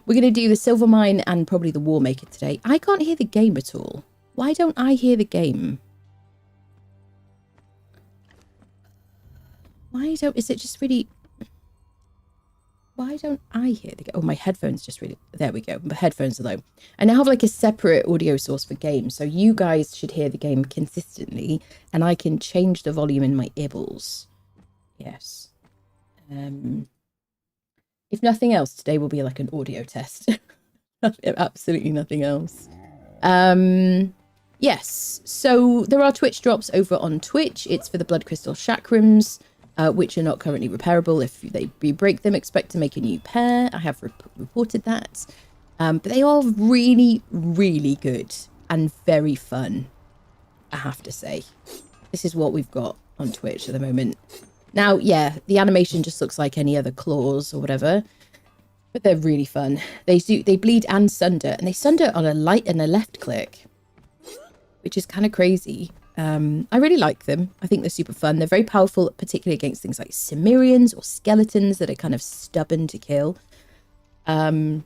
We're going to do the silver mine and probably the war maker today. I can't hear the game at all. Why don't I hear the game? Is it just really... Why don't I hear the game? Oh, my headphones just really... There we go. My headphones are low. I now have like a separate audio source for games. So you guys should hear the game consistently. And I can change the volume in my earballs. Yes. If nothing else, today will be like an audio test. Absolutely nothing else. Yes. So there are Twitch drops over on Twitch. It's for the Blood Crystal Chakrams. Which are not currently repairable. If you break them, expect to make a new pair. I have reported that. But they are really, really good and very fun, I have to say. This is what we've got on Twitch at the moment. Now, yeah, the animation just looks like any other claws or whatever, but they're really fun. They bleed and sunder, and they sunder on a light and a left click, which is kind of crazy. I really like them. I think they're super fun. They're very powerful, particularly against things like Cimmerians or skeletons that are kind of stubborn to kill. So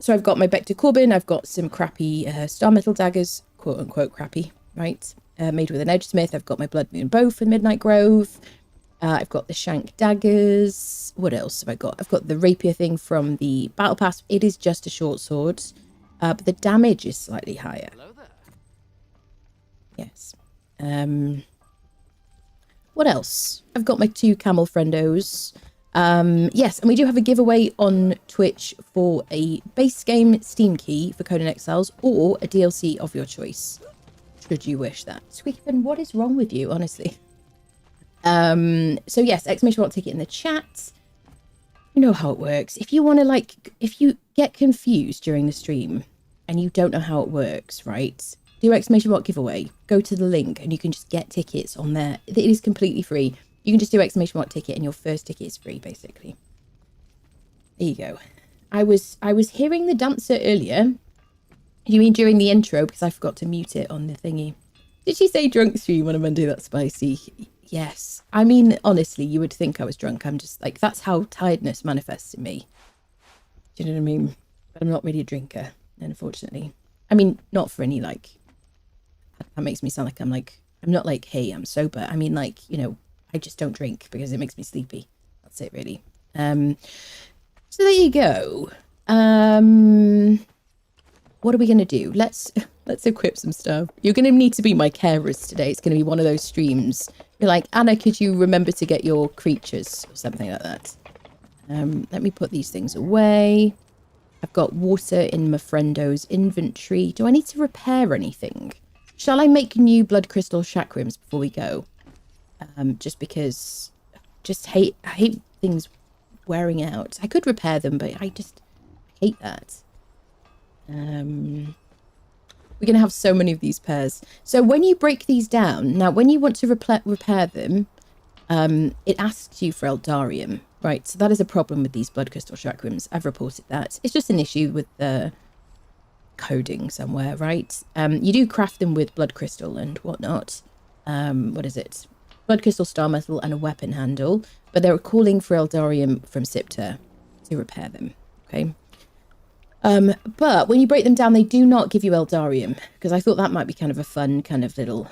I've got my Bector Corbin. I've got some crappy star metal daggers, quote unquote crappy, right? Made with an edgesmith. I've got my Blood Moon bow for Midnight Grove. I've got the shank daggers. What else have I got? I've got the rapier thing from the battle pass. It is just a short sword, but the damage is slightly higher. Yes. What else? I've got my 2 camel friendos. Yes, and we do have a giveaway on Twitch for a base game Steam key for Conan Exiles or a DLC of your choice, should you wish that. Squeakin', what is wrong with you, honestly? So yes, exclamation mark ticket in the chat. You know how it works. If you want to if you get confused during the stream and you don't know how it works, right? Do exclamation mark giveaway. Go to the link and you can just get tickets on there. It is completely free. You can just do exclamation mark ticket and your first ticket is free, basically. There you go. I was hearing the dancer earlier. You mean during the intro, because I forgot to mute it on the thingy. Did she say drunk stream on a Monday that's spicy? Yes. I mean, honestly, you would think I was drunk. I'm just like, that's how tiredness manifests in me. Do you know what I mean? But I'm not really a drinker, unfortunately. I mean, not for any that makes me sound like I'm not like, hey, I'm sober. I mean, like, you know, I just don't drink because it makes me sleepy. That's it, really. So there you go. What are we going to do? Let's equip some stuff. You're going to need to be my carers today. It's going to be one of those streams. You're like, Anna, could you remember to get your creatures or something like that? Let me put these things away. I've got water in my friendo's inventory. Do I need to repair anything? Shall I make new blood crystal chakrams before we go? Just because I hate things wearing out. I could repair them, but I just hate that. We're going to have so many of these pairs. So when you break these down, now when you want to repair them, it asks you for Eldarium, right? So that is a problem with these blood crystal chakrams. I've reported that. It's just an issue with the coding somewhere, right? You do craft them with blood crystal and whatnot. What is it? Blood crystal, star metal, and a weapon handle. But they're calling for Eldarium from Sipter to repair them, okay? But when you break them down, they do not give you Eldarium, because I thought that might be kind of a fun kind of little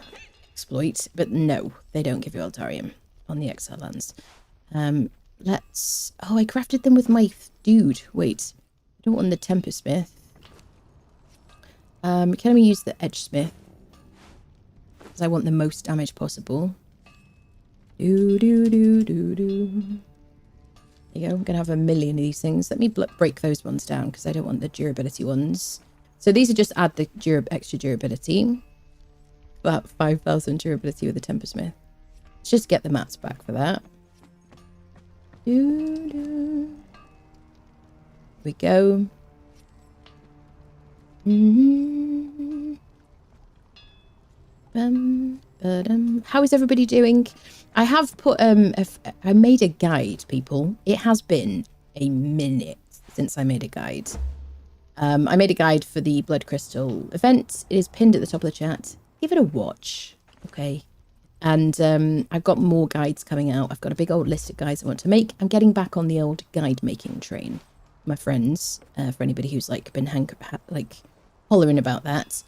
exploit. But no, they don't give you Eldarium on the Exile lands. Oh, I crafted them with my dude. Wait, I don't want the Tempersmith. Can we use the Edgesmith? Because I want the most damage possible. There you go. I'm going to have a million of these things. Let me break those ones down because I don't want the durability ones. So these are just add the extra durability. About 5,000 durability with the Tempersmith. Let's just get the mats back for that. Here we go. How is everybody doing? I have put I made a guide, people. It has been a minute since I made a guide. I made a guide for the Blood Crystal event. It is pinned at the top of the chat. Give it a watch, okay? And I've got more guides coming out. I've got a big old list of guides I want to make. I'm getting back on the old guide making train. my friends, for anybody who's like been hollering about that.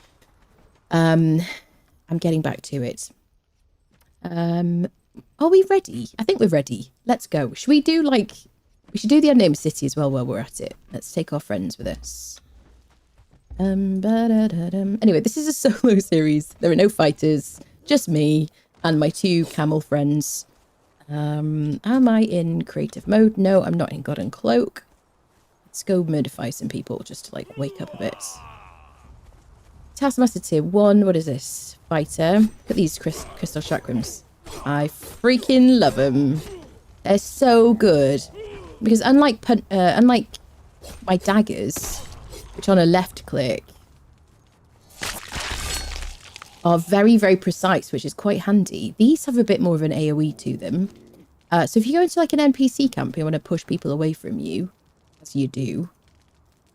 I'm getting back to it. Are we ready? I think we're ready. Let's go. Should we do we should do the Unnamed City as well while we're at it. Let's take our friends with us. Anyway, this is a solo series. There are no fighters, just me and my 2 camel friends. Am I in creative mode? No, I'm not in God and Cloak. Let's go murderify some people just to like wake up a bit. Taskmaster tier 1. What is this? Fighter. Look at these crystal chakrams. I freaking love them. They're so good. Because unlike my daggers, which on a left click are very, very precise, which is quite handy. These have a bit more of an AoE to them. So if you go into like an NPC camp and you want to push people away from you, as you do,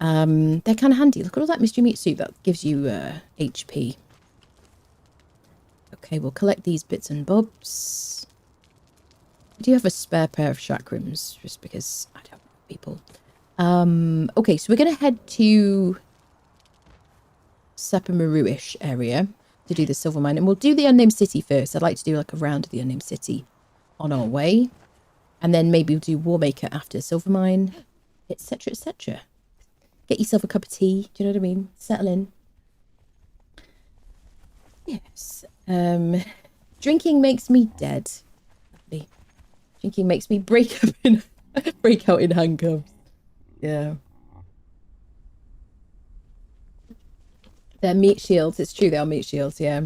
they're kind of handy. Look at all that mystery meat soup. That gives you HP. Okay, we'll collect these bits and bobs. I do have a spare pair of chakrams, just because I don't want people. Okay, so we're going to head to Sepamaru-ish area to do the silver mine. And we'll do the Unnamed City first. I'd like to do like a round of the Unnamed City on our way. And then maybe we'll do Warmaker after silver mine, etc., etc. Get yourself a cup of tea. Do you know what I mean? Settle in. Yes. Drinking makes me dead. Drinking makes me break out in handcuffs. Yeah. They're meat shields. It's true, they are meat shields, yeah.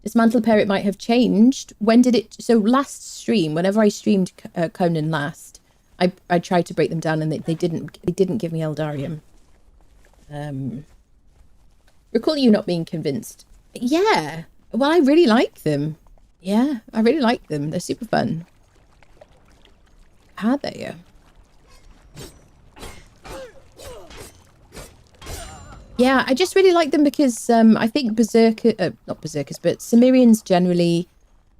Dismantle pair, it might have changed. When did it... So last stream, whenever I streamed Conan last, I tried to break them down and they didn't give me Eldarium. Recall you not being convinced. Yeah. Well, I really like them. Yeah, I really like them. They're super fun. Are they? Yeah, I just really like them because I think not Berserkers, but Cimmerians generally,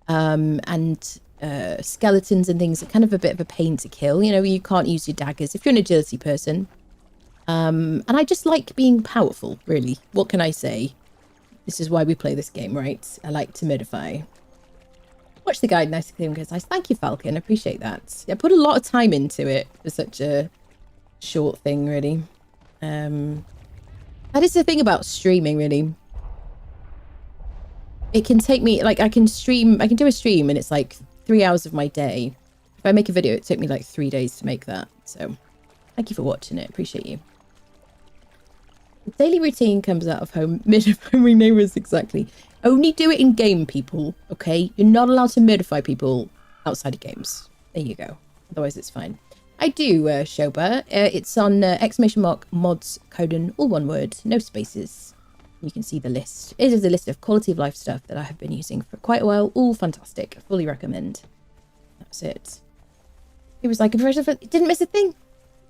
and skeletons and things are kind of a bit of a pain to kill. You know, you can't use your daggers if you're an agility person. And I just like being powerful, really. What can I say? This is why we play this game, right? I like to modify. Watch the guide, nice clear and concise. Thank you, Falcon. I appreciate that. I put a lot of time into it for such a short thing, really. That is the thing about streaming, really. It can take me, like, I can do a stream and it's like 3 hours of my day. If I make a video, it took me like 3 days to make that. So, thank you for watching it. Appreciate you. The daily routine comes out of home. Murderify neighbors, exactly. Only do it in game, people, okay? You're not allowed to murderify people outside of games. There you go. Otherwise, it's fine. I do, Shoba. It's on !mods Conan, all one word, no spaces. You can see the list. It is a list of quality of life stuff that I have been using for quite a while. All fantastic. Fully recommend. That's it. It was like a professional. It didn't miss a thing.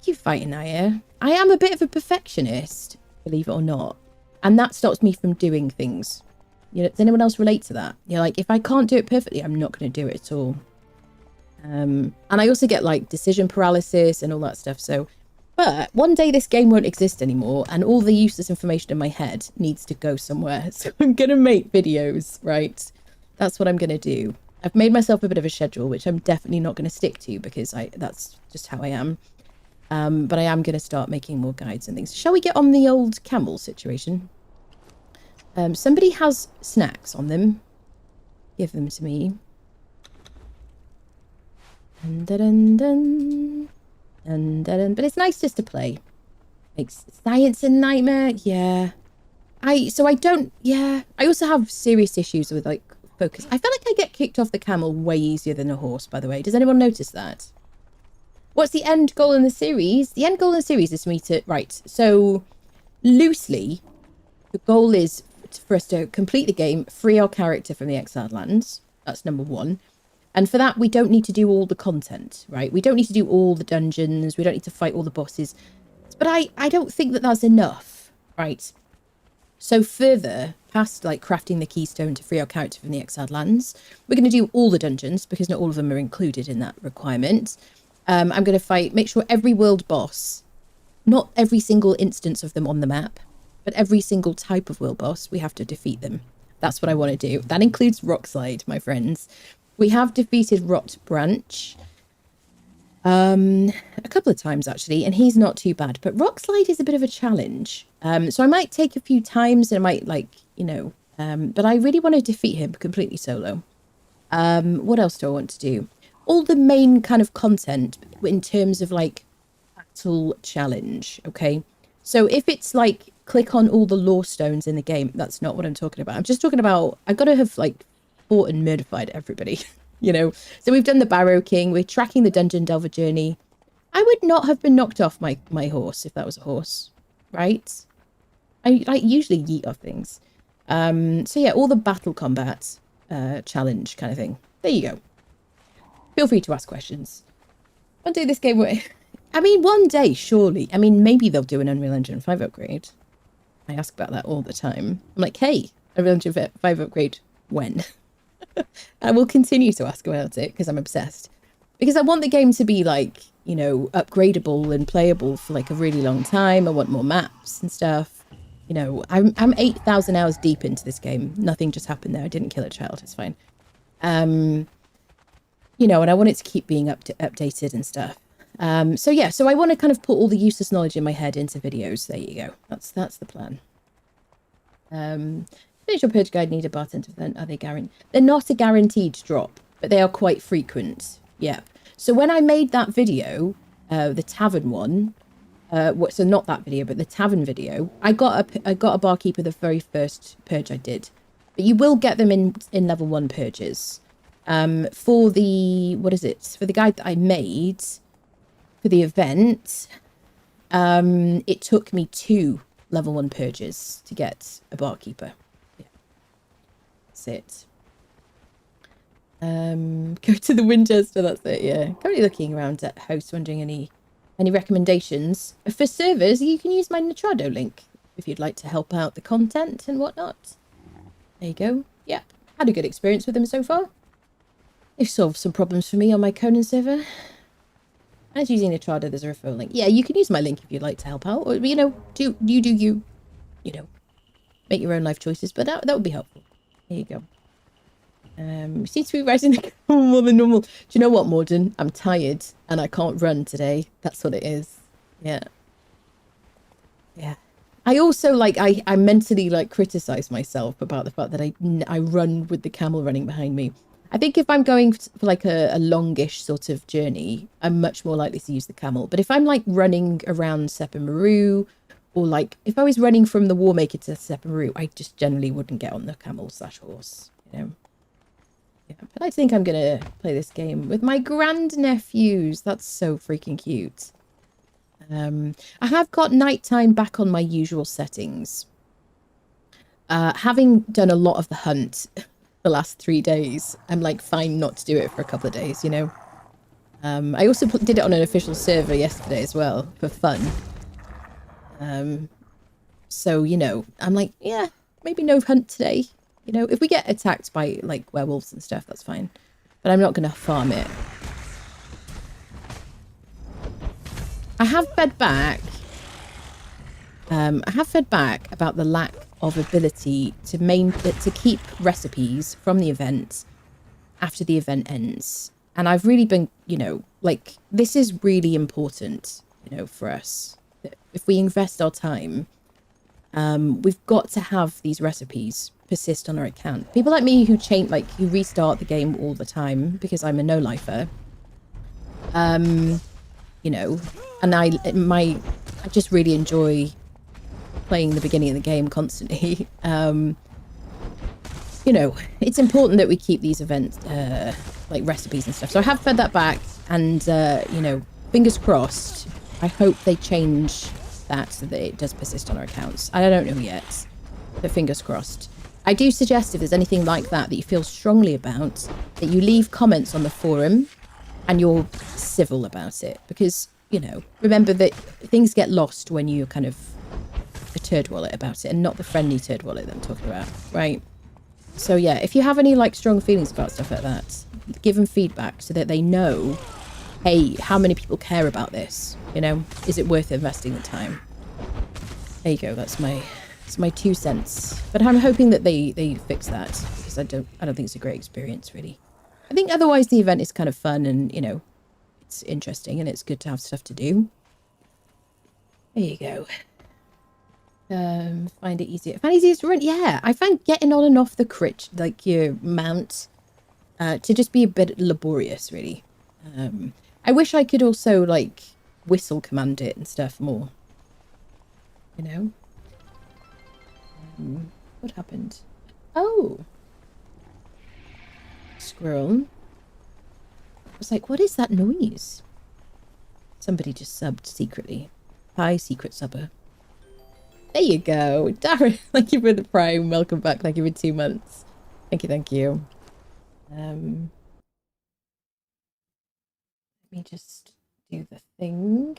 You fighting, I am a bit of a perfectionist, believe it or not. And that stops me from doing things. You know, does anyone else relate to that? You're like, if I can't do it perfectly, I'm not going to do it at all. And I also get like decision paralysis and all that stuff. So, but one day this game won't exist anymore and all the useless information in my head needs to go somewhere. So I'm going to make videos, right? That's what I'm going to do. I've made myself a bit of a schedule, which I'm definitely not going to stick to because that's just how I am. But I am going to start making more guides and things. Shall we get on the old camel situation? Somebody has snacks on them. Give them to me. Dun, dun, dun, dun, dun, dun. But it's nice just to play. Makes science a nightmare. Yeah. I also have serious issues with like focus. I feel like I get kicked off the camel way easier than a horse, by the way. Does anyone notice that? What's the end goal in the series? The end goal in the series is for me to... Right, so loosely, the goal is for us to complete the game, free our character from the exiled lands. That's number one. And for that, we don't need to do all the content, right? We don't need to do all the dungeons. We don't need to fight all the bosses. But I don't think that that's enough, right? So further, past like crafting the keystone to free our character from the exiled lands, we're going to do all the dungeons because not all of them are included in that requirement. I'm going to fight, make sure every world boss, not every single instance of them on the map, but every single type of world boss, we have to defeat them. That's what I want to do. That includes Rockslide, my friends. We have defeated Rot Branch a couple of times, actually, and he's not too bad. But Rockslide is a bit of a challenge. So I might take a few times and I might, like, you know, but I really want to defeat him completely solo. What else do I want to do? All the main kind of content in terms of, like, battle challenge, okay? So if it's, like, click on all the lore stones in the game, that's not what I'm talking about. I'm just talking about, I've got to have, like, fought and murdered everybody, you know? So we've done the Barrow King, we're tracking the Dungeon Delver journey. I would not have been knocked off my horse if that was a horse, right? I, like, usually yeet off things. So yeah, all the battle combat challenge kind of thing. There you go. Feel free to ask questions. One day this game will... I mean, one day, surely. I mean, maybe they'll do an Unreal Engine 5 upgrade. I ask about that all the time. I'm like, hey, Unreal Engine 5 upgrade, when? I will continue to ask about it because I'm obsessed. Because I want the game to be, like, you know, upgradable and playable for, like, a really long time. I want more maps and stuff. You know, I'm 8,000 hours deep into this game. Nothing just happened there. I didn't kill a child. It's fine. You know, and I want it to keep being updated and stuff. So yeah, so I want to kind of put all the useless knowledge in my head into videos. There you go. That's the plan. Finish your purge guide, need a bartender event. Are they guaranteed? They're not a guaranteed drop, but they are quite frequent. Yeah. So when I made that video, the tavern one, so not that video, but the tavern video, I got a barkeeper the very first purge I did. But you will get them in level 1 purges. For the, what is it? For the guide that I made for the event, it took me 2 level 1 purges to get a barkeeper. Yeah. That's it. Go to the Winchester, that's it, yeah. Currently looking around at hosts, wondering any recommendations. For servers, you can use my Nitrado link if you'd like to help out the content and whatnot. There you go. Yep. Had a good experience with them so far. They've solved some problems for me on my Conan server. As using Nitrado, there's a referral link. Yeah, you can use my link if you'd like to help out. Or, you know, do you know, make your own life choices. But that would be helpful. There you go. Seems to be rising more than normal. Do you know what, Morden? I'm tired and I can't run today. That's what it is. Yeah. Yeah. I also, like, I mentally, like, criticize myself about the fact that I run with the camel running behind me. I think if I'm going for, like, a longish sort of journey, I'm much more likely to use the camel. But if I'm, like, running around Sepamaru, or, like, if I was running from the Warmaker to Sepamaru, I just generally wouldn't get on the camel/horse, you know. Yeah, but I think I'm going to play this game with my grandnephews. That's so freaking cute. I have got nighttime back on my usual settings. Having done a lot of the hunt the last 3 days, I'm, like, fine not to do it for a couple of days, you know. I also did it on an official server yesterday as well, for fun. So, you know, I'm like, yeah, maybe no hunt today. You know, if we get attacked by, like, werewolves and stuff, that's fine. But I'm not going to farm it. I have fed back. I have fed back about the lack of ability to keep recipes from the event after the event ends. And I've really been, you know, like, this is really important, you know, for us. If we invest our time, we've got to have these recipes persist on our account. People like me who who restart the game all the time because I'm a no-lifer. You know, and I just really enjoy playing the beginning of the game constantly. You know, it's important that we keep these events, like recipes and stuff. So I have fed that back, and you know, fingers crossed. I hope they change that so that it does persist on our accounts. I don't know yet, but fingers crossed. I do suggest if there's anything like that you feel strongly about, that you leave comments on the forum and you're civil about it. Because, you know, remember that things get lost when you're kind of a turd wallet about it, and not the friendly turd wallet that I'm talking about, right? So yeah, if you have any, like, strong feelings about stuff like that, give them feedback so that they know hey, how many people care about this? You know, is it worth investing the time? There you go. That's my 2 cents. But I'm hoping that they fix that, because I don't think it's a great experience, really. I think otherwise the event is kind of fun and, you know, it's interesting and it's good to have stuff to do. There you go. Find it easier. Find it easier to run. Yeah, I find getting on and off the crit, like your mount, to just be a bit laborious, really. I wish I could also, like, whistle command it and stuff more. You know? What happened? Oh! Squirrel. I was like, what is that noise? Somebody just subbed secretly. Hi, secret subber. There you go. Darren, thank you for the prime. Welcome back. Thank you for 2 months. Thank you, thank you. Let me just do the thing.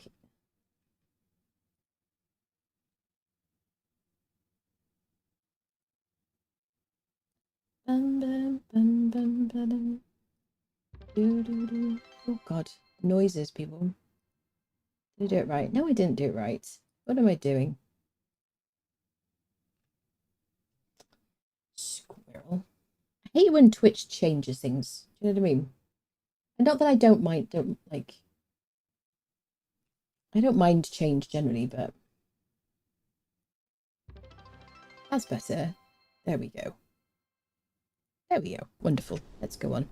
Oh god, noises, people. Did I do it right? No, I didn't do it right. What am I doing? Squirrel. I hate when Twitch changes things. Do you know what I mean? And not that I don't mind, I don't mind change generally, but that's better. There we go. There we go. Wonderful. Let's go on.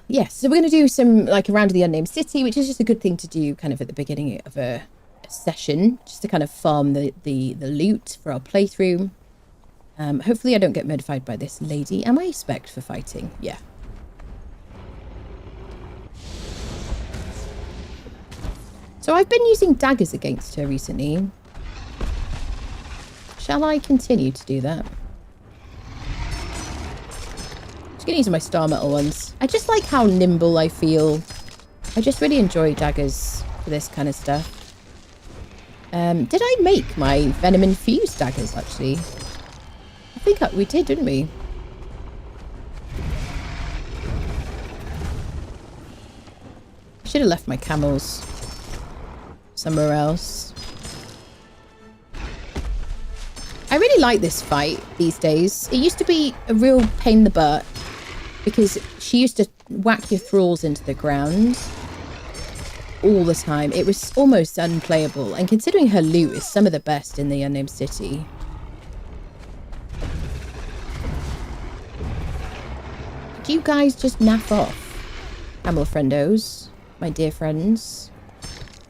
Yes, so we're going to do some, like, around the Unnamed City, which is just a good thing to do kind of at the beginning of a session, just to kind of farm the loot for our playthrough. Hopefully I don't get modified by this lady. Am I spec'd for fighting? Yeah. So I've been using daggers against her recently. Shall I continue to do that? I'm just going to use my star metal ones. I just like how nimble I feel. I just really enjoy daggers for this kind of stuff. Did I make my venom infused daggers, actually? I think we did, didn't we? I should have left my camels somewhere else. I really like this fight these days. It used to be a real pain in the butt because she used to whack your thralls into the ground all the time. It was almost unplayable, and considering her loot is some of the best in the Unnamed City. Do you guys just naff off? Camel friendos, my dear friends.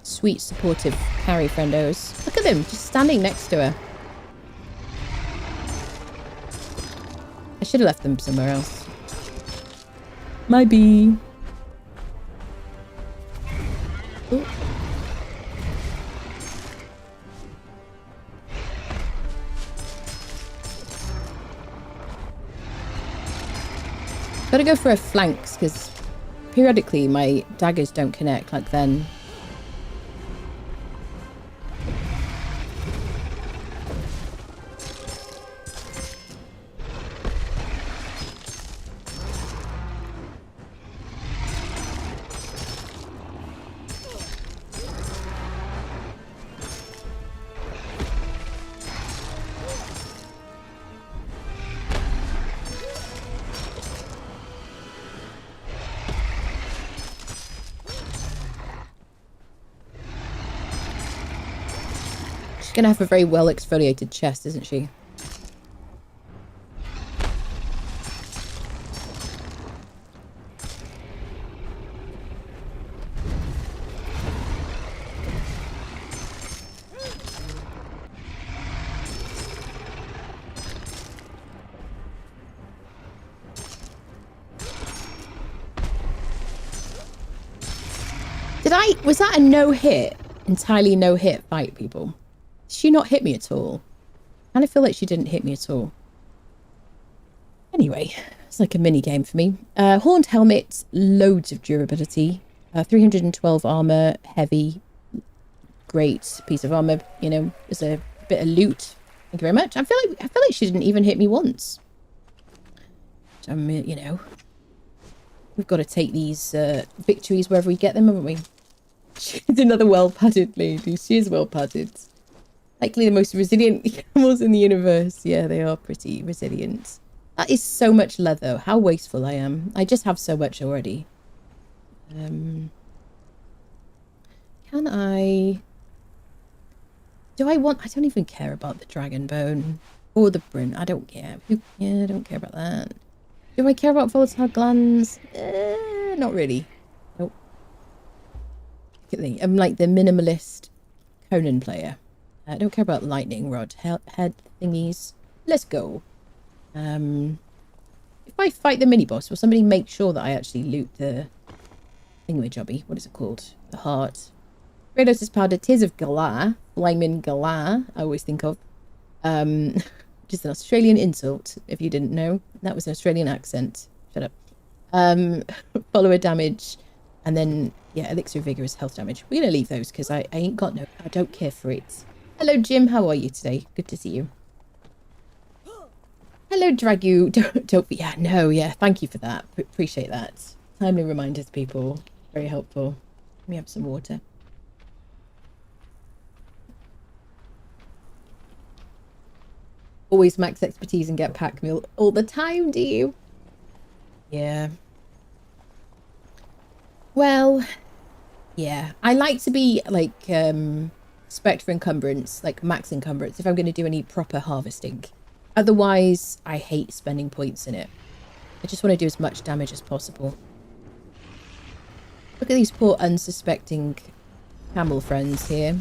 Sweet, supportive carry friendos. Look at them, just standing next to her. I should have left them somewhere else. My bee. Ooh. Gotta go for her flanks, because periodically my daggers don't connect like then. She's gonna have a very well exfoliated chest, isn't she? Was that a no-hit? Entirely no-hit fight, people? Did she not hit me at all? I kind of feel like she didn't hit me at all. Anyway, it's like a mini game for me. Horned helmet, loads of durability. 312 armor, heavy. Great piece of armor, you know, there's a bit of loot. Thank you very much. I feel like she didn't even hit me once. So, you know. We've got to take these victories wherever we get them, haven't we? She's another well-padded lady. She is well-padded. Likely the most resilient animals in the universe. Yeah, they are pretty resilient. That is so much leather. How wasteful I am. I just have so much already. Can I... Do I want... I don't even care about the dragon bone. Or the brint. I don't care. Yeah, I don't care about that. Do I care about volatile glands? Not really. Nope. I'm like the minimalist Conan player. I don't care about lightning rod head thingies. Let's go. If I fight the mini boss, will somebody make sure that I actually loot the thingamajobby? What is it called? The heart. Kratos' powder, tears of Galar. Blymin Galar, I always think of. Just an Australian insult, if you didn't know. That was an Australian accent. Shut up. Follower damage. And then, yeah, elixir of vigor is health damage. We're going to leave those because I ain't got no... I don't care for it. Hello, Jim. How are you today? Good to see you. Hello, Dragu. Don't be... Yeah, no, yeah. Thank you for that. Appreciate that. Timely reminders, people. Very helpful. Let me have some water. Always max expertise and get pack meal all the time, do you? Yeah. Well, yeah. I like to be like spec for encumbrance, like max encumbrance, if I'm going to do any proper harvesting. Otherwise, I hate spending points in it. I just want to do as much damage as possible. Look at these poor unsuspecting camel friends here.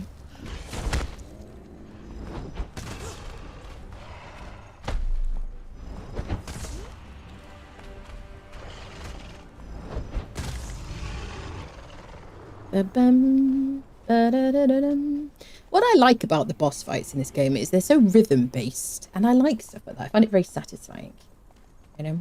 What I like about the boss fights in this game is they're so rhythm based, and I like stuff like that. I find it very satisfying. You know,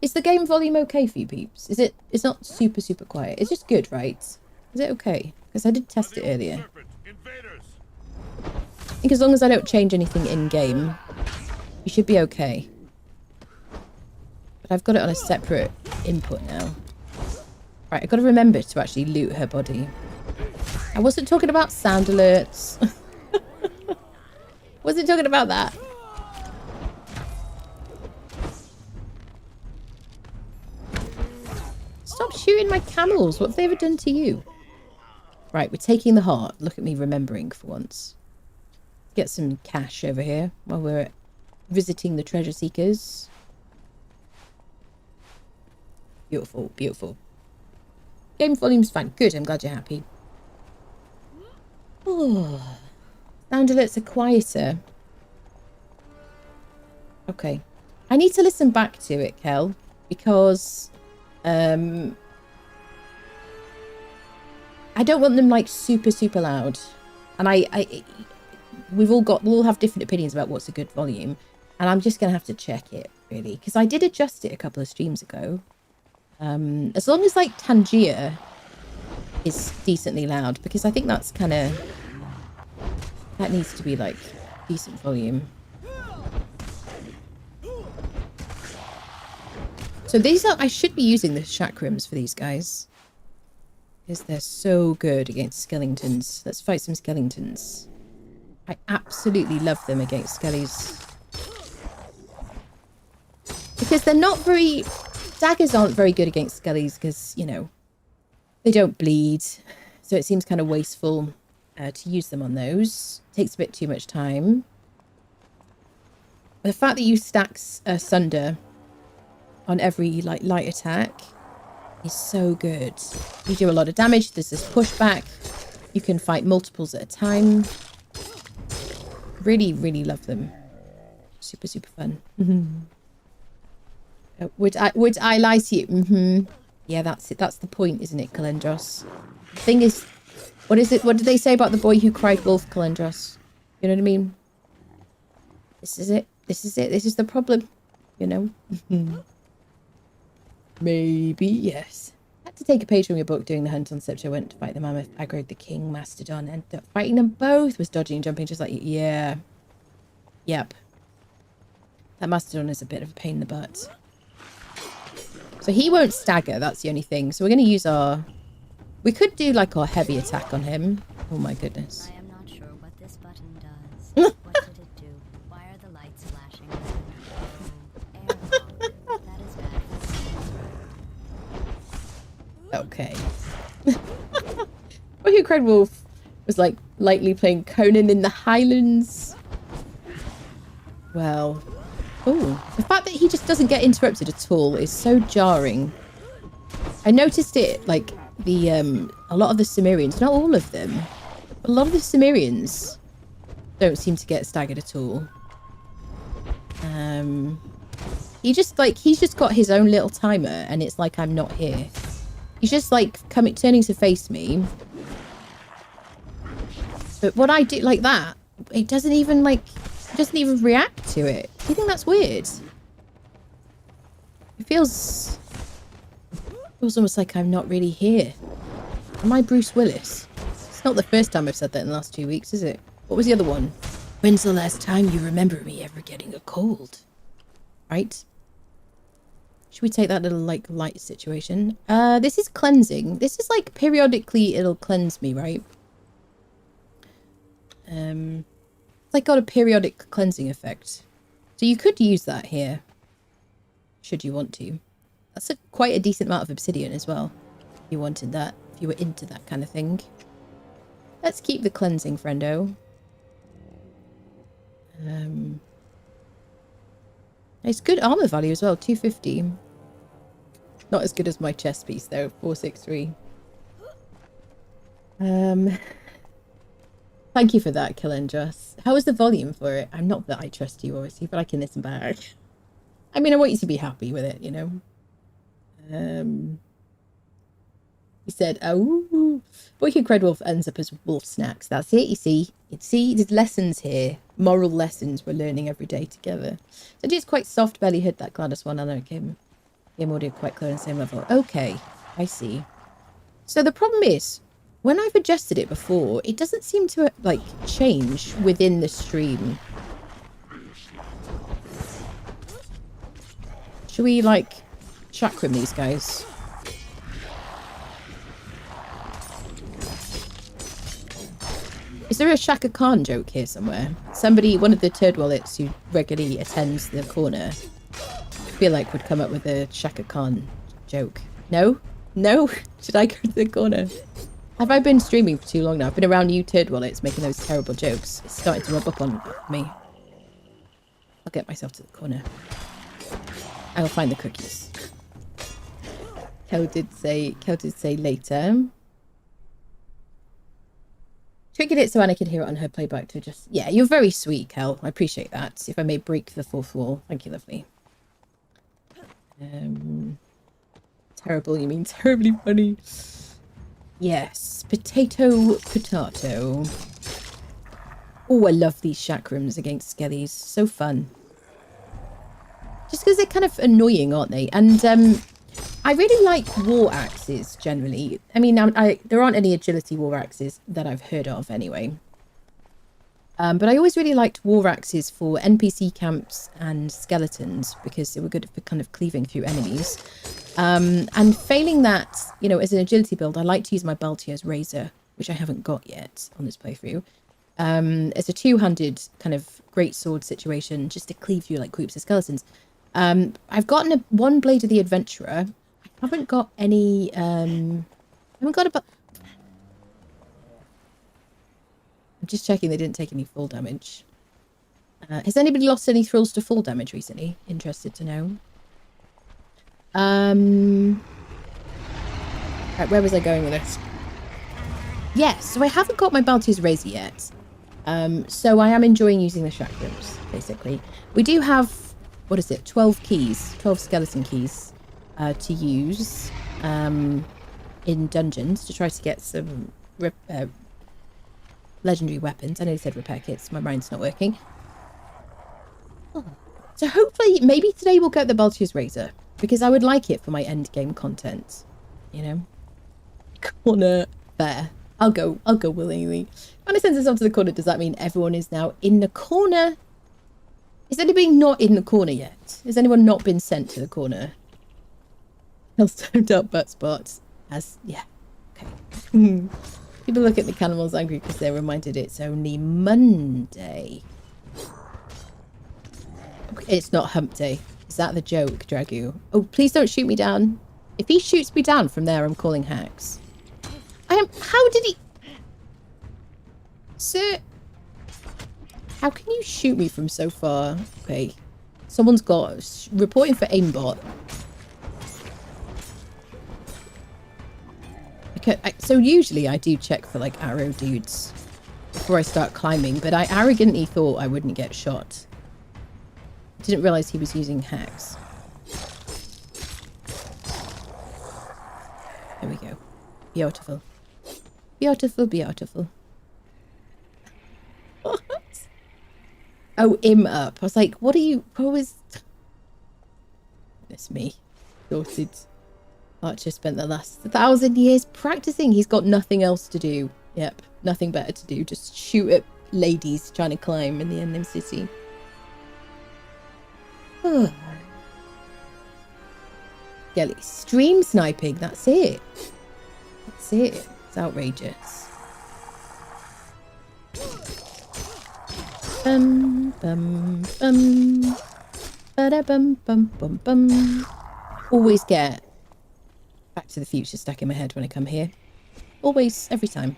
is the game volume okay for you peeps? Is it? It's not super quiet. It's just good, right? Is it okay? Because I did test it earlier. I think as long as I don't change anything in game, you should be okay. But I've got it on a separate input now. Right, I've got to remember to actually loot her body. I wasn't talking about sound alerts. Wasn't talking about that. Stop shooting my camels. What have they ever done to you? Right, we're taking the heart. Look at me remembering for once. Get some cash over here while we're visiting the treasure seekers. Beautiful, beautiful. Game volume's fine. Good, I'm glad you're happy. Oh, sound alerts are quieter. Okay. I need to listen back to it, Kel, because I don't want them like super loud. And we'll all have different opinions about what's a good volume, and I'm just gonna have to check it really, because I did adjust it a couple of streams ago. As long as like Tangier is decently loud, because I think that's kind of, that needs to be like decent volume. So these are, I should be using the chakrams for these guys, because they're so good against skeletons. Let's fight some skeletons. I absolutely love them against skellies, because they're not very... Daggers aren't very good against skellies because, you know, they don't bleed. So it seems kind of wasteful to use them on those. Takes a bit too much time. The fact that you stack Sunder on every like light attack is so good. You do a lot of damage. There's this pushback. You can fight multiples at a time. Really love them. Super fun. Would I lie to you? Yeah, that's it. That's the point, isn't it, Kalendros? The thing is, what is it? What did they say about the boy who cried wolf, Kalendros? You know what I mean? This is it. This is it. This is the problem. You know? Maybe, yes. I had to take a page from your book doing the hunt on September. I went to fight the mammoth, aggroed the king, mastodon, and fighting them both was dodging and jumping just like, yeah. Yep. That mastodon is a bit of a pain in the butt. So he won't stagger, that's the only thing. So we're going to use our... We could do like our heavy attack on him. Oh my goodness. I am not sure what this button does. What did it do? Why are the lights flashing? Air. That is bad. Okay. Well, Cred Wolf was like lightly playing Conan in the Highlands. Well, oh, the fact that he just doesn't get interrupted at all is so jarring. I noticed it like the a lot of the Cimmerians, not all of them, but a lot of the Cimmerians don't seem to get staggered at all. He's just got his own little timer, and it's like I'm not here. He's just like turning to face me. But what I do like that, it doesn't even react to it. Do you think that's weird? It feels almost like I'm not really here. Am I Bruce Willis? It's not the first time I've said that in the last 2 weeks, is it? What was the other one? When's the last time you remember me ever getting a cold? Right? Should we take that little like light situation? This is cleansing. This is like periodically it'll cleanse me, right? It's like got a periodic cleansing effect. So you could use that here. Should you want to. That's quite a decent amount of obsidian as well. If you wanted that. If you were into that kind of thing. Let's keep the cleansing, friendo. It's good armor value as well, 250. Not as good as my chest piece though, 463. Thank you for that, Kilendras. How was the volume for it? I'm not that I trust you, obviously, but I can listen back. I mean, I want you to be happy with it, you know? He said, oh, Wicked Credwolf ends up as wolf snacks. That's it, you see. There's lessons here. Moral lessons we're learning every day together. So it's quite soft belly hood, that Gladys one. I know it came audio quite clear on the same level. Okay, I see. So the problem is, when I've adjusted it before, it doesn't seem to, like, change within the stream. Should we, like, chakram these guys? Is there a Shaka Khan joke here somewhere? Somebody, one of the turd wallets who regularly attends the corner, I feel like would come up with a Shaka Khan joke. No? No? Should I go to the corner? Have I been streaming for too long now? I've been around you turd wallets making those terrible jokes. It's starting to rub up on me. I'll get myself to the corner. I will find the cookies. Kel did say later. Triggered it so Anna could hear it on her playback to just... Yeah, you're very sweet, Kel. I appreciate that. If I may break the fourth wall. Thank you, lovely. Terrible, you mean terribly funny. Yes, potato. Oh, I love these chakrams against skellies. So fun. Just because they're kind of annoying, aren't they? And I really like war axes, generally. I mean, there aren't any agility war axes that I've heard of, anyway. But I always really liked war axes for NPC camps and skeletons, because they were good for kind of cleaving through enemies. And failing that, you know, as an agility build, I like to use my Baltier's Razor, which I haven't got yet on this playthrough. As a two-handed kind of greatsword situation, just to cleave through like groups of skeletons. I've gotten one Blade of the Adventurer. I haven't got any, I'm just checking they didn't take any full damage. Has anybody lost any thrills to full damage recently? Interested to know. Right, where was I going with this? Yes, so I haven't got my Baltier's Razor yet. So I am enjoying using the chakrams, basically. We do have, what is it, 12 keys, 12 skeleton keys to use in dungeons to try to get some legendary weapons. I know you said repair kits, my mind's not working. Oh. So hopefully, maybe today we'll get the Baltier's Razor, because I would like it for my end game content, you know? Corner, there. I'll go willingly. When I send this onto the corner, does that mean everyone is now in the corner? Is anybody not in the corner yet? Has anyone not been sent to the corner? Hellstoned up butt spots. As, yeah. Okay. People look at the cannibals angry because they're reminded it's only Monday. Okay, it's not hump day. Is that the joke, Dragu? Oh, please don't shoot me down. If he shoots me down from there, I'm calling hacks. How did he... Sir... How can you shoot me from so far? Okay. Someone's got... Reporting for aimbot. Okay, so usually I do check for, like, arrow dudes before I start climbing, but I arrogantly thought I wouldn't get shot. Didn't realise he was using hacks. There we go. Beautiful. Beautiful, beautiful. What? Oh, him up. I was like, what are you... What was... That's me. Sorted. Archer spent the last 1,000 years practicing. He's got nothing else to do. Yep. Nothing better to do. Just shoot at ladies trying to climb in the Endless City. Gelly. Stream sniping. That's it. That's it. It's outrageous. Bum, bum, bum. Ba-da bum, bum, bum, bum. Always get Back to the Future stuck in my head when I come here. Always, every time.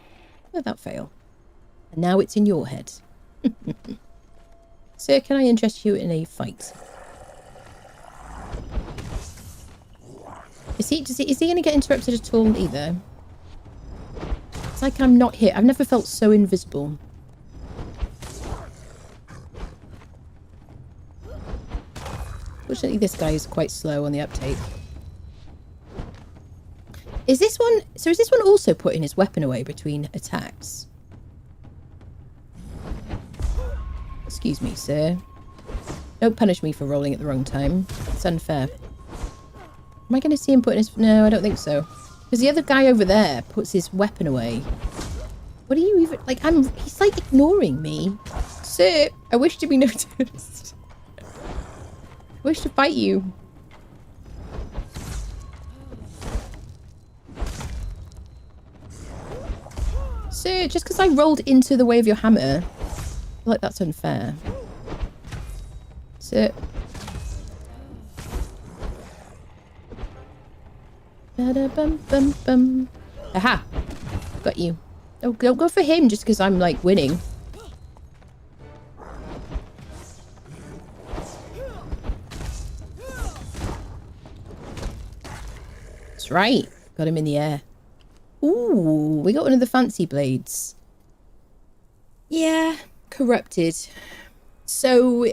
Without fail. And now it's in your head. Sir, can I interest you in a fight? Is he going to get interrupted at all either? It's like I'm not here. I've never felt so invisible. Fortunately, this guy is quite slow on the uptake. Is this one... So is this one also putting his weapon away between attacks? Excuse me, sir. Don't punish me for rolling at the wrong time. It's unfair. Am I going to see him putting his... No, I don't think so. Because the other guy over there puts his weapon away. What are you even... Like, he's like ignoring me. Sir, I wish to be noticed. I wish to fight you. Sir, just because I rolled into the way of your hammer, I feel like that's unfair. Sir. Ba-da-bum-bum-bum. Aha! Got you. Oh, don't go for him just because I'm, like, winning. That's right. Got him in the air. Ooh, we got one of the fancy blades. Yeah, corrupted. So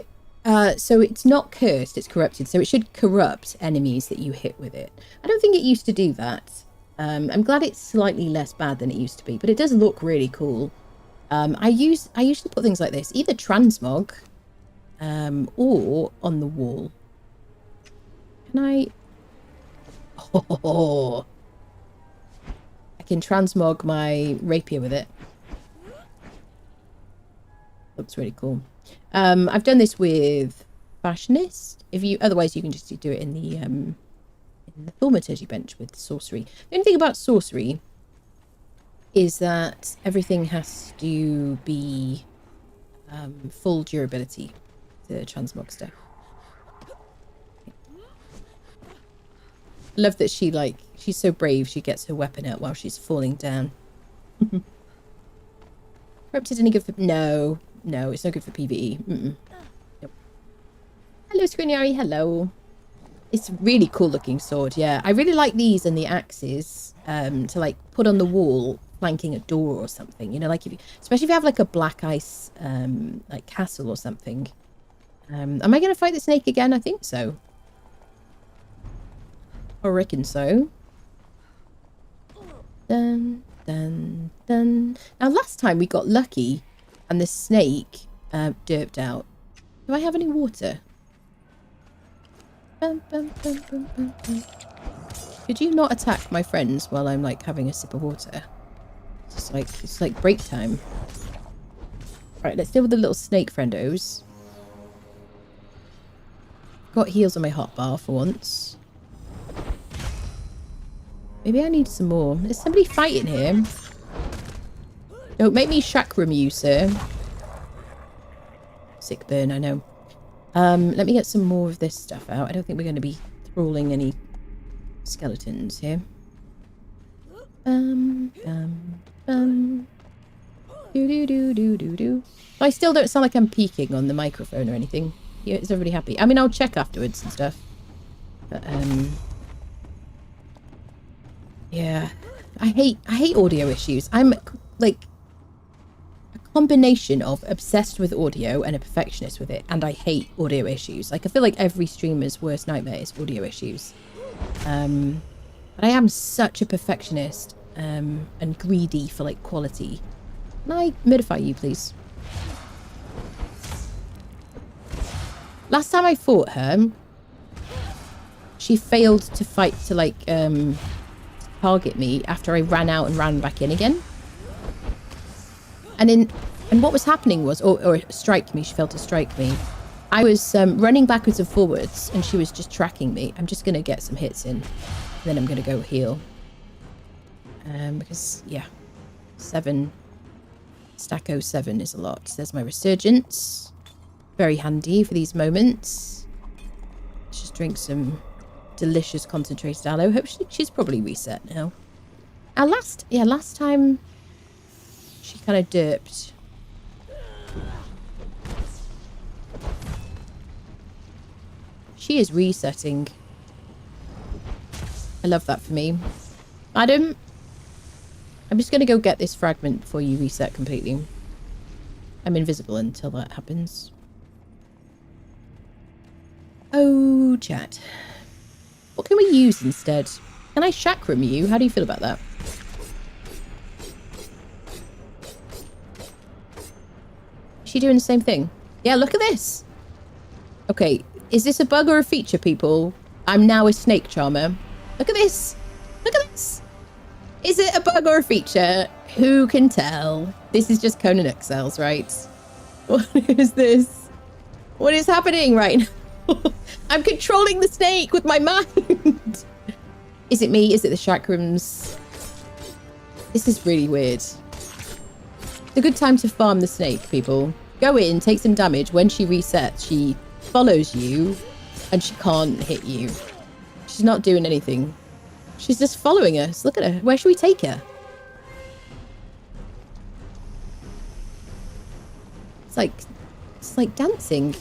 it's not cursed, it's corrupted. So it should corrupt enemies that you hit with it. I don't think it used to do that. I'm glad it's slightly less bad than it used to be, but it does look really cool. I usually put things like this, either transmog, or on the wall. Can I... Oh, I can transmog my rapier with it. Looks really cool. I've done this with Fashionist. Otherwise you can just do it in the thaumaturgy bench with sorcery. The only thing about sorcery is that everything has to be full durability to transmog stuff. Love that she's so brave she gets her weapon out while she's falling down. Corrupted any good for... No, it's no good for PvE. Nope. Hello, Scriniari, hello. It's a really cool looking sword, yeah. I really like these and the axes to like put on the wall flanking a door or something. You know, like especially if you have like a black ice like castle or something. Am I going to fight the snake again? I think so. I reckon so. Dun, dun, dun. Now, last time we got lucky and the snake derped out. Do I have any water? Bum, bum, bum, bum, bum, bum. Could you not attack my friends while I'm like having a sip of water? It's like break time. Alright, let's deal with the little snake friendos. Got heals on my hotbar for once. Maybe I need some more. There's somebody fighting here. Don't make me chakram you, sir. Sick burn, I know. Let me get some more of this stuff out. I don't think we're going to be trawling any skeletons here. Do. I still don't sound like I'm peaking on the microphone or anything. Yeah, is everybody happy? I mean, I'll check afterwards and stuff. But, yeah. I hate audio issues. I'm, like, a combination of obsessed with audio and a perfectionist with it. And I hate audio issues. Like, I feel like every streamer's worst nightmare is audio issues. But I am such a perfectionist, and greedy for, like, quality. Can I modify you, please? Last time I fought her, she failed to fight to, like, target me after I ran out and ran back in again. And what was happening was, or strike me, she failed to strike me. I was running backwards and forwards, and she was just tracking me. I'm just going to get some hits in, and then I'm going to go heal. Because, yeah, 7... Stacko 7 is a lot. There's my resurgence. Very handy for these moments. Let's just drink some delicious concentrated aloe. Hope she's probably reset now. Last time she kind of derped. She is resetting. I love that for me. Madam, I'm just going to go get this fragment before you reset completely. I'm invisible until that happens. Oh, chat. What can we use instead? Can I chakram you? How do you feel about that? Is she doing the same thing? Yeah, look at this. Okay, is this a bug or a feature, people? I'm now a snake charmer. Look at this. Look at this. Is it a bug or a feature? Who can tell? This is just Conan Exiles, right? What is this? What is happening right now? I'm controlling the snake with my mind. Is it me? Is it the chakrams? This is really weird. It's a good time to farm the snake, people. Go in, take some damage. When she resets, she follows you and she can't hit you. She's not doing anything. She's just following us. Look at her. Where should we take her? It's like dancing.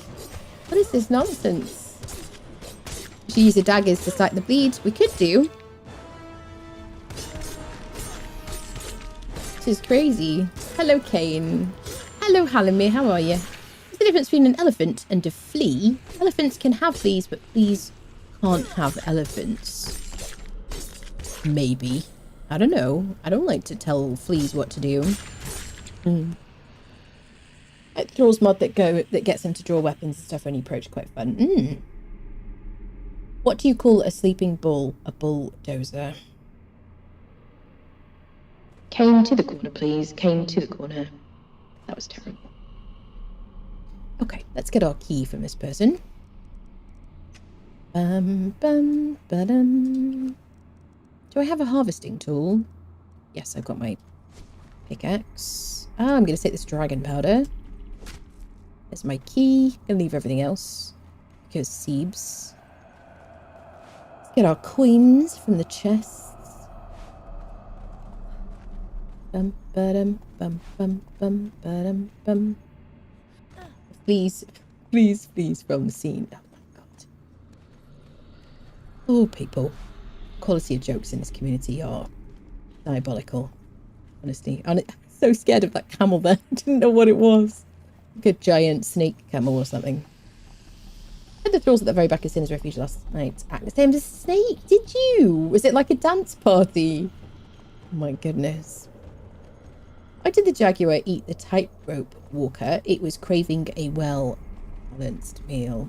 What is this nonsense? She used the daggers to start the bleed. We could do. This is crazy. Hello, Kane. Hello, Halimi. How are you? What's the difference between an elephant and a flea? Elephants can have fleas, but fleas can't have elephants. Maybe. I don't know. I don't like to tell fleas what to do. It draws mod that gets them to draw weapons and stuff when you approach. Quite fun. What do you call a sleeping bull? A bulldozer. Came to the corner, please. Came to the corner. That was terrible. Okay, let's get our key from this person. Do I have a harvesting tool? Yes, I've got my pickaxe. I'm going to take this dragon powder. There's my key. Gonna leave everything else because Seebs. Let's get our coins from the chests. Please, please, please, from the scene. Oh my god. Oh, people. Quality of jokes in this community are diabolical. Honestly. I'm so scared of that camel there. I didn't know what it was. Like a giant snake camel or something. I had the thralls at the very back of Sinner's Refuge last night. Act the same as a snake, did you? Was it like a dance party? Oh my goodness. Why did the jaguar eat the tightrope walker? It was craving a well-balanced meal.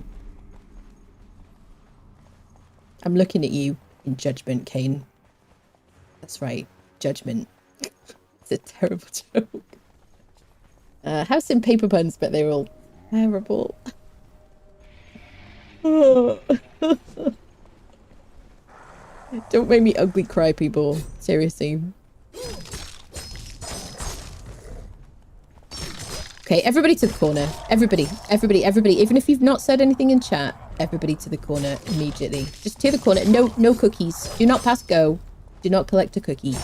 I'm looking at you in judgment, Kane. That's right, judgment. It's a terrible joke. Have some paper puns, but they're all terrible. Don't make me ugly cry, people. Seriously. Okay, everybody to the corner. Everybody. Even if you've not said anything in chat, everybody to the corner immediately. Just to the corner. No cookies. Do not pass go. Do not collect a cookie.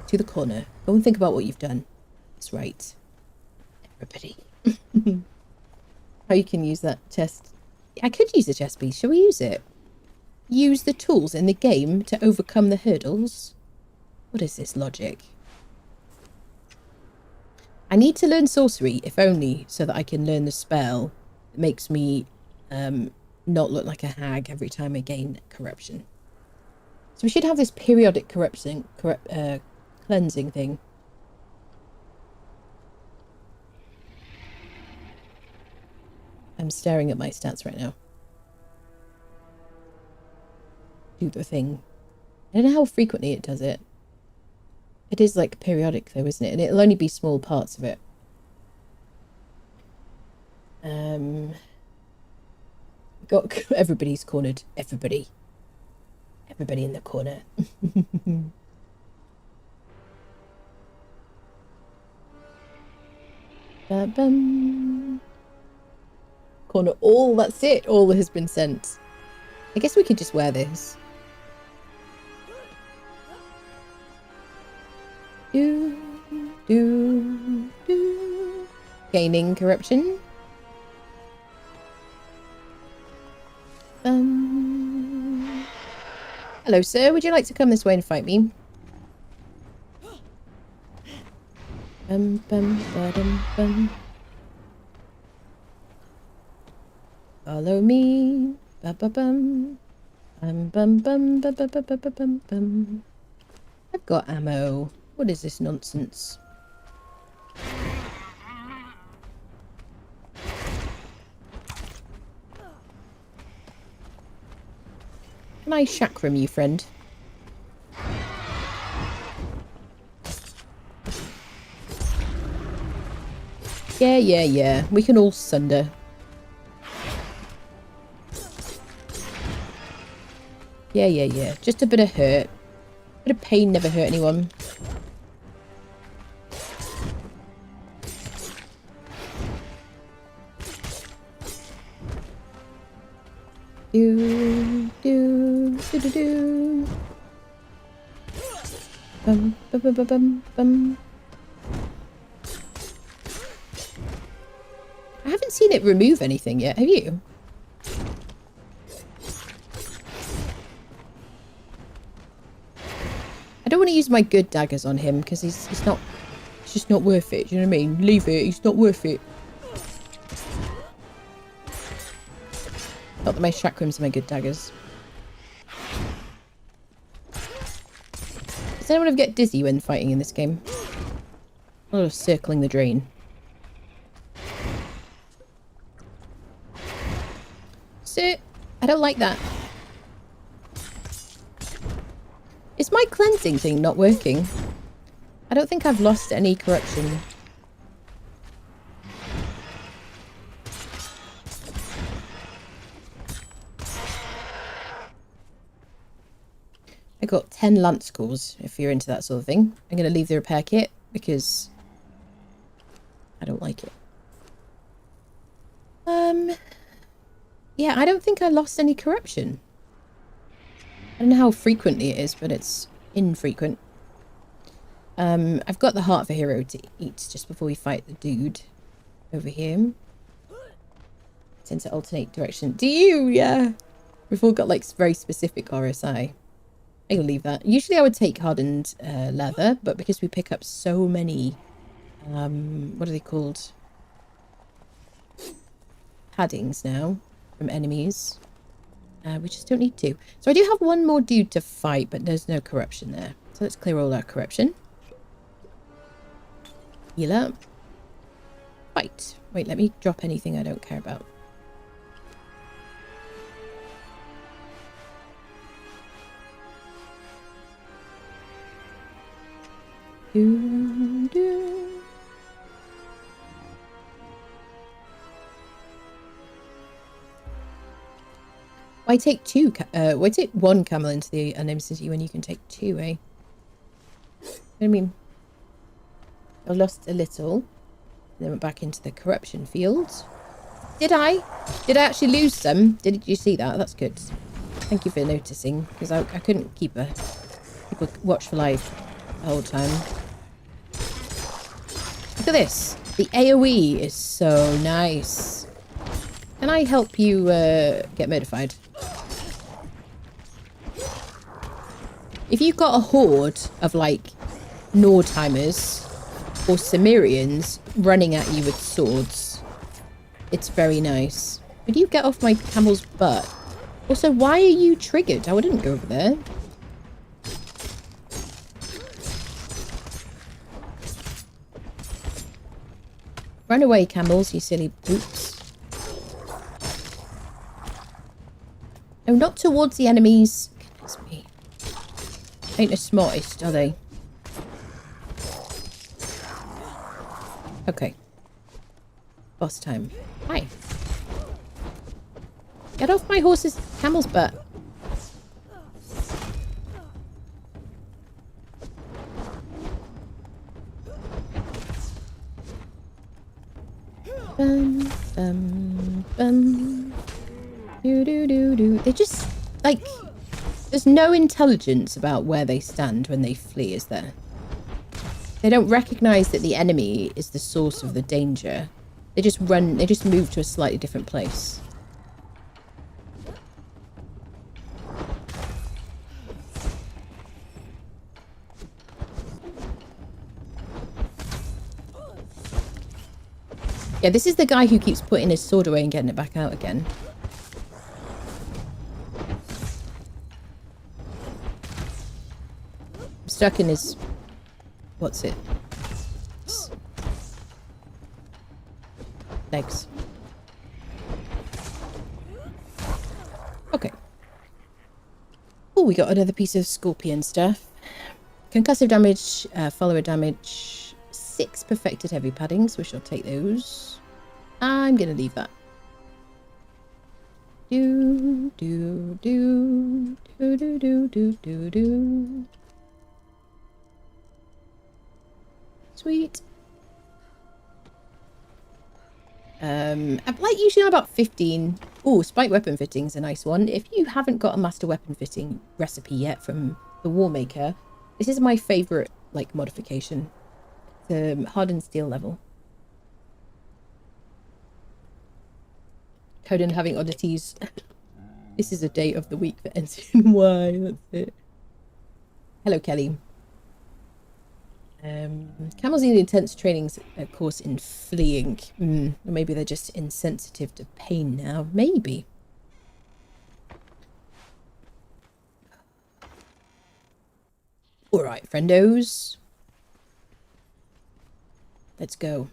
To the corner. Go and think about what you've done. That's right. Everybody. How you can use that chest. I could use a chest piece. Shall we use it? Use the tools in the game to overcome the hurdles? What is this logic? I need to learn sorcery, if only so that I can learn the spell that makes me not look like a hag every time I gain corruption. So we should have this periodic cleansing thing. I'm staring at my stats right now. Do the thing. I don't know how frequently it does it. It is like periodic though, isn't it? And it'll only be small parts of it. Got everybody's cornered. Everybody in the corner. Corner all. That's it. All has been sent. I guess we could just wear this. Gaining corruption. Hello, sir. Would you like to come this way and fight me? Follow me. I've got ammo. What is this nonsense? Can I chakram you, friend? Yeah. We can all sunder. Yeah. Just a bit of hurt. A bit of pain never hurt anyone. Do. Bum. I haven't seen it remove anything yet, have you? I don't want to use my good daggers on him because he's just not worth it. Do you know what I mean? Leave it. He's not worth it. Not that my chakrams are my good daggers. Does anyone ever get dizzy when fighting in this game? A lot of circling the drain. So, I don't like that. Is my cleansing thing not working? I don't think I've lost any corruption. I got 10 lance cores, if you're into that sort of thing. I'm going to leave the repair kit because I don't like it. Yeah, I don't think I lost any corruption. I don't know how frequently it is, but it's infrequent. I've got the heart of a hero to eat just before we fight the dude over here. Tend to alternate direction. Do you? Yeah. We've all got like very specific RSI. I'll leave that. Usually I would take hardened leather, but because we pick up so many, what are they called? Paddings now from enemies. We just don't need to. So I do have one more dude to fight, but there's no corruption there. So let's clear all our corruption. Heal up. Fight. Wait, let me drop anything I don't care about. Why take two? Why take one camel into the unnamed city when you can take two, eh? I mean, I lost a little. Then went back into the corruption field. Did I? Did I actually lose some? Did you see that? That's good. Thank you for noticing, because I couldn't keep a watchful eye the whole time. Look at this. The AoE is so nice. Can I help you get modified? If you've got a horde of like Nordheimers or Cimmerians running at you with swords, it's very nice. Could you get off my camel's butt? Also, why are you triggered? I wouldn't go over there. Run away, camels, you silly boots. No, not towards the enemies. Goodness me. Ain't the smartest, are they? Okay. Boss time. Hi. Get off my horse's camel's butt. Bum, bum, bum. Do, do, do, do. They just, like, there's no intelligence about where they stand when they flee, is there? They don't recognize that the enemy is the source of the danger. They just run, they just move to a slightly different place. Yeah, this is the guy who keeps putting his sword away and getting it back out again. I'm stuck in his... What's it? Legs. Okay. Oh, we got another piece of scorpion stuff. Concussive damage, follower damage, 6 perfected heavy paddings. We shall take those. I'm gonna leave that. Do do do do do do do do do. Sweet. I've like usually about 15. Oh, spike weapon fitting's a nice one. If you haven't got a master weapon fitting recipe yet from the Warmaker, this is my favorite like modification. The hardened steel level. Conan having oddities. This is a day of the week that ends in Y. That's it. Hello, Kelly. Camels need intense training course in fleeing. Or maybe they're just insensitive to pain now. Maybe. Alright, friendos. Let's go.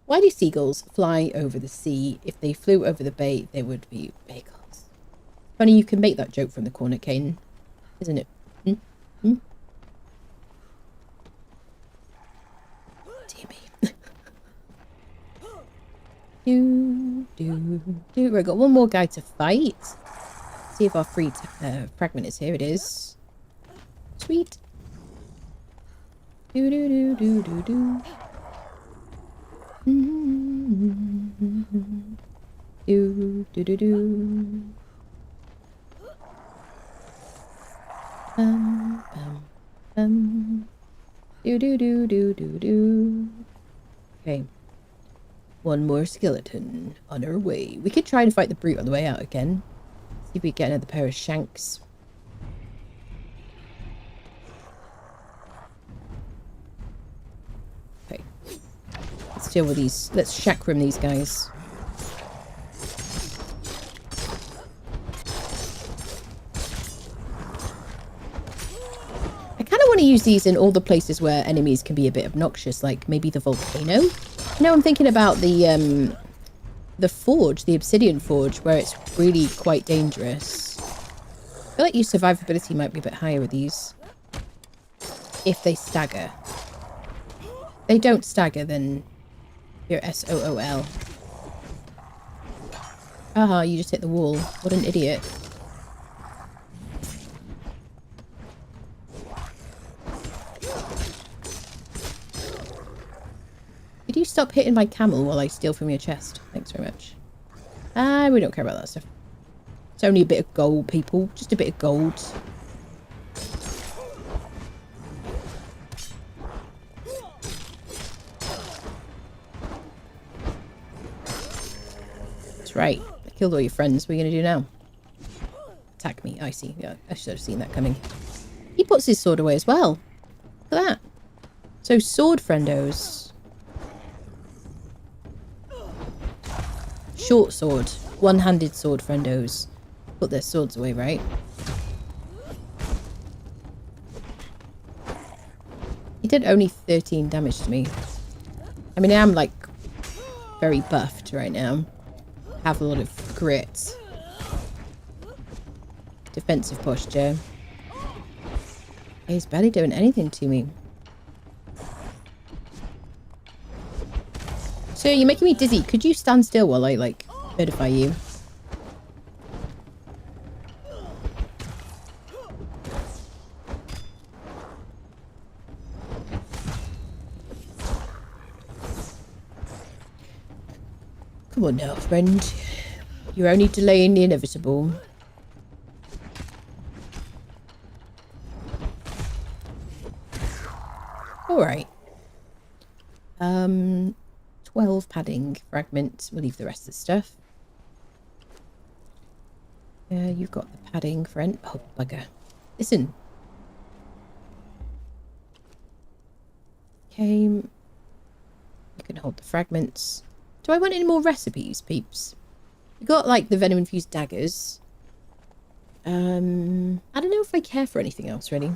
Why do seagulls fly over the sea? If they flew over the bay, they would be bagels. Funny you can make that joke from the corner, Kane. Isn't it? Dear me. Right, got one more guy to fight. See if our free fragment is here. It is. Sweet. Do do do do do do. Do do do do. Do do do do do do. Okay. One more skeleton on our way. We could try and fight the brute on the way out again. See if we get another pair of shanks. Okay. Let's deal with these. Let's chakram these guys. I kind of want to use these in all the places where enemies can be a bit obnoxious, like maybe the volcano. You know, I'm thinking about the forge, the obsidian forge, where it's really quite dangerous. I feel like your survivability might be a bit higher with these. If they stagger. If they don't stagger, then you're SOOL. Ah, you just hit the wall. What an idiot. Could you stop hitting my camel while I steal from your chest? Thanks very much. We don't care about that stuff. It's only a bit of gold, people. Just a bit of gold. That's right. I killed all your friends. What are you going to do now? Attack me. I see. Yeah, I should have seen that coming. He puts his sword away as well. Look at that. So sword friendos. Short sword. One-handed sword friendos. Put their swords away, right? He did only 13 damage to me. I mean, I am, like, very buffed right now. Have a lot of grit. Defensive posture. He's barely doing anything to me. So you're making me dizzy. Could you stand still while I, like, edify you? Come on now, friend. You're only delaying the inevitable. Alright. 12 padding fragment. We'll leave the rest of the stuff. You've got the padding, friend. Oh, bugger. Listen. Okay. You can hold the fragments. Do I want any more recipes, peeps? You got, like, the venom-infused daggers. I don't know if I care for anything else, really.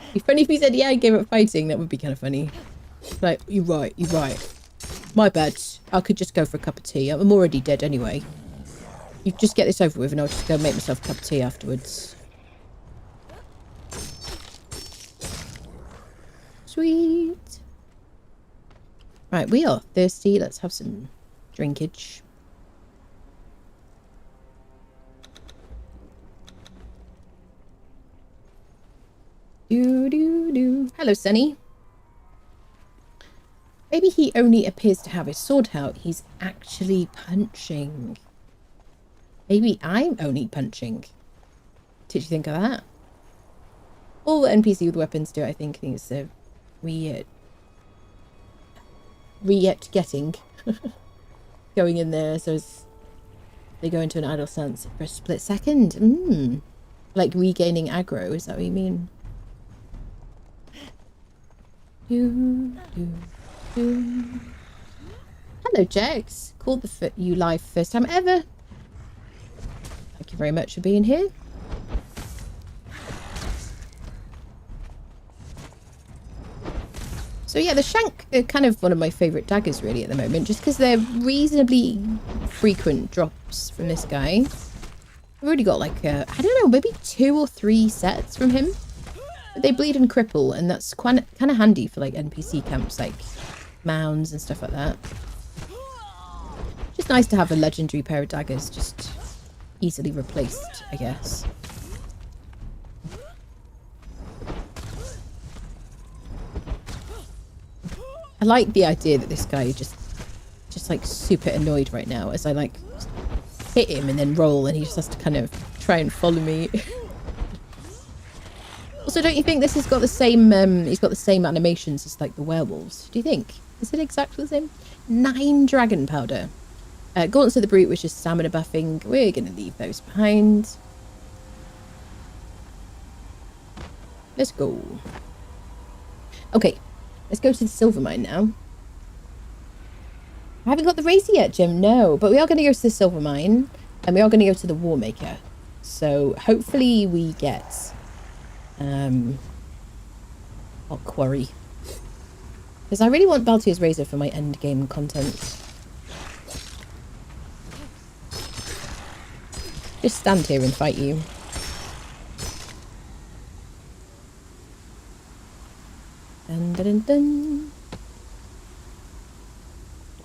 It'd be funny if you said, yeah, I gave up fighting. That would be kind of funny. Like, you're right, you're right. My bad. I could just go for a cup of tea. I'm already dead anyway. You just get this over with and I'll just go make myself a cup of tea afterwards. Sweet. Right, we are thirsty. Let's have some drinkage. Do. Hello, Sunny. Maybe he only appears to have his sword out. He's actually punching. Maybe I'm only punching. Did you think of that? All the NPC with weapons do, I think. I think it's a getting going in there, so as they go into an idle stance for a split second. Like regaining aggro, is that what you mean? Hello, Jax. Called you live first time ever. Thank you very much for being here. So yeah, the shank are kind of one of my favourite daggers really at the moment, just because they're reasonably frequent drops from this guy. I've already got like, I don't know, maybe 2 or 3 sets from him. But they bleed and cripple, and that's kind of handy for like NPC camps, like mounds and stuff like that. Just nice to have a legendary pair of daggers just easily replaced, I guess. I like the idea that this guy is just like super annoyed right now as I like hit him and then roll and he just has to kind of try and follow me. Also, don't you think this has got the same, he's got the same animations as like the werewolves? Do you think? Is it exactly the same? 9 dragon powder. Gauntlets of the Brute, which is stamina buffing. We're going to leave those behind. Let's go. Okay. Let's go to the silver mine now. I haven't got the razor yet, Jim. No, but we are going to go to the silver mine, and we are going to go to the war maker. So hopefully we get our quarry, because I really want Baltier's razor for my end game content. Just stand here and fight you. Dun, dun, dun, dun.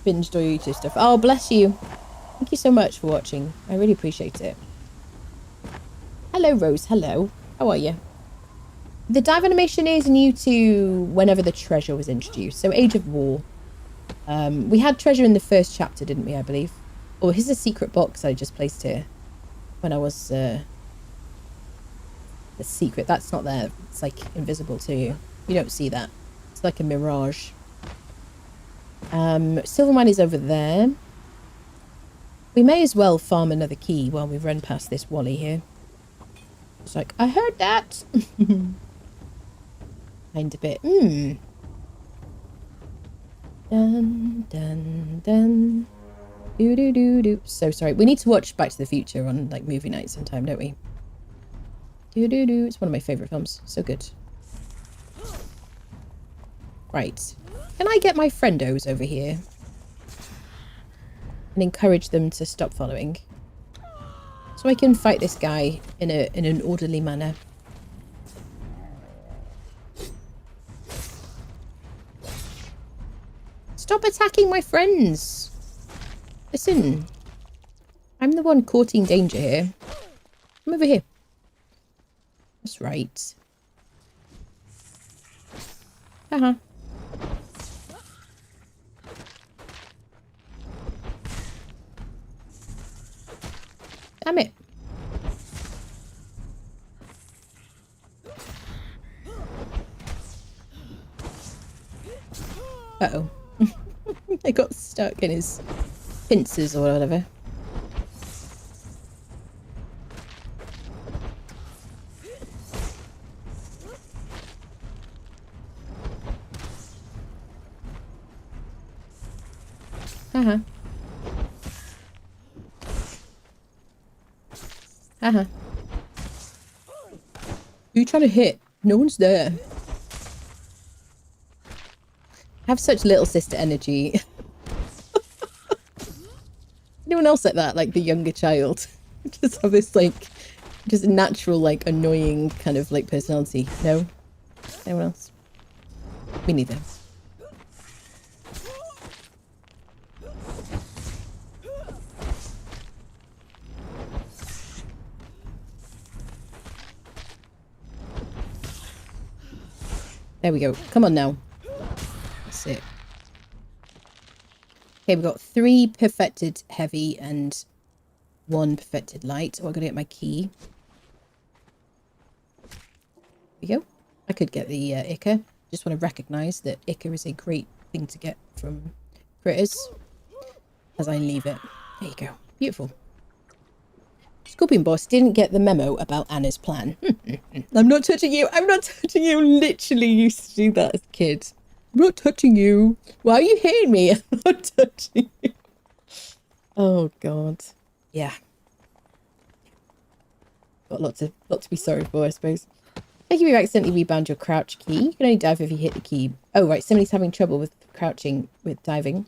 Binge Doyuto stuff. Oh, bless you. Thank you so much for watching. I really appreciate it. Hello, Rose. Hello. How are you? The dive animation is new to whenever the treasure was introduced. So Age of War. We had treasure in the first chapter, didn't we, I believe? Oh, here's a secret box I just placed here. When I was... the secret. That's not there. It's like invisible to you. You don't see that. It's like a mirage. Silvermine is over there. We may as well farm another key while we run past this Wally here. It's like, I heard that! Kind a bit. Dun, dun, dun. Do, do, do, do. So sorry. We need to watch Back to the Future on, like, movie night sometime, don't we? Do, do, do. It's one of my favourite films. So good. Right. Can I get my friendos over here? And encourage them to stop following. So I can fight this guy in an orderly manner. Stop attacking my friends! Listen. I'm the one courting danger here. Come over here. That's right. Haha. Damn it. Uh-oh. I got stuck in his pincers or whatever. Uh-huh. Uh-huh. Who are you trying to hit? No one's there. I have such little sister energy. Anyone else like that? Like the younger child? Just have this like, just natural like annoying kind of like personality. No? Anyone else? Me neither. There we go. Come on now. That's it. Okay, we've got 3 perfected heavy and 1 perfected light. Oh, I've got to get my key. There we go. I could get the Ica. Just want to recognise that Ica is a great thing to get from critters. As I leave it. There you go. Beautiful. Scorpion Boss didn't get the memo about Anna's plan. I'm not touching you. I'm not touching you. Literally used to do that as a kid. I'm not touching you. Why are you hitting me? I'm not touching you. Oh, God. Yeah. Got lots to be sorry for, I suppose. Thank you. You accidentally rebound your crouch key. You can only dive if you hit the key. Oh, right. Somebody's having trouble with crouching with diving.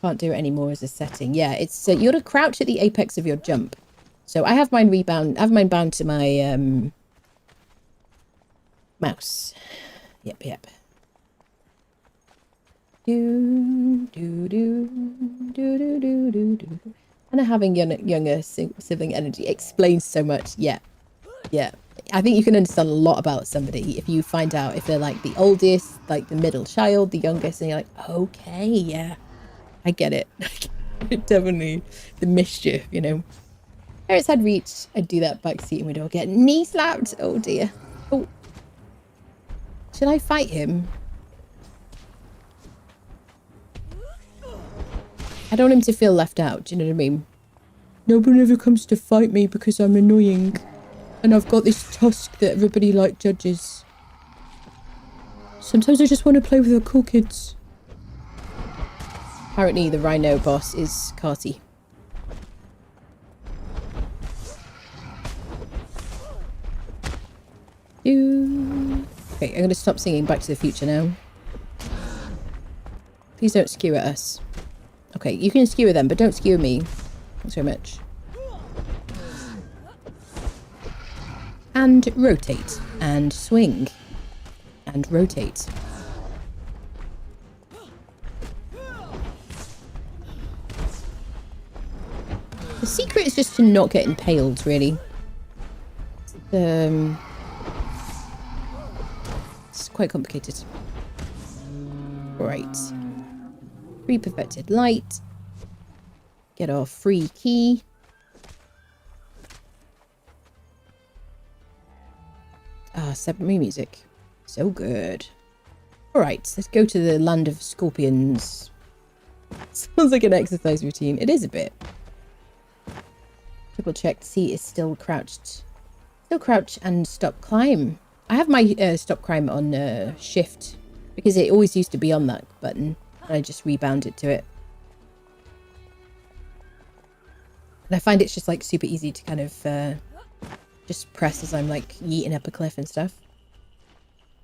Can't do it anymore as a setting. Yeah, it's you're to crouch at the apex of your jump. So I have mine rebound. I have mine bound to my mouse. Yep. Do do do do do do do do. And having younger sibling energy explains so much. Yeah. I think you can understand a lot about somebody if you find out if they're like the oldest, like the middle child, the youngest, and you're like, okay, yeah. I get it. Definitely the mischief, you know. Parents had reached. I'd do that backseat and we'd all get knee slapped. Oh dear. Oh. Should I fight him? I don't want him to feel left out. Do you know what I mean? Nobody ever comes to fight me because I'm annoying. And I've got this tusk that everybody like judges. Sometimes I just want to play with the cool kids. Apparently the rhino boss is Carty. Okay, I'm going to stop singing Back to the Future now. Please don't skewer us. Okay, you can skewer them, but don't skewer me. Thanks very much. And rotate. And swing. And rotate. The secret is just to not get impaled, really. It's quite complicated. Right. Free perfected light. Get our free key. Ah, separate music. So good. Alright, let's go to the land of scorpions. Sounds like an exercise routine. It is a bit. Triple check to see it's still crouched. Still crouch and stop climb. I have my stop climb on shift because it always used to be on that button. And I just rebound it to it. And I find it's just like super easy to kind of just press as I'm like yeeting up a cliff and stuff.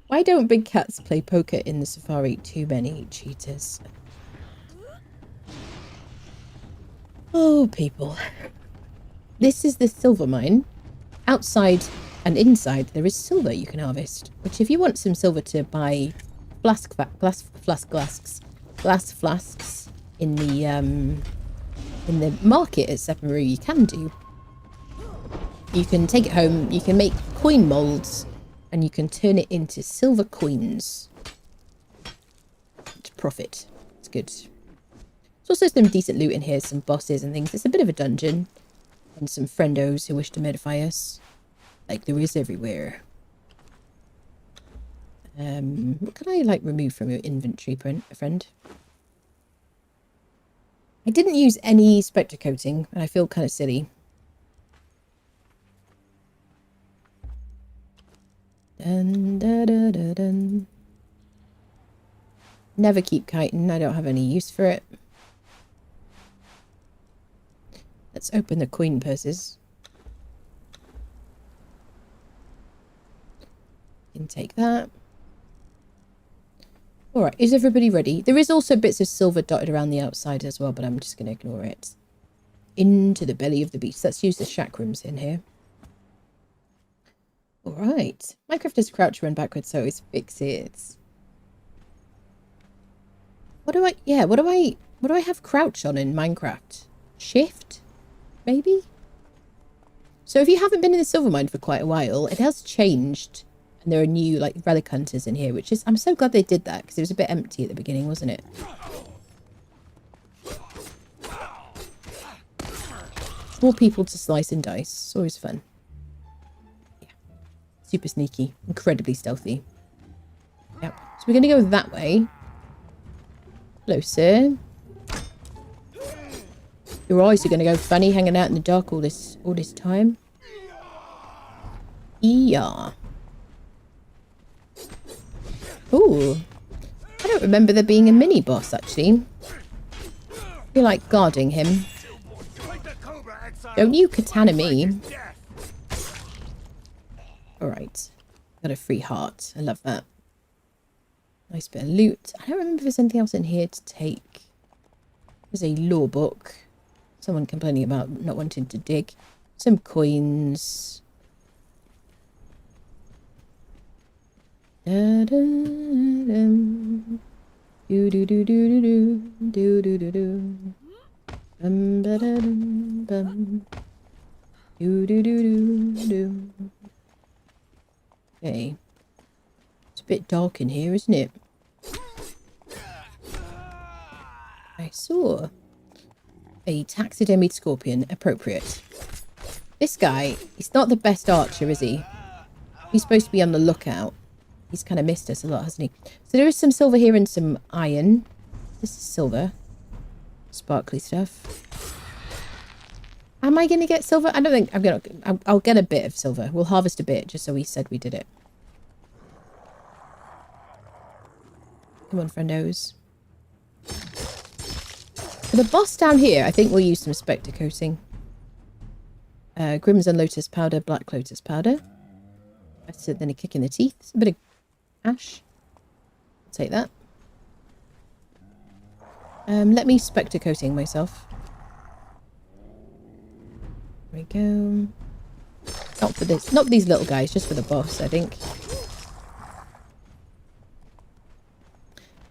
Why don't big cats play poker in the safari? Too many cheaters. Oh, people. This is the silver mine. Outside and inside there is silver you can harvest. Which if you want some silver to buy glass flasks in the market at Sephiroth, you can do. You can take it home, you can make coin molds, and you can turn it into silver coins. To profit. It's good. There's also some decent loot in here, some bosses and things. It's a bit of a dungeon. And some friendos who wish to modify us. Like there is everywhere. What can I like remove from your inventory, friend? I didn't use any spectre coating, and I feel kind of silly. Dun, dun, dun, dun, dun. Never keep chitin. I don't have any use for it. Let's open the coin purses. You can take that. Alright, is everybody ready? There is also bits of silver dotted around the outside as well, but I'm just going to ignore it. Into the belly of the beast. Let's use the chakrams in here. Alright. Minecraft is crouch run backwards, so it's fix it. What do I have crouch on in Minecraft? Shift? Maybe? So if you haven't been in the silver mine for quite a while, it has changed. And there are new, like, relic hunters in here, which is... I'm so glad they did that, because it was a bit empty at the beginning, wasn't it? More people to slice and dice. It's always fun. Yeah. Super sneaky. Incredibly stealthy. Yep. So we're going to go that way. Hello, sir. Your eyes are going to go funny hanging out in the dark all this time. Yeah. Ooh. I don't remember there being a mini boss, actually. I feel like guarding him. Don't you katana me. Alright. Got a free heart. I love that. Nice bit of loot. I don't remember if there's anything else in here to take. There's a law book. Someone complaining about not wanting to dig. Some coins. Da, da, dum. Do do do do do do do do do. Bum ba da dum bum. Do do do do do. Okay. It's a bit dark in here, isn't it? I saw a taxidermied scorpion. Appropriate. This guy, he's not the best archer, is he? He's supposed to be on the lookout. He's kind of missed us a lot, hasn't he? So there is some silver here and some iron. This is silver. Sparkly stuff. Am I going to get silver? I don't think I'm going to... I'll get a bit of silver. We'll harvest a bit, just so we said we did it. Come on, friendos. For the boss down here, I think we'll use some spectre coating. Crimson lotus powder, black lotus powder. Better than a kick in the teeth. It's a bit of ash. I'll take that. Let me spectre coating myself. There we go. Not for this, not these little guys, just for the boss, I think.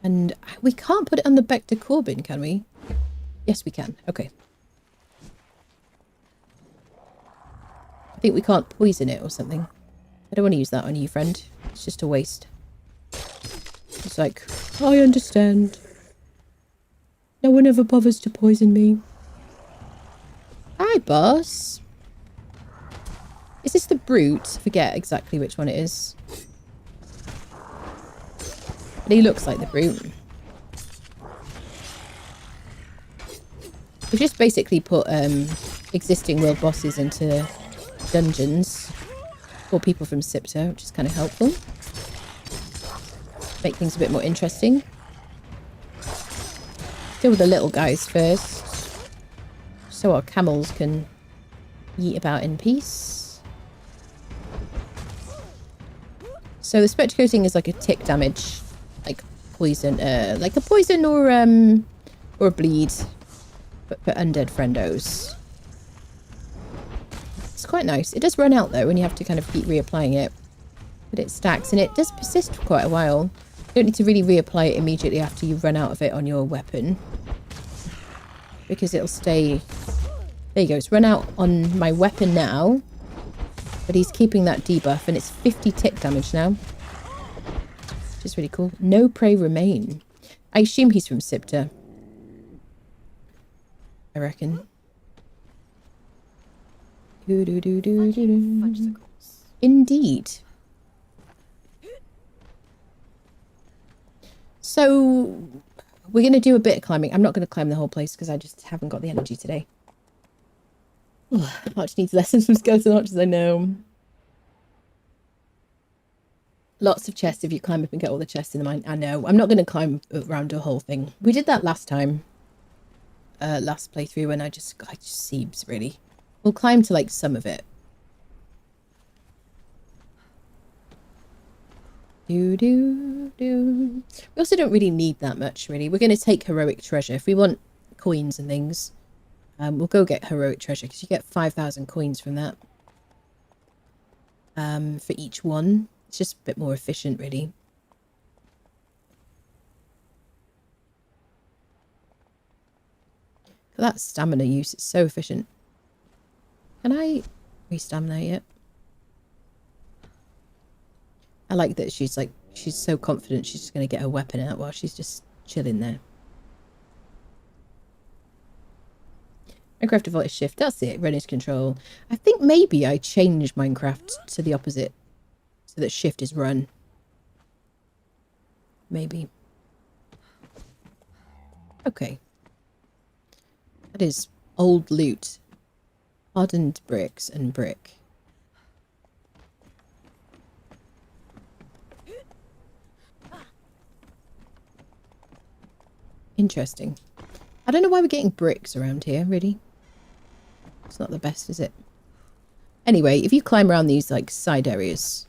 And we can't put it on the Bector Corbin, can we? Yes, we can. Okay. I think we can't poison it or something. I don't want to use that on you, friend. It's just a waste. It's like, I understand. No one ever bothers to poison me. Hi, boss. Is this the brute? I forget exactly which one it is. But he looks like the brute. We've just basically put existing world bosses into dungeons for people from Sipta, which is kind of helpful. Make things a bit more interesting. Deal with the little guys first, so our camels can yeet about in peace. So the spectre coating is like a tick damage, like poison, like a poison or a bleed, but for undead friendos. It's quite nice. It does run out though, and you have to kind of keep reapplying it, but it stacks and it does persist for quite a while. You don't need to really reapply it immediately after you run out of it on your weapon, because it'll stay. There you go. It's run out on my weapon now, but he's keeping that debuff, and it's 50 tick damage now, which is really cool. No prey remain. I assume he's from Sipta, I reckon. Indeed. So we're going to do a bit of climbing. I'm not going to climb the whole place because I just haven't got the energy today. Arch needs lessons from skeleton archers, I know. Lots of chests if you climb up and get all the chests in the mine. I know. I'm not going to climb around a whole thing. We did that last time. Last playthrough when I just seems really. We'll climb to like some of it. We also don't really need that much, really. We're going to take heroic treasure. If we want coins and things, we'll go get heroic treasure, because you get 5,000 coins from that. For each one. It's just a bit more efficient, really. That stamina use is so efficient. Can I re-stamina yet? I like that she's so confident she's just going to get her weapon out while she's just chilling there. Minecraft default is shift. That's it. Run is control. I think maybe I changed Minecraft to the opposite, so that shift is run. Maybe. Okay. That is old loot. Hardened bricks and brick. Interesting. I don't know why we're getting bricks around here, really. It's not the best, is it? Anyway, if you climb around these like side areas,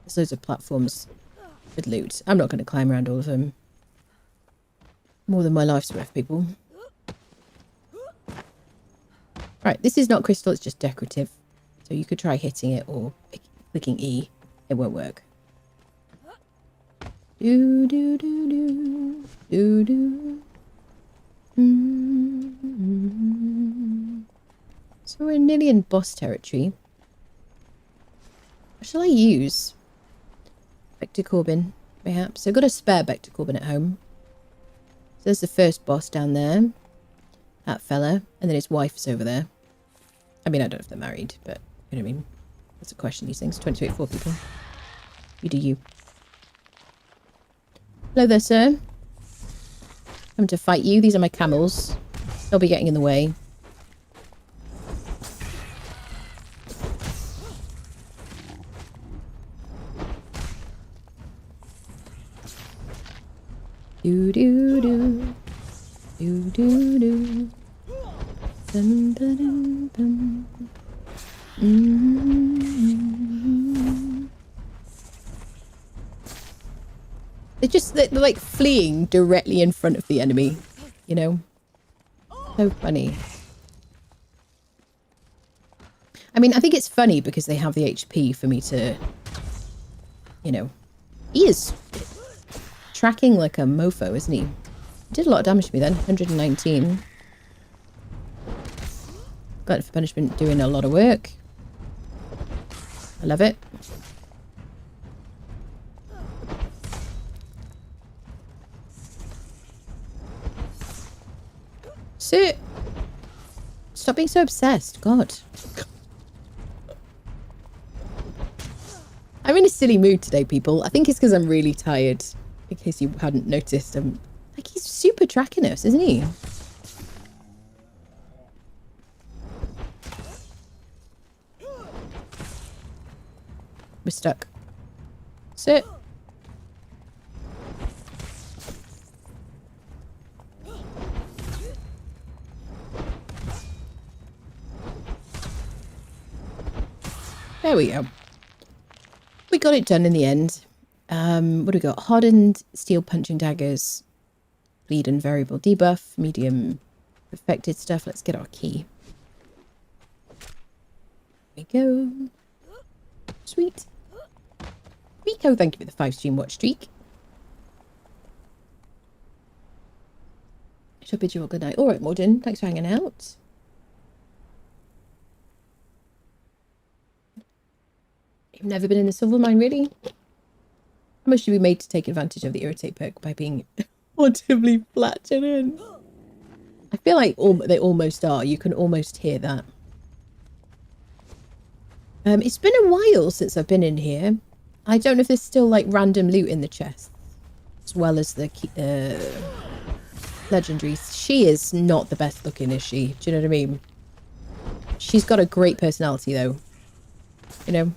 there's loads of platforms with loot. I'm not going to climb around all of them. More than my life's worth, people. Right, this is not crystal, it's just decorative. So you could try hitting it or clicking E. It won't work. Do do do do do do. So we're nearly in boss territory. What shall I use? Vector Corbin, perhaps. I've got a spare Vector Corbin at home. So there's the first boss down there. That fella. And then his wife's over there. I mean, I don't know if they're married, but you know what I mean. That's a question, these things. 2024 people. You do you. Hello there, sir. I'm to fight you. These are my camels. They'll be getting in the way. Do do do. Do do do. Dum, dum, dum, dum. They're like fleeing directly in front of the enemy, you know? So funny. I mean, I think it's funny because they have the HP for me to, you know. He is tracking like a mofo, isn't he? He did a lot of damage to me then. 119. Glutton for punishment doing a lot of work. I love it. Sit. Stop being so obsessed. God. I'm in a silly mood today, people. I think it's because I'm really tired. In case you hadn't noticed. Like, he's super tracking us, isn't he? We're stuck. Sit. There we go. We got it done in the end. What do we got? Hardened steel punching daggers. Bleed and variable debuff. Medium perfected stuff. Let's get our key. There we go. Sweet. Rico, thank you for the 5-stream watch streak. Shall bid you all good night. All right, Morden. Thanks for hanging out. You've never been in the silver mine, really? How much should be made to take advantage of the irritate perk by being audibly flatulent? I feel like they almost are. You can almost hear that. It's been a while since I've been in here. I don't know if there's still like random loot in the chest, as well as the legendaries. She is not the best looking, is she? Do you know what I mean? She's got a great personality, though. You know.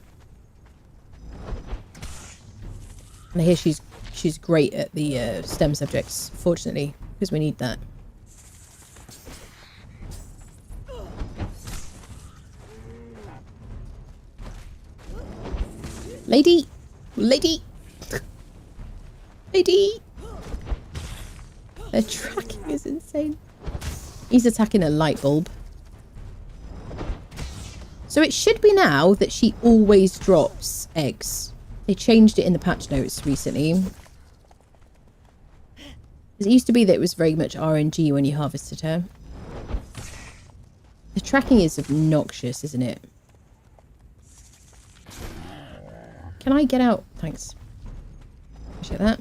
And I hear she's great at the STEM subjects, fortunately, because we need that. Lady! Lady! Lady! Their tracking is insane. He's attacking a light bulb. So it should be now that she always drops eggs. They changed it in the patch notes recently. It used to be that it was very much RNG when you harvested her. The tracking is obnoxious, isn't it? Can I get out? Thanks. Appreciate that.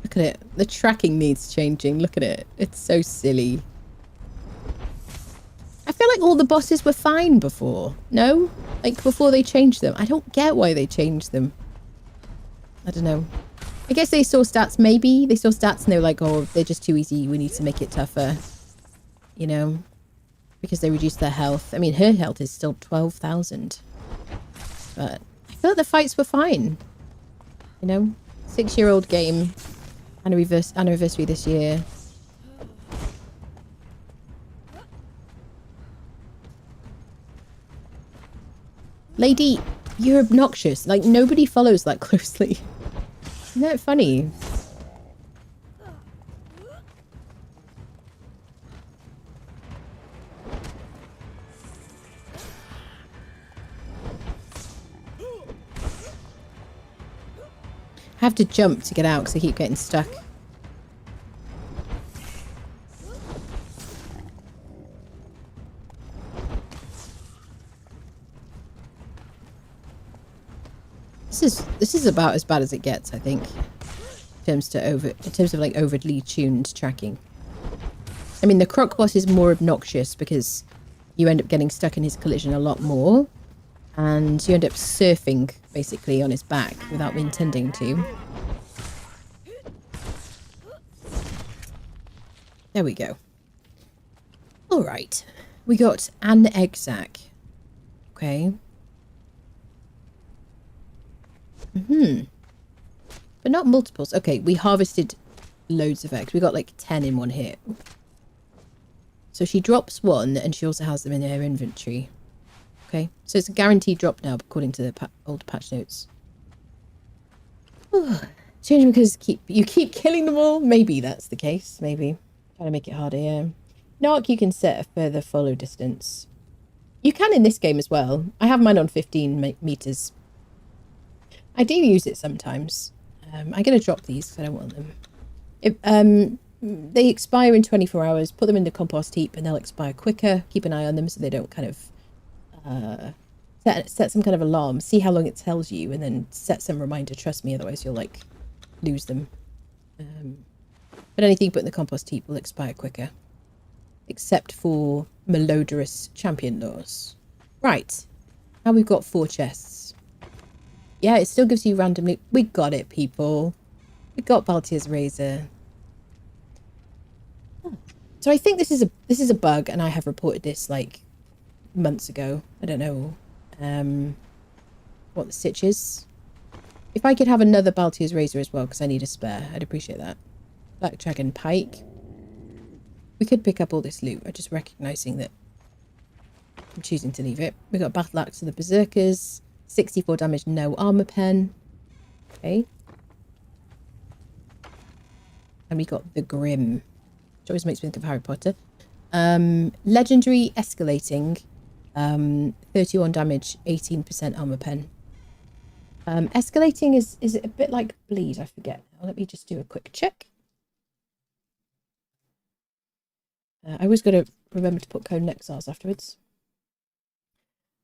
Look at it. The tracking needs changing. Look at it. It's so silly. I feel like all the bosses were fine before. No? Like, before they changed them. I don't get why they changed them. I don't know. I guess they saw stats, maybe. They saw stats and they were like, oh, they're just too easy. We need to make it tougher. You know? Because they reduced their health. I mean, her health is still 12,000. But I feel like the fights were fine. You know? 6-year-old game. Anniversary this year. Lady, you're obnoxious. Like, nobody follows that closely. Isn't that funny? I have to jump to get out because I keep getting stuck. This is about as bad as it gets, I think, in terms of like overly tuned tracking. I mean, the croc boss is more obnoxious because you end up getting stuck in his collision a lot more, and you end up surfing basically on his back without intending to. There we go. All right, we got an egg sack. Okay. But not multiples. Okay, we harvested loads of eggs. We got like 10 in one hit. So she drops one and she also has them in her inventory. Okay, so it's a guaranteed drop now according to the old patch notes. Change because you keep killing them all. Maybe that's the case. Maybe. Trying to make it harder, yeah. Narc, you can set a further follow distance. You can in this game as well. I have mine on 15 meters. I do use it sometimes. I'm going to drop these because I don't want them. If, they expire in 24 hours. Put them in the compost heap and they'll expire quicker. Keep an eye on them so they don't kind of set some kind of alarm. See how long it tells you and then set some reminder. Trust me, otherwise you'll like lose them. But anything put in the compost heap will expire quicker. Except for malodorous champion laws. Right. Now we've got 4 chests. Yeah, it still gives you randomly. We got it, people. We got Baltier's razor. So I think this is a bug, and I have reported this like months ago. I don't know what the stitch is. If I could have another Baltier's razor as well, because I need a spare, I'd appreciate that. Black Dragon Pike. We could pick up all this loot. I'm just recognizing that I'm choosing to leave it. We got Battle Axe to the Berserkers. 64 damage, no armor pen. Okay. And we got the Grim, which always makes me think of Harry Potter. Legendary Escalating. 31 damage, 18% armor pen. Escalating is it a bit like Bleed? I forget. Let me just do a quick check. I always got to remember to put Conan Exiles afterwards.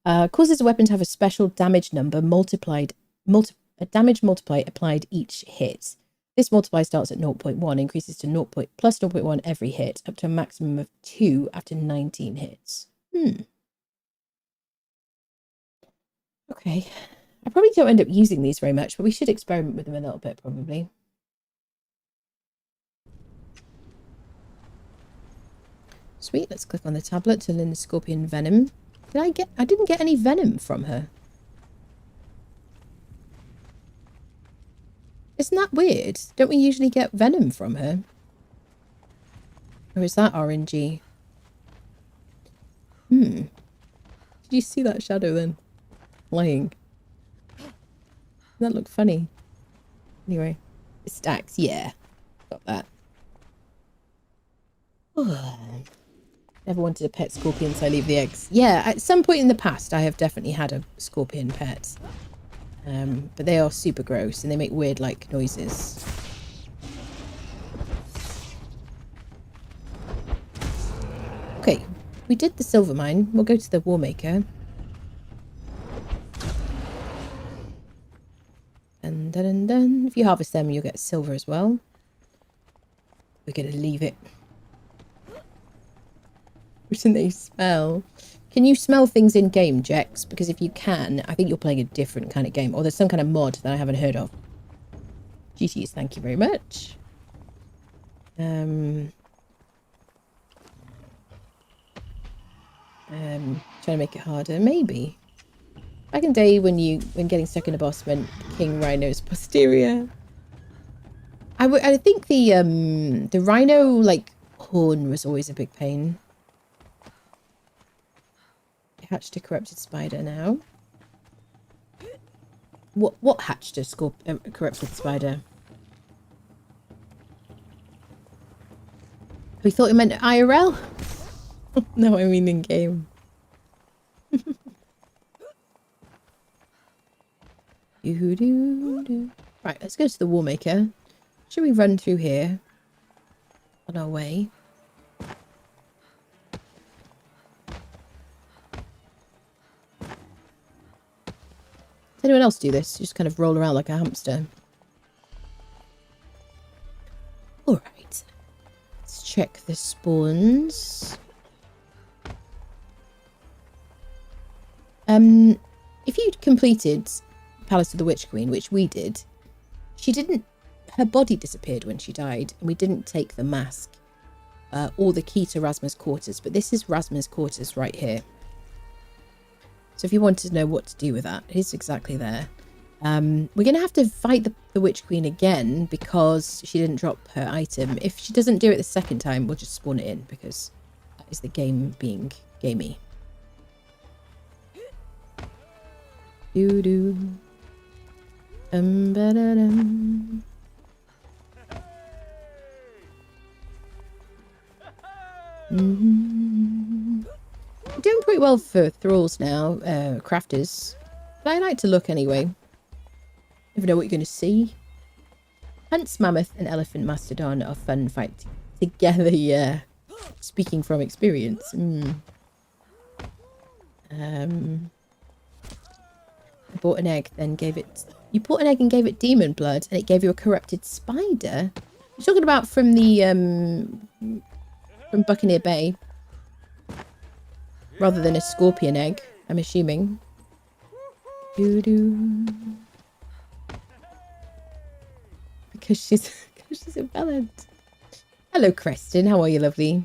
Causes a weapon to have a special damage number a damage multiplier applied each hit. This multiplier starts at 0.1, increases to plus 0.1 every hit, up to a maximum of 2 after 19 hits. Okay. I probably don't end up using these very much, but we should experiment with them a little bit, probably. Sweet, let's click on the tablet to learn the Scorpion Venom. I didn't get any venom from her. Isn't that weird? Don't we usually get venom from her? Or is that RNG? Did you see that shadow then? Flying. That looked funny. Anyway. It stacks, yeah. Got that. Never wanted a pet scorpion, so I leave the eggs. Yeah, at some point in the past, I have definitely had a scorpion pet. But they are super gross, and they make weird, like, noises. Okay, we did the silver mine. We'll go to the Warmaker. Dun. If you harvest them, you'll get silver as well. We're going to leave it. Can they smell? Can you smell things in game, Jex? Because if you can, I think you're playing a different kind of game. Or there's some kind of mod that I haven't heard of. GTs, thank you very much. Trying to make it harder, maybe. Back in the day when getting stuck in a boss meant King Rhino's posterior. I think the Rhino like horn was always a big pain. Hatched a corrupted spider now. What hatched a corrupted spider? We thought it meant IRL. No, I mean in game. Right, let's go to the Warmaker. Should we run through here on our way? Does anyone else do this? You just kind of roll around like a hamster. Alright. Let's check the spawns. If you'd completed Palace of the Witch Queen, which we did, her body disappeared when she died, and we didn't take the mask or the key to Rasma's quarters, but this is Rasma's quarters right here. So if you wanted to know what to do with that, it is exactly there. We're going to have to fight the Witch Queen again because she didn't drop her item. If she doesn't do it the second time, we'll just spawn it in because that is the game being gamey. Doo-doo. Ba-da-dum. We're doing pretty well for thralls now, crafters. But I like to look anyway. Never know what you're going to see. Hunts, mammoth, and elephant mastodon are fun fight together, yeah. Speaking from experience. I bought an egg, then gave it... You bought an egg and gave it demon blood, and it gave you a corrupted spider? You're talking about from the, from Buccaneer Bay. Rather than a scorpion egg, I'm assuming. Doo-doo. Because she's a ballad. Hello, Creston. How are you, lovely?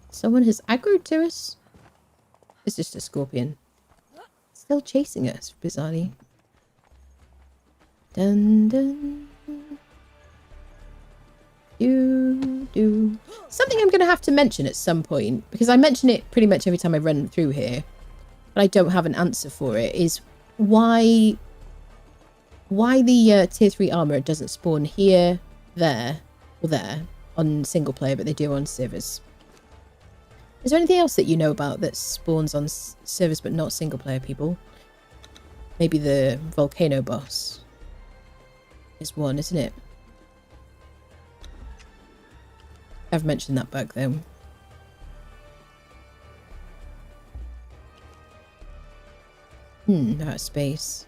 Someone has aggroed to us? It's just a scorpion. Still chasing us, bizarrely. Dun dun. Do. Something I'm going to have to mention at some point, because I mention it pretty much every time I run through here, but I don't have an answer for it, is why the tier 3 armor doesn't spawn here, there, or there on single player, but they do on servers. Is there anything else that you know about that spawns on servers but not single player people? Maybe the volcano boss is one, isn't it? I've mentioned that bug though. Out of space.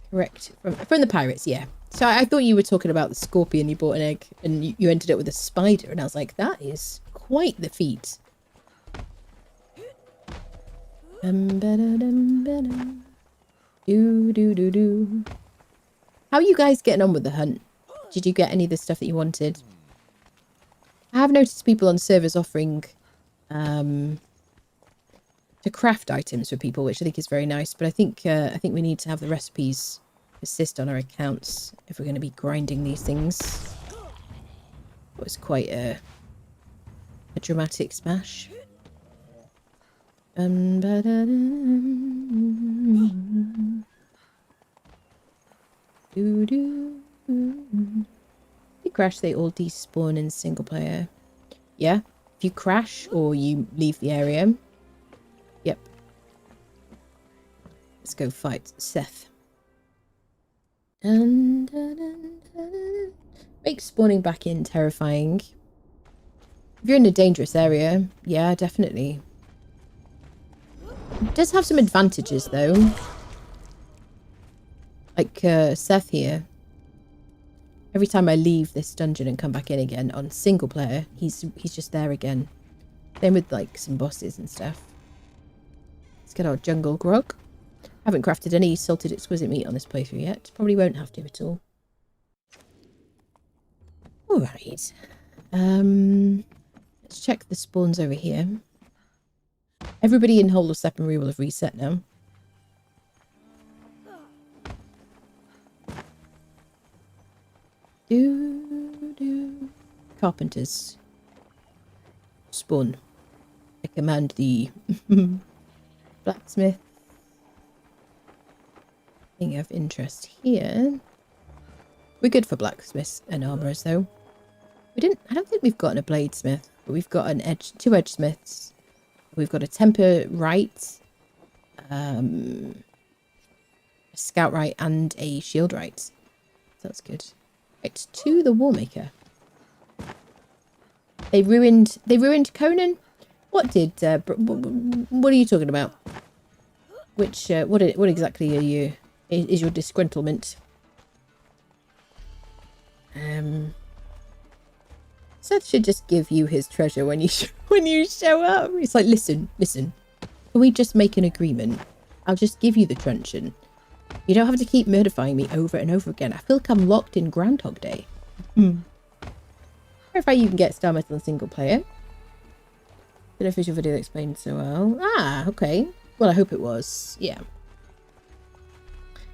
Correct. From the pirates, yeah. So I thought you were talking about the scorpion. You bought an egg and you ended up with a spider, and I was like, that is quite the feat. How are you guys getting on with the hunt? Did you get any of the stuff that you wanted? I have noticed people on servers offering to craft items for people, which I think is very nice. But I think we need to have the recipes persist on our accounts if we're going to be grinding these things. It was quite a dramatic smash. If you crash, they all despawn in single player. Yeah, if you crash or you leave the area. Yep. Let's go fight Seth. Makes spawning back in terrifying. If you're in a dangerous area, yeah, definitely. It does have some advantages though. Like Seth here. Every time I leave this dungeon and come back in again on single player, he's just there again. Same with like some bosses and stuff. Let's get our jungle grog. Haven't crafted any salted exquisite meat on this playthrough yet. Probably won't have to at all. Alright. Let's check the spawns over here. Everybody in Hole of Sepenry will have reset now. Carpenters. Spawn. I command the blacksmith. Thing of interest here. We're good for blacksmiths and armorers though. I don't think we've gotten a bladesmith, but we've got two edge smiths. We've got a temper right, a scout right, and a shield right. So that's good. Right, to the Warmaker. They ruined Conan? What did what are you talking about? Which what exactly are you is your disgruntlement? Seth should just give you his treasure when you show up. It's like, listen. Can we just make an agreement? I'll just give you the truncheon. You don't have to keep murdifying me over and over again. I feel like I'm locked in Groundhog Day. Verify you can get Star Metal in single player. Did a visual video that explained so well. Ah, okay. Well, I hope it was. Yeah.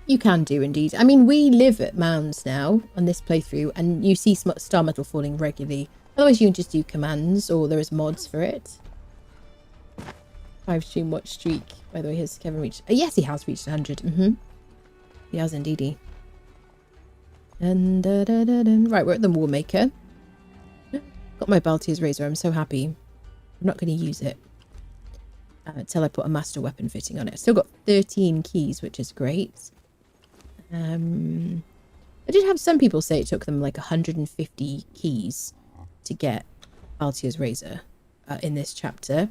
You can do indeed. I mean, we live at Mounds now on this playthrough, and you see Star Metal falling regularly. Otherwise, you can just do commands, or there is mods for it. 5 stream watch streak. By the way, has Kevin reached... yes, he has reached 100. He has indeed. And right, we're at the Warmaker. Got my Baltier's Razor. I'm so happy. I'm not going to use it until I put a master weapon fitting on it. Still got 13 keys, which is great. I did have some people say it took them like 150 keys to get Baltier's Razor in this chapter.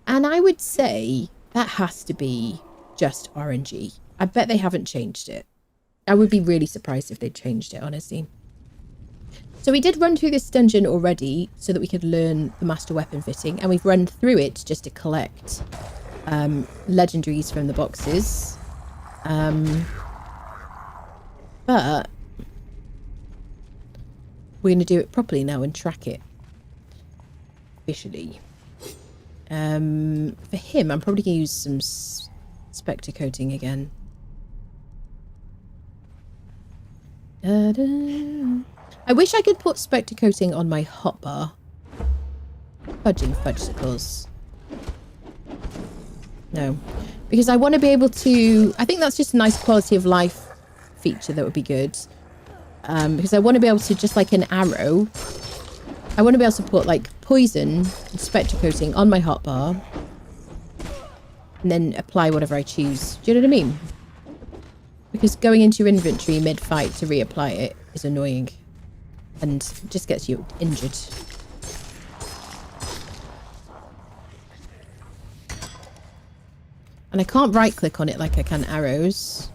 And I would say that has to be just RNG. I bet they haven't changed it. I would be really surprised if they changed it, honestly. So we did run through this dungeon already so that we could learn the master weapon fitting. And we've run through it just to collect legendaries from the boxes. But we're going to do it properly now and track it officially. For him, I'm probably going to use some Spectre coating again. I wish I could put Spectre coating on my hotbar. Fudging fudgesicles. No. Because I want to be able to... I think that's just a nice quality of life feature that would be good. Because I want to be able to, just like an arrow, I want to be able to put like poison and Spectre coating on my hotbar and then apply whatever I choose. Do you know what I mean? Because going into your inventory mid-fight to reapply it is annoying and just gets you injured. And I can't right-click on it like I can arrows.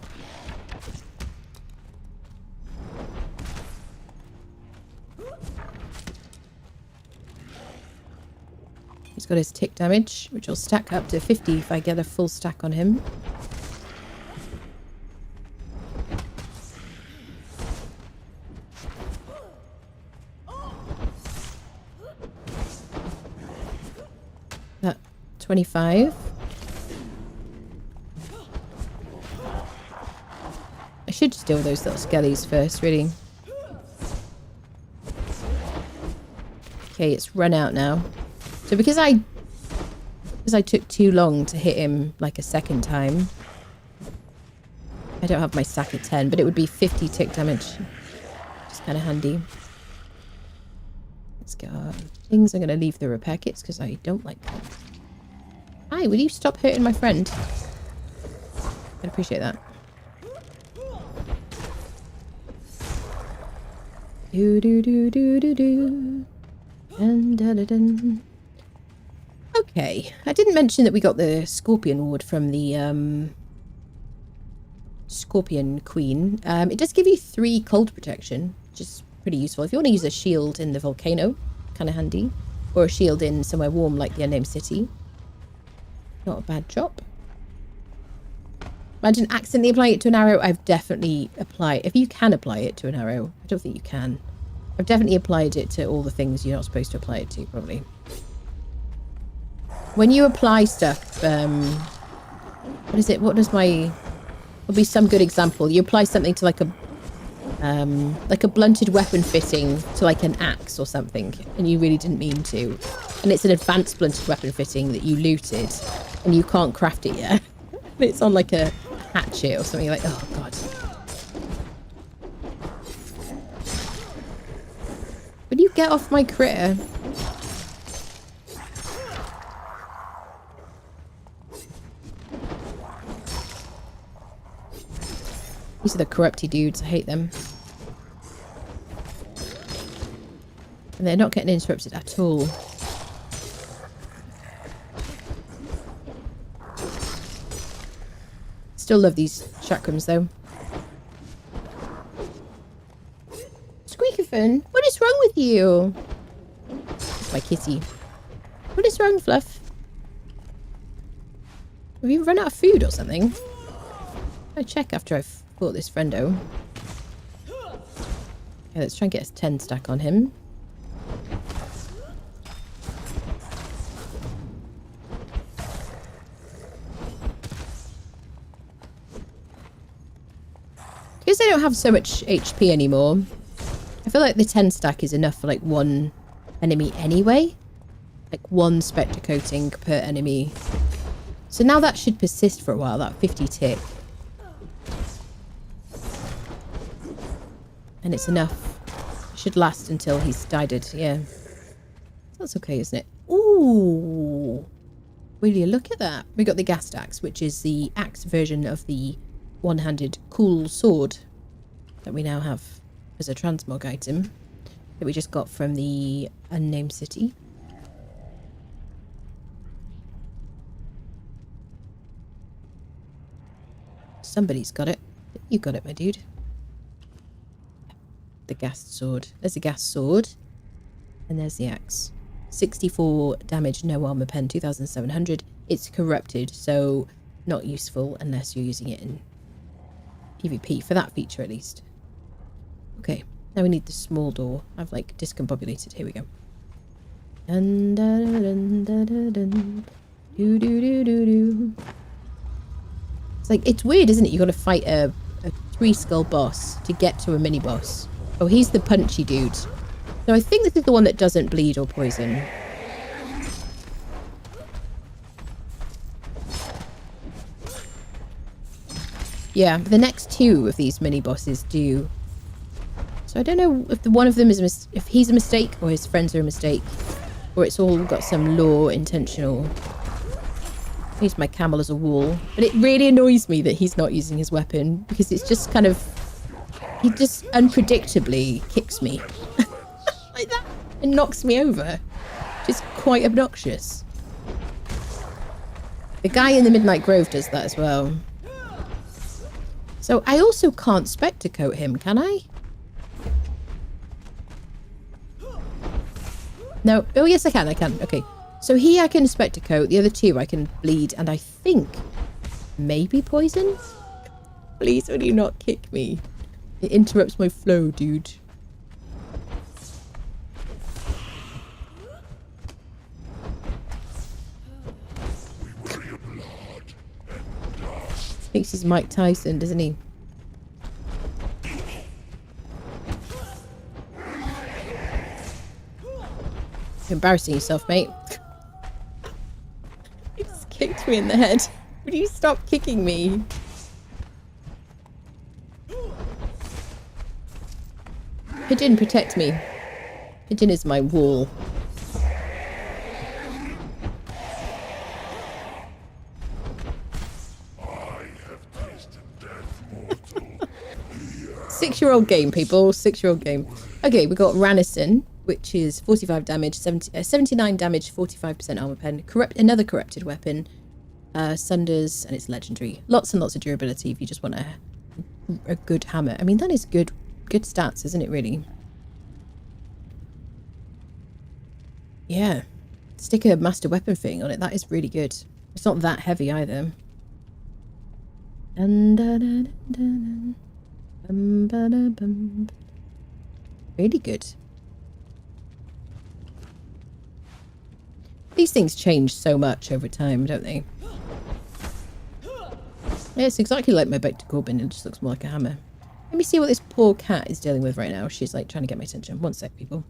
He's got his tick damage, which will stack up to 50 if I get a full stack on him. That 25. I should just deal with those little skellies first, really. Okay, it's run out now. So because I took too long to hit him like a second time, I don't have my stack at 10, but it would be 50 tick damage. Just kind of handy. Let's go. Things I'm going to leave the repair kits because I don't like them. Hi, will you stop hurting my friend? I'd appreciate that. Do do do do do do. Dun, dun, dun, dun. Okay, I didn't mention that we got the Scorpion Ward from the Scorpion Queen. It does give you 3 cold protection, which is pretty useful. If you want to use a shield in the volcano, kind of handy. Or a shield in somewhere warm like the Unnamed City. Not a bad job. Imagine accidentally applying it to an arrow. I've definitely applied... If you can apply it to an arrow, I don't think you can. I've definitely applied it to all the things you're not supposed to apply it to, probably. When you apply stuff, what is it? What does my... Will be some good example. You apply something to like a blunted weapon fitting to like an axe or something, and you really didn't mean to. And it's an advanced blunted weapon fitting that you looted, and you can't craft it yet. It's on like a hatchet or something like, oh god. Would you get off my critter? These are the corrupty dudes. I hate them. And they're not getting interrupted at all. Still love these chakrams though. Squeakathon, what is wrong with you? It's my kitty. What is wrong, Fluff? Have you run out of food or something? I'll check after I've fought this friendo. Okay, let's try and get a 10 stack on him. Because I don't have so much HP anymore, I feel like the 10 stack is enough for like one enemy anyway. Like one Spectre coating per enemy. So now that should persist for a while, that 50 tick. And it's enough. It should last until he's died. Yeah. That's okay, isn't it? Ooh. Will you look at that? We got the Ghast Axe, which is the axe version of the one-handed cool sword that we now have as a transmog item that we just got from the unnamed city. Somebody's got it. You got it, my dude. The Ghast sword. There's the Ghast sword. And there's the axe. 64 damage, no armor pen, 2,700. It's corrupted, so not useful unless you're using it in PvP, for that feature at least. Okay, now we need the small door. I've like discombobulated. Here we go. Dun, dun, dun, dun, dun, dun. Do, do, do, do, do. It's like, it's weird, isn't it? You got to fight a 3-skull boss to get to a mini boss. Oh, he's the punchy dude. So I think this is the one that doesn't bleed or poison. Yeah, the next 2 of these mini bosses do. So I don't know if one of them is if he's a mistake or his friends are a mistake, or it's all got some lore intentional. I use my camel as a wall, but it really annoys me that he's not using his weapon because it's just kind of, he just unpredictably kicks me like that and knocks me over. Just quite obnoxious. The guy in the Midnight Grove does that as well. So I also can't spectre coat him, can I? No. Oh yes, I can. Okay. So here I can spectre coat. The other 2 I can bleed, and I think maybe poison. Please, will you not kick me? It interrupts my flow, dude. Thinks he's Mike Tyson, doesn't he? You're embarrassing yourself, mate. You just kicked me in the head. Would you stop kicking me? Pigeon, protect me. Pigeon is my wall. Six-year-old game, people. 6-year-old game. Okay, we got Ranison, which is 45 damage, 79 damage, 45% armor pen. Another corrupted weapon. Sunders, and it's legendary. Lots and lots of durability if you just want a good hammer. I mean, that is good stats, isn't it, really? Yeah. Stick a master weapon thing on it. That is really good. It's not that heavy either. Dun, dun, dun, dun, dun. Bum, ba, da, bum. Really good. These things change so much over time, don't they? Yeah, it's exactly like my Back to Corbin. It just looks more like a hammer. Let me see what this poor cat is dealing with right now. She's like trying to get my attention. One sec, people.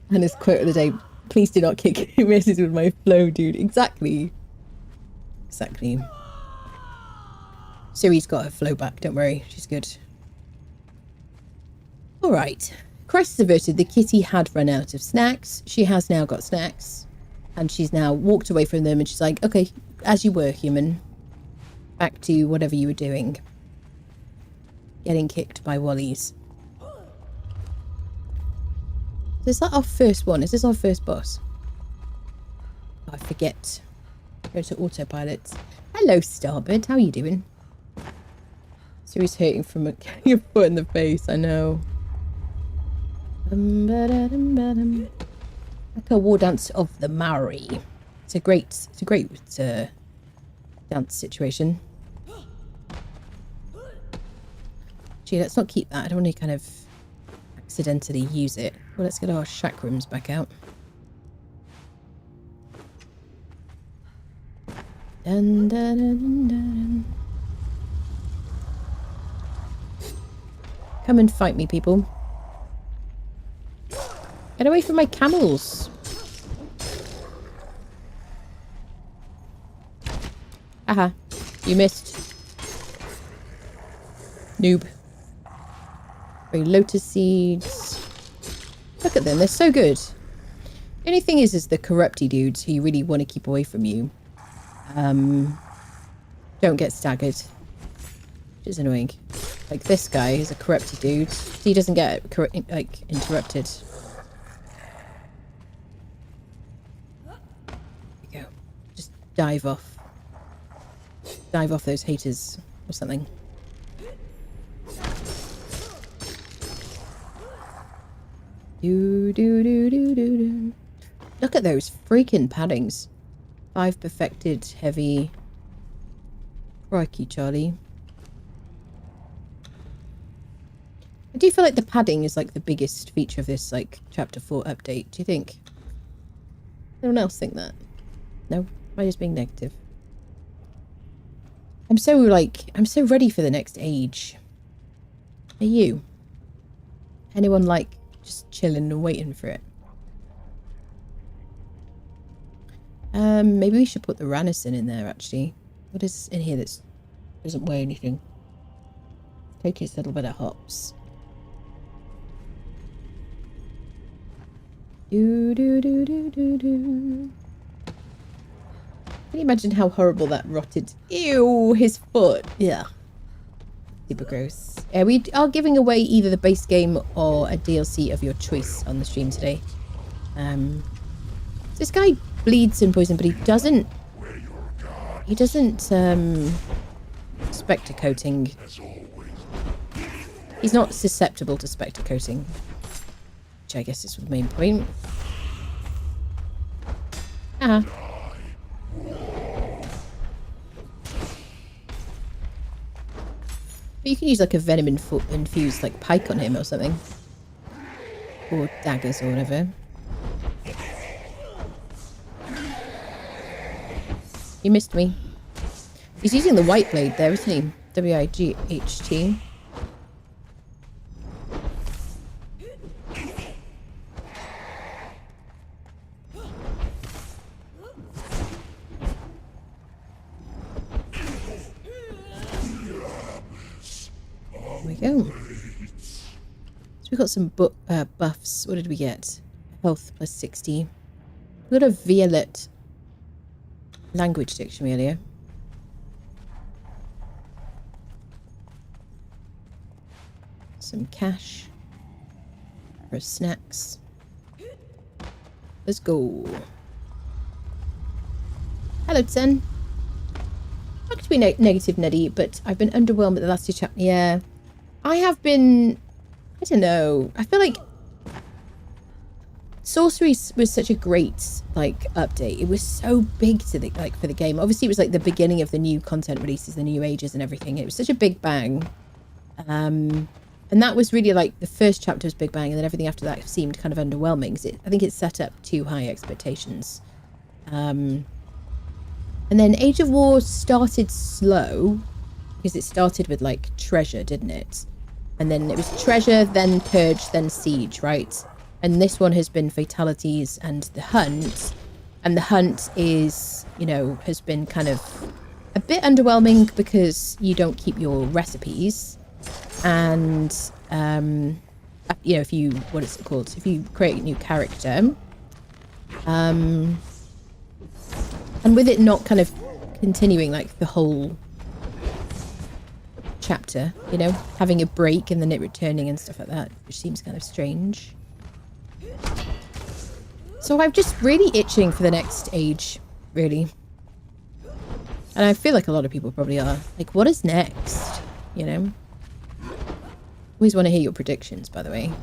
And his quote of the day, please do not kick misses with my flow, dude. Exactly. Exactly. Ciri's got her flow back, don't worry. She's good. Alright. Crisis averted. The kitty had run out of snacks. She has now got snacks. And she's now walked away from them and she's like, okay, as you were, human. Back to whatever you were doing. Getting kicked by Wallies. Is that our first one? Is this our first boss? Oh, I forget. Go to autopilot. Hello, Starbird. How are you doing? Ciri's hurting from your foot in the face. I know. Like a war dance of the Maori. It's a great dance situation. Gee, let's not keep that. I don't want to kind of accidentally use it. Well, let's get our chakrams back out. Dun, dun, dun, dun, dun. Come and fight me, people. Get away from my camels. Aha. You missed. Noob. Lotus seeds. Look at them, they're so good. The only thing is the corrupty dudes who you really want to keep away from you don't get staggered, which is annoying. Like this guy is a corrupty dude. He doesn't get like interrupted. There you go. Just dive off. Dive off those haters or something. Do. Look at those freaking paddings. 5 perfected heavy. Crikey, Charlie. I do feel like the padding is like the biggest feature of this like chapter 4 update. Do you think? Anyone else think that? No? Am I just being negative? I'm so ready for the next age. Are you? Anyone like just chilling and waiting for it? Maybe we should put the Ranison in there actually. What is in here that doesn't weigh anything? Take its little bit of hops. Can you imagine how horrible that rotted? Ew, his foot. Yeah. Super gross. We are giving away either the base game or a DLC of your choice on the stream today. This guy bleeds in poison, but he doesn't spectre coating. He's not susceptible to spectre coating, which I guess is the main point. But you can use like a venom infused like pike on him or something, or daggers or whatever. You missed me. He's using the white blade there, isn't he? W-I-G-H-T. There we go. So we got some buffs. What did we get? Health plus 60. We got a violet language dictionary earlier. Some cash. for snacks. Let's go. Hello, Ten. Not to be negative, Neddy, but I've been underwhelmed at the last two chapters. Yeah. I have been... I don't know. I feel like Sorcery was such a great, like, update. It was so big to the, like, for the game. Obviously, it was, like, the beginning of the new content releases, the new ages and everything. It was such a big bang. And that was really, like, the first chapter was big bang, and then everything after that seemed kind of underwhelming. Because I think it set up too high expectations. And then Age of War started slow, because it started with, like, treasure, didn't it? And then it was treasure, then purge, then siege, right? And this one has been fatalities and the hunt. And the hunt is, you know, has been kind of a bit underwhelming because you don't keep your recipes. And, you know, if you, what is it called? If you create a new character. And with it not kind of continuing like the whole chapter, you know, having a break and then it returning and stuff like that, which seems kind of strange. So I'm just really itching for the next age, really. And I feel like a lot of people probably are. Like, what is next? You know? Always want to hear your predictions, by the way.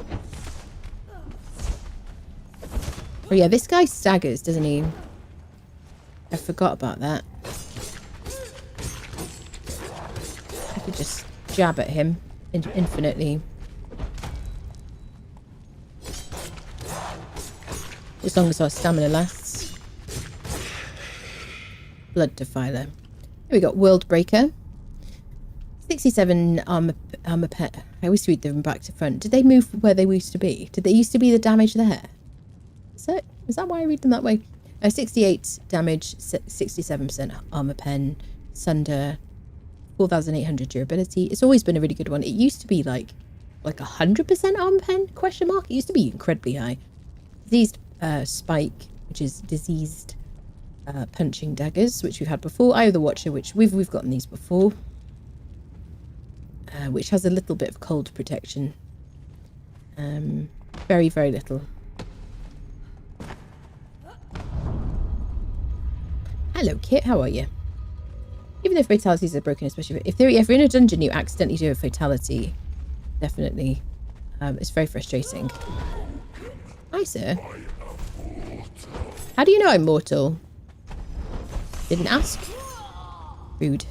Oh yeah, this guy staggers, doesn't he? I forgot about that. I could just jab at him infinitely. As long as our stamina lasts. Blood Defiler. Here we got World Breaker. 67 armor pet. I always read them back to front. Did they move where they used to be? Did they used to be the damage there? Is that why I read them that way? 68 damage, 67% armor pen, Sunder, 4,800 durability. It's always been a really good one. It used to be like 100% armor pen? Question mark. It used to be incredibly high. Diseased Spike, which is diseased punching daggers, which we've had before. Eye of the Watcher, which we've gotten these before, which has a little bit of cold protection. Very, very little. Hello, Kit. How are you? Even if fatalities are broken, especially if you're in a dungeon, you accidentally do a fatality. Definitely, it's very frustrating. Hi, sir. How do you know I'm mortal? Didn't ask. Rude.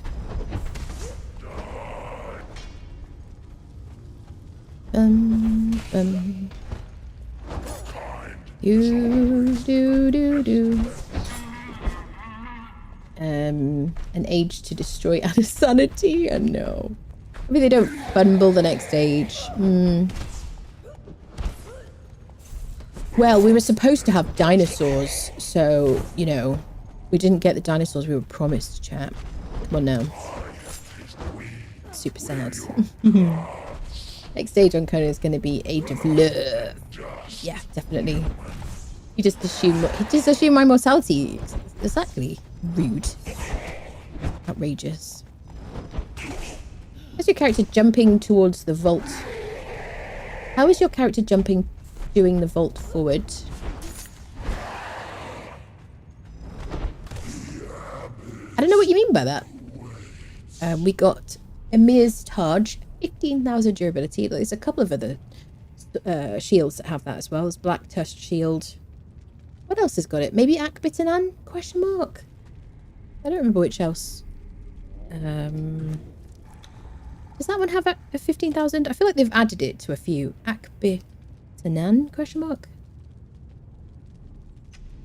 An age to destroy out of sanity? And no. Maybe they don't bumble the next age. Well, we were supposed to have dinosaurs, so, you know, we didn't get the dinosaurs we were promised, chap. Come on now. Super sad. Next stage on Conan is going to be Age of Love. Yeah, definitely. You just assume my mortality. Exactly. Rude. Outrageous. How's your character jumping towards the vault? How is your character jumping, doing the vault forward? I don't know what you mean by that. We got Emir's Taj, 15,000 durability. There's a couple of other shields that have that as well. There's Black Tusk Shield. What else has got it? Maybe Akbitanan? Question mark. I don't remember which else. Does that one have a 15,000? I feel like they've added it to a few. Akbitanan? Question mark.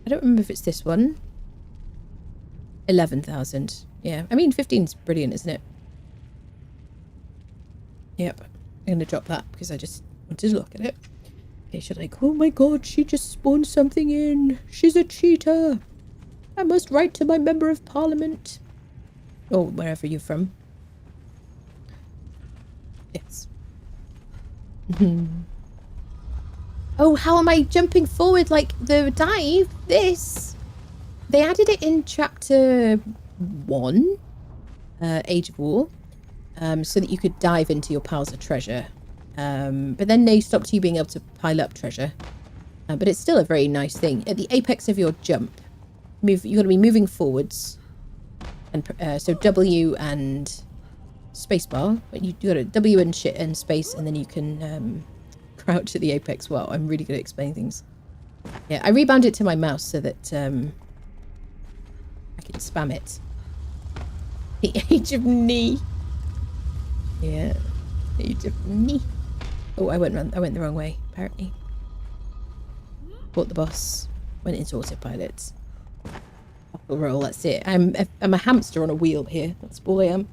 I don't remember if it's this one. 11,000. Yeah, I mean 15's brilliant, isn't it? Yep, I'm going to drop that because I just wanted to look at it. Okay, should I go? Oh my god, she just spawned something in. She's a cheater. I must write to my member of parliament. Or wherever you're from. Yes. Oh, how am I jumping forward like the dive? This. They added it in chapter 1, Age of War, so that you could dive into your piles of treasure. But then they stopped you being able to pile up treasure. But it's still a very nice thing. At the apex of your jump, you're going to be moving forwards. And so W and spacebar. But you got a W and shit and space, and then you can crouch at the apex. Wow, I'm really good at explaining things. Yeah, I rebound it to my mouse so that I can spam it. The age of knee. Yeah, age of knee. Oh, I went the wrong way, apparently. Fought the boss. Went into autopilot. Roll, that's it. I'm a hamster on a wheel here. That's all I am.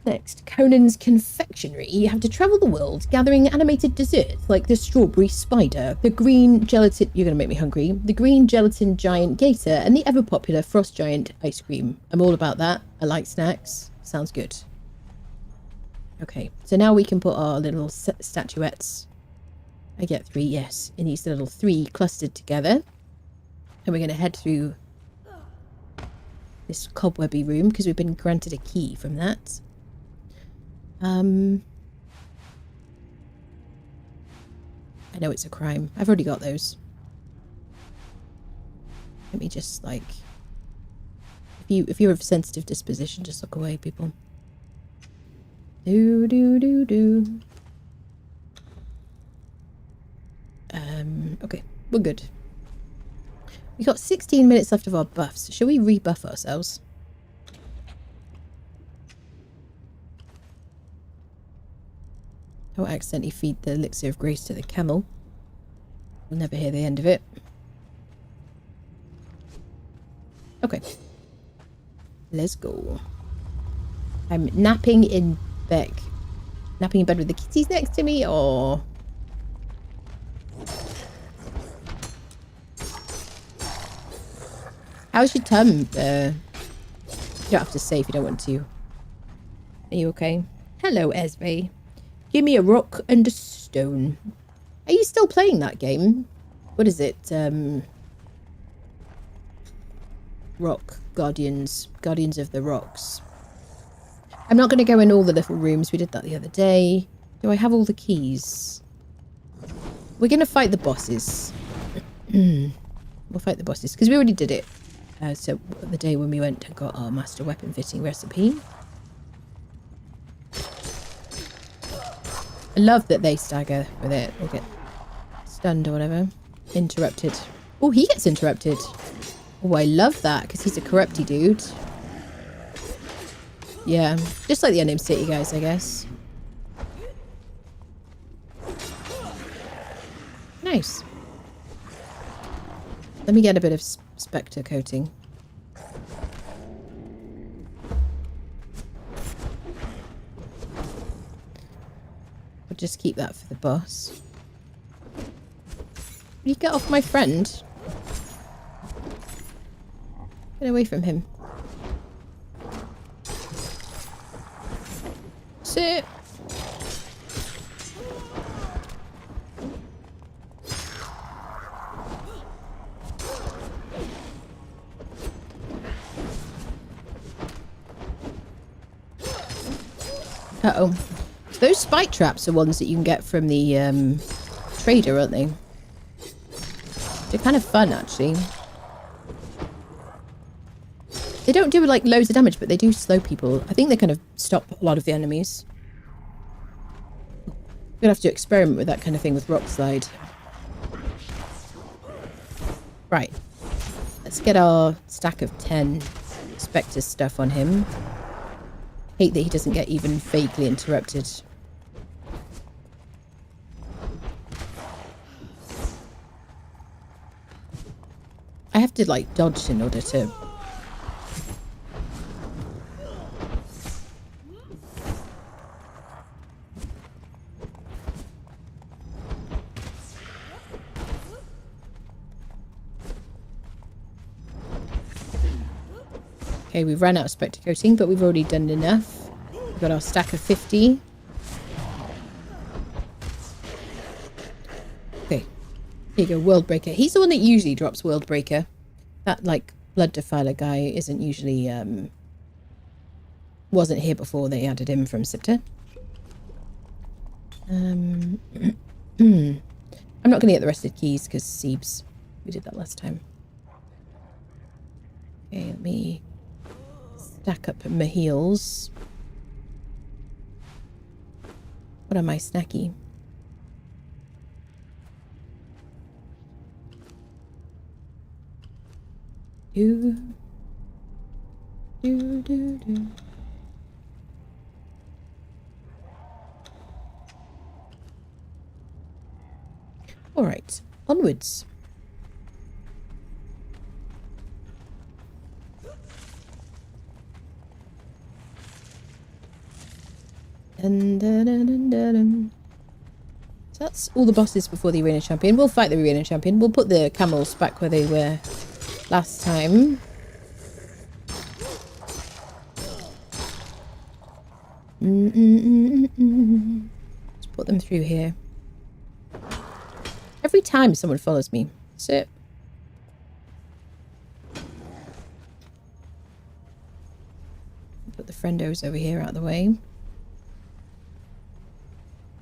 Next, Conan's Confectionery. You have to travel the world gathering animated desserts like the strawberry spider, the green gelatin... You're going to make me hungry. The green gelatin giant gator and the ever-popular frost giant ice cream. I'm all about that. I like snacks. Sounds good. Okay, so now we can put our little statuettes. I get 3, yes. In these little 3 clustered together. And we're going to head through this cobwebby room because we've been granted a key from that. I know it's a crime. I've already got those. Let me just like... If you're of a sensitive disposition, just look away, people. Do. Okay, we're good. We got 16 minutes left of our buffs. Shall we rebuff ourselves? Don't accidentally feed the elixir of grace to the camel. We'll never hear the end of it. Okay. Let's go. I'm napping in bed. Napping in bed with the kitties next to me, or... How's your tum? You don't have to say if you don't want to. Are you okay? Hello, Esme. Give me a rock and a stone. Are you still playing that game? What is it? Rock Guardians. Guardians of the Rocks. I'm not going to go in all the little rooms. We did that the other day. Do I have all the keys? We're going to fight the bosses. We'll fight the bosses because we already did it. So the day when we went and got our master weapon fitting recipe. I love that they stagger with it. They get stunned or whatever. Interrupted. Oh, he gets interrupted. Oh, I love that because he's a corrupty dude. Yeah, just like the Unnamed City guys, I guess. Nice. Let me get a bit of Spectre coating. We'll just keep that for the boss. You get off my friend. Get away from him. Sit. Uh-oh. Those spike traps are ones that you can get from the trader, aren't they? They're kind of fun, actually. They don't do like loads of damage, but they do slow people. I think they kind of stop a lot of the enemies. We're gonna have to experiment with that kind of thing with Rock Slide. Right. Let's get our stack of 10 Spectre stuff on him. Hate that he doesn't get even vaguely interrupted. I have to like dodge in order to... Okay, we've run out of Spectre coating, but we've already done enough. We've got our stack of 50. Okay. Here you go, World Breaker. He's the one that usually drops World Breaker. That, like, Blood Defiler guy isn't usually, wasn't here before they added him from Sipta. I'm not going to get the rest of the keys because Siebes. We did that last time. Okay, let me stack up my heals. What am I snacky? Do, do, do, do. All right, onwards. Dun, dun, dun, dun, dun, dun. So that's all the bosses before the arena champion. We'll fight the arena champion. We'll put the camels back where they were last time. Let's put them through here. Every time someone follows me. Sit. Put the friendos over here out of the way.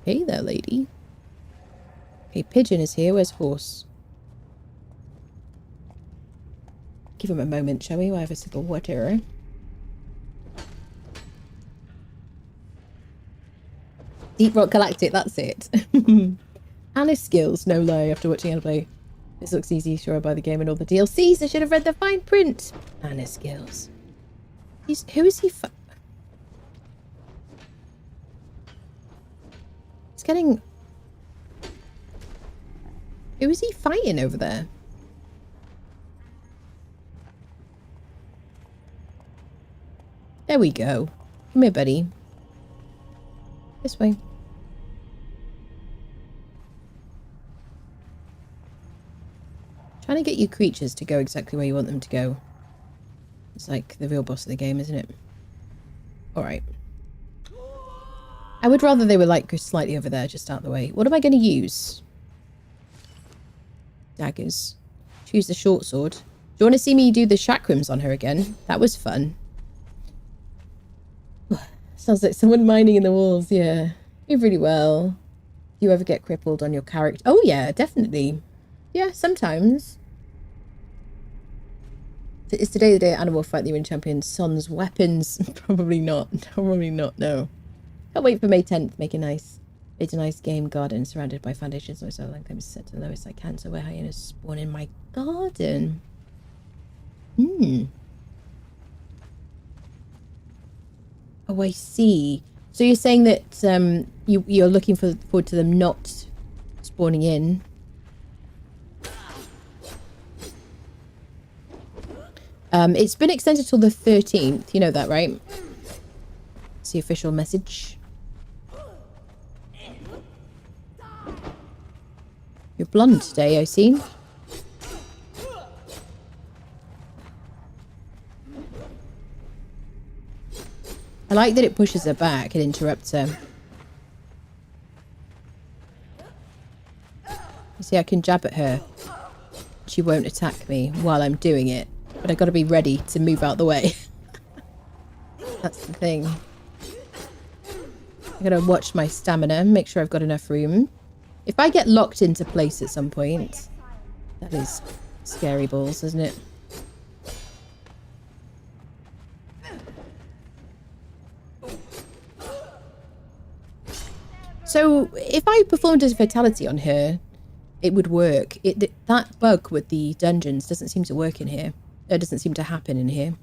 Hey there, lady. Okay, pigeon is here. Where's horse? Give him a moment, shall we? We'll have a sip of water. Deep Rock Galactic, that's it. Anna skills, no lie, after watching Anna play. This looks easy, sure, I'll buy the game and all the DLCs. I should have read the fine print. Anna skills. Who is he? He's getting... Who is he fighting over there? There we go. Come here, buddy. This way. Trying to get you creatures to go exactly where you want them to go. It's like the real boss of the game, isn't it? Alright. I would rather they were like slightly over there, just out of the way. What am I going to use? Daggers. Choose the short sword. Do you want to see me do the chakrams on her again? That was fun. Sounds like someone mining in the walls, yeah. Did really well. Do you ever get crippled on your character? Oh yeah, definitely. Yeah, sometimes. Is today the day Anna will fight the arena champion? Son's weapons? Probably not. Probably not, no. Can't wait for May 10th. Make it nice. It's a nice game garden surrounded by foundations. So like I'm set to the lowest I can. So where hyenas spawn in my garden. Oh, I see. So you're saying that you're looking forward to them not spawning in. It's been extended till the 13th. You know that, right? It's the official message. You're blonde today, I see. I like that it pushes her back and interrupts her. You see, I can jab at her. She won't attack me while I'm doing it. But I got to be ready to move out the way. That's the thing. I got to watch my stamina, make sure I've got enough room. If I get locked into place at some point, that is scary balls, isn't it? So if I performed a fatality on her, it would work. That bug with the dungeons doesn't seem to work in here. It doesn't seem to happen in here. In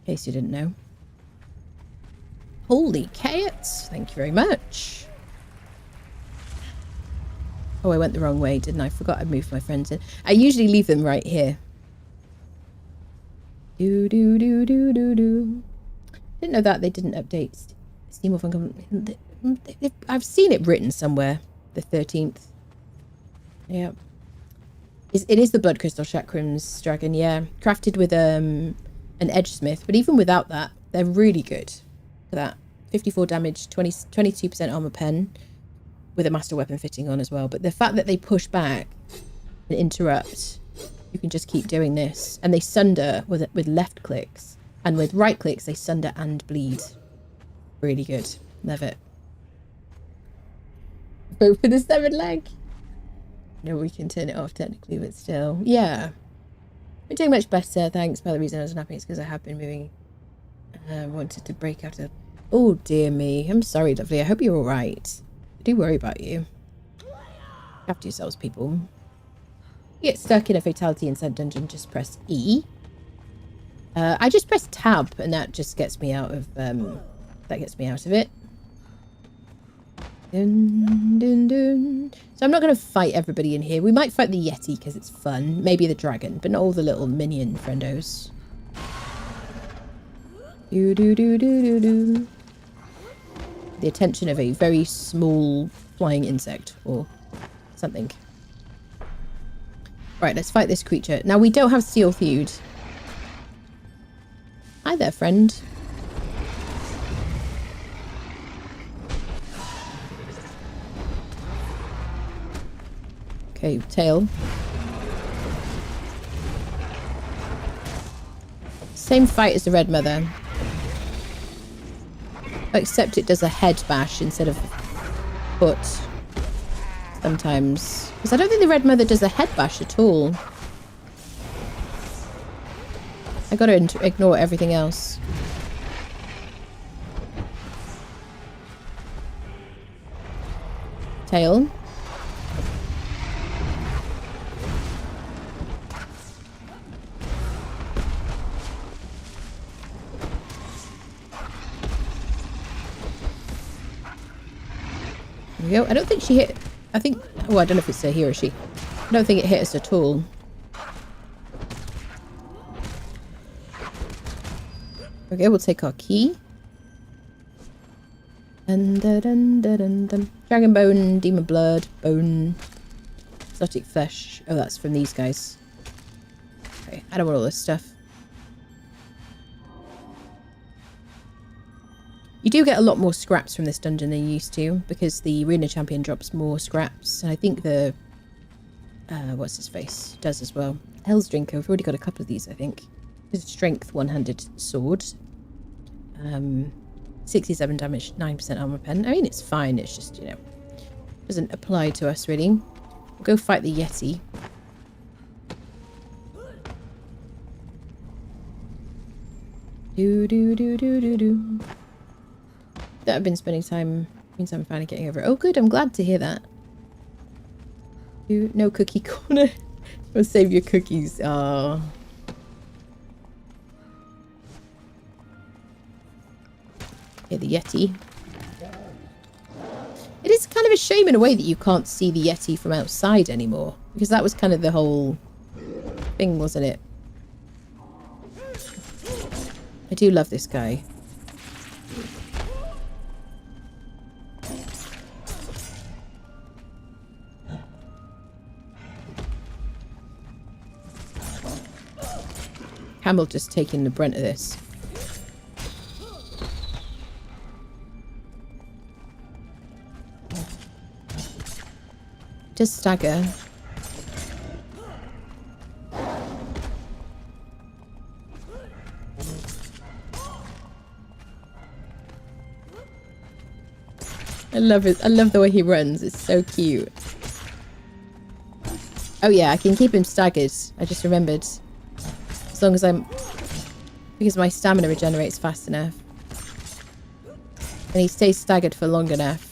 case you didn't know. Holy cats. Thank you very much. Oh, I went the wrong way, didn't I? Forgot I moved my friends in. I usually leave them right here. Do. Didn't know that they didn't update Steam or Funcom. I've seen it written somewhere. The 13th. Yeah. It is the Blood Crystal Chakrams dragon, yeah. Crafted with an edge smith, but even without that, they're really good for that. 54 damage, 22% armor pen, with a master weapon fitting on as well. But the fact that they push back and interrupt, you can just keep doing this. And they sunder with left clicks. And with right clicks, they sunder and bleed. Really good. Love it. Go for the 7 leg. No, we can turn it off technically, but still. Yeah. We're doing much better, thanks. By the reason I was unhappy is because I have been moving. Wanted to break out of... Oh, dear me. I'm sorry, lovely. I hope you're alright. I do worry about you. After yourselves, people. You get stuck in a fatality inside dungeon, just press E. I just press tab, and that just gets me out of... that gets me out of it. Dun, dun, dun. So I'm not going to fight everybody in here. We might fight the Yeti because it's fun. Maybe the dragon, but not all the little minion friendos. Do do do do do do. The attention of a very small flying insect or something. Right, let's fight this creature. Now we don't have Steel Feud. Hi there, friend. Okay, tail. Same fight as the Red Mother. Except it does a head bash instead of foot. Sometimes. Because I don't think the Red Mother does a head bash at all. I gotta ignore everything else. Tail. There we go. I don't think she hit... I think... Oh, I don't know if it's a he or she. I don't think it hit us at all. Okay, we'll take our key. Dun, dun, dun, dun, dun, dun. Dragon bone, demon blood, bone, exotic flesh. Oh, that's from these guys. Okay, I don't want all this stuff. You do get a lot more scraps from this dungeon than you used to, because the arena champion drops more scraps, and I think the what's his face does as well. Hell's Drinker, we've already got a couple of these, I think. This is strength one-handed sword. 67 damage, 9% armor pen. I mean, it's fine, it's just, you know, doesn't apply to us really. We'll go fight the Yeti. Do do do do do do. That I've been spending time, means I'm finally getting over it. Oh good, I'm glad to hear that. No cookie corner. We'll save your cookies. Oh. Yeah, the Yeti. It is kind of a shame in a way that you can't see the Yeti from outside anymore. Because that was kind of the whole thing, wasn't it? I do love this guy. Camel just taking the brunt of this. Just stagger. I love it. I love the way he runs. It's so cute. Oh yeah, I can keep him staggered. I just remembered. As long as I'm... Because my stamina regenerates fast enough. And he stays staggered for long enough.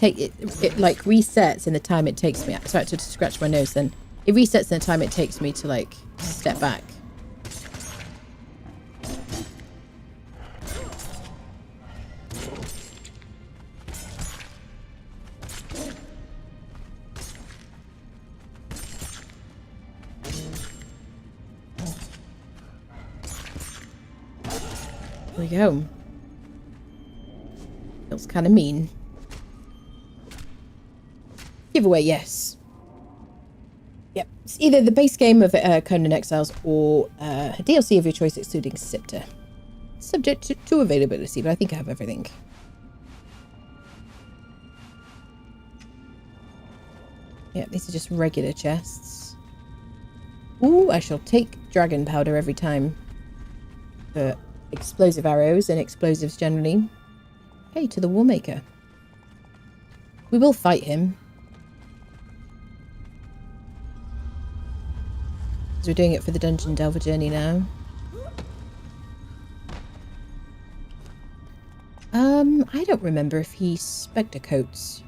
It like resets in the time it takes me. Sorry to scratch my nose then. It resets in the time it takes me to like step back. There we go. Feels kind of mean. Giveaway, yes. Yep. It's either the base game of Conan Exiles or a DLC of your choice excluding Scepter. Subject to availability, but I think I have everything. Yeah, these are just regular chests. Ooh, I shall take dragon powder every time. For explosive arrows and explosives generally. Hey, to the Warmaker. We will fight him. Because we're doing it for the Dungeon Delver journey now. I don't remember if he spectre coats.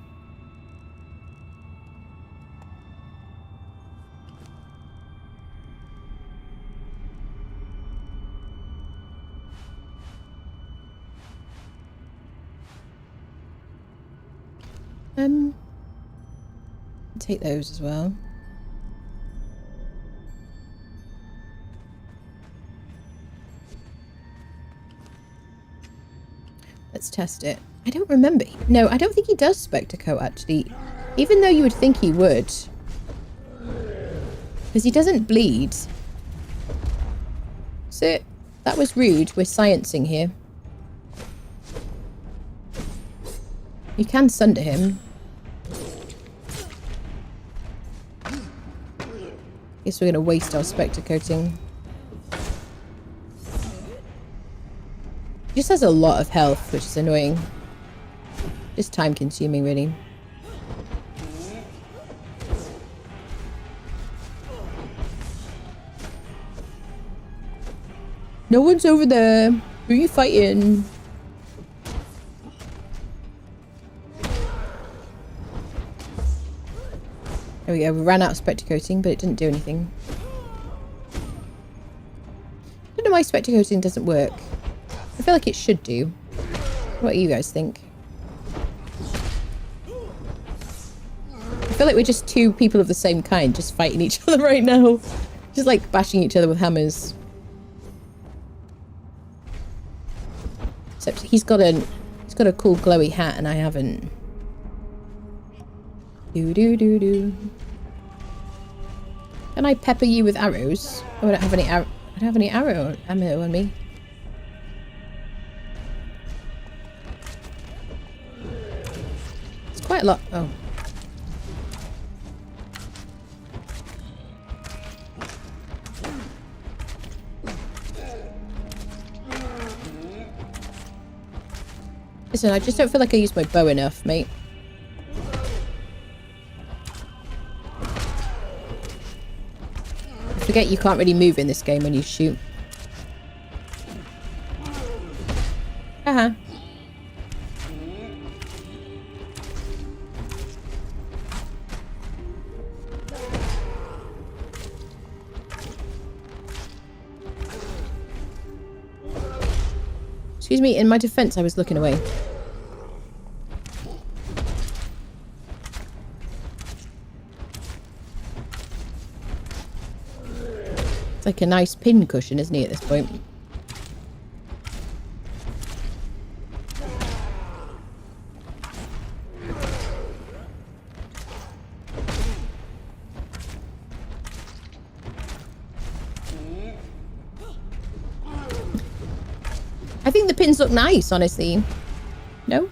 Take those as well. Let's test it. I don't remember. No, I don't think he does spectre coat actually. Even though you would think he would. Because he doesn't bleed. So, that was rude. We're sciencing here. You can sunder him. Guess we're going to waste our spectre coating. He just has a lot of health, which is annoying. Just time consuming, really. No one's over there. Who are you fighting? There we go. We ran out of spectre coating, but it didn't do anything. I don't know why spectre coating doesn't work. I feel like it should do. What do you guys think? I feel like we're just two people of the same kind just fighting each other right now. Just like bashing each other with hammers. Except he's got a cool glowy hat and I haven't. Do do do do. Can I pepper you with arrows? Oh, I don't have any arrow ammo on me. It's quite a lot. Oh. Listen, I just don't feel like I use my bow enough, mate. I forget you can't really move in this game when you shoot. Haha. Excuse me, in my defense, I was looking away. It's like a nice pin cushion, isn't he, at this point? I think the pins look nice, honestly. No?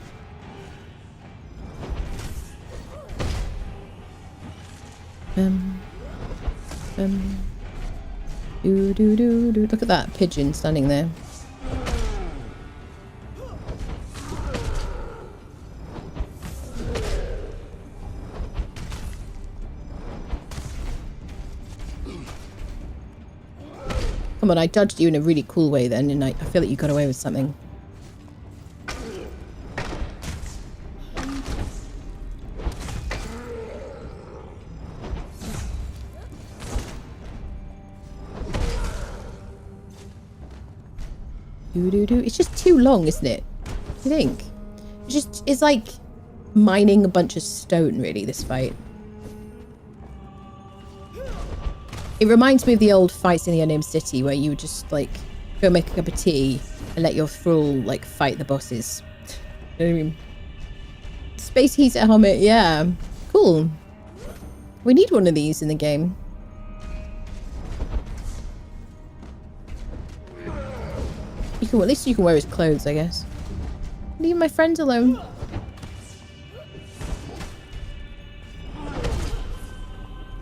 Do. Look at that pigeon standing there. Come on, I dodged you in a really cool way then, and I feel like you got away with something. It's just too long, isn't it? You think? It's like mining a bunch of stone, really, this fight. It reminds me of the old fights in the Unnamed City where you would just, like, go make a cup of tea and let your thrall, like, fight the bosses. You know what I mean? Space heater helmet, yeah. Cool. We need one of these in the game. At least you can wear his clothes, I guess. Leave my friends alone.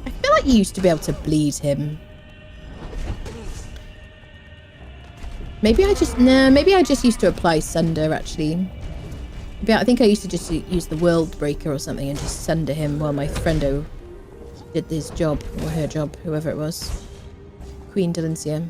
I feel like you used to be able to bleed him. Maybe I just used to apply Sunder, actually. I think I used to just use the World Breaker or something and just Sunder him while my friendo did his job, or her job, whoever it was. Queen Delencia.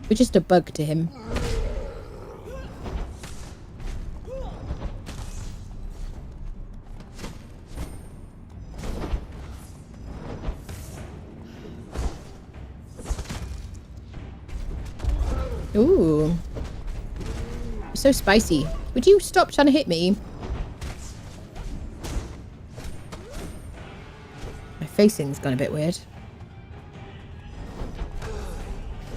We're just a bug to him. Ooh. You're so spicy. Would you stop trying to hit me? My facing's gone a bit weird.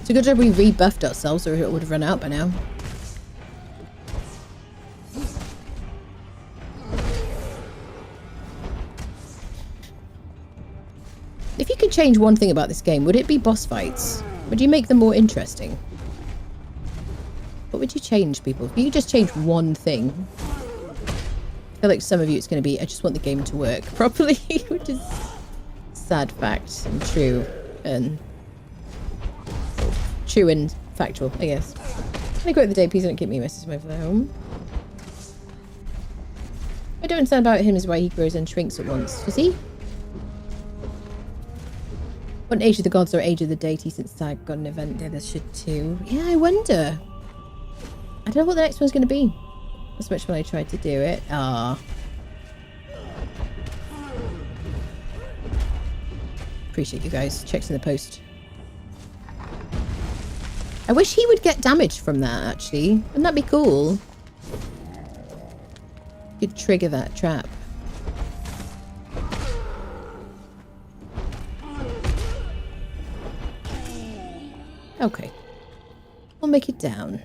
It's a good job we rebuffed ourselves or it would have run out by now. If you could change one thing about this game, would it be boss fights? Would you make them more interesting? What would you change, people? If you could just change one thing. I feel like some of you it's going to be, I just want the game to work properly, which is sad fact and true and factual, I guess. Can I quote the day? Please don't keep me messaging over the home. I don't understand about him is why he grows and shrinks at once. Does he? What Age of the Gods or Age of the Deity since Tag got an event there? There should too. Yeah, I wonder. I don't know what the next one's going to be. As much when I tried to do it. Ah. Appreciate you guys. Checks in the post. I wish he would get damage from that, actually. Wouldn't that be cool? Could trigger that trap. Okay. We'll make it down.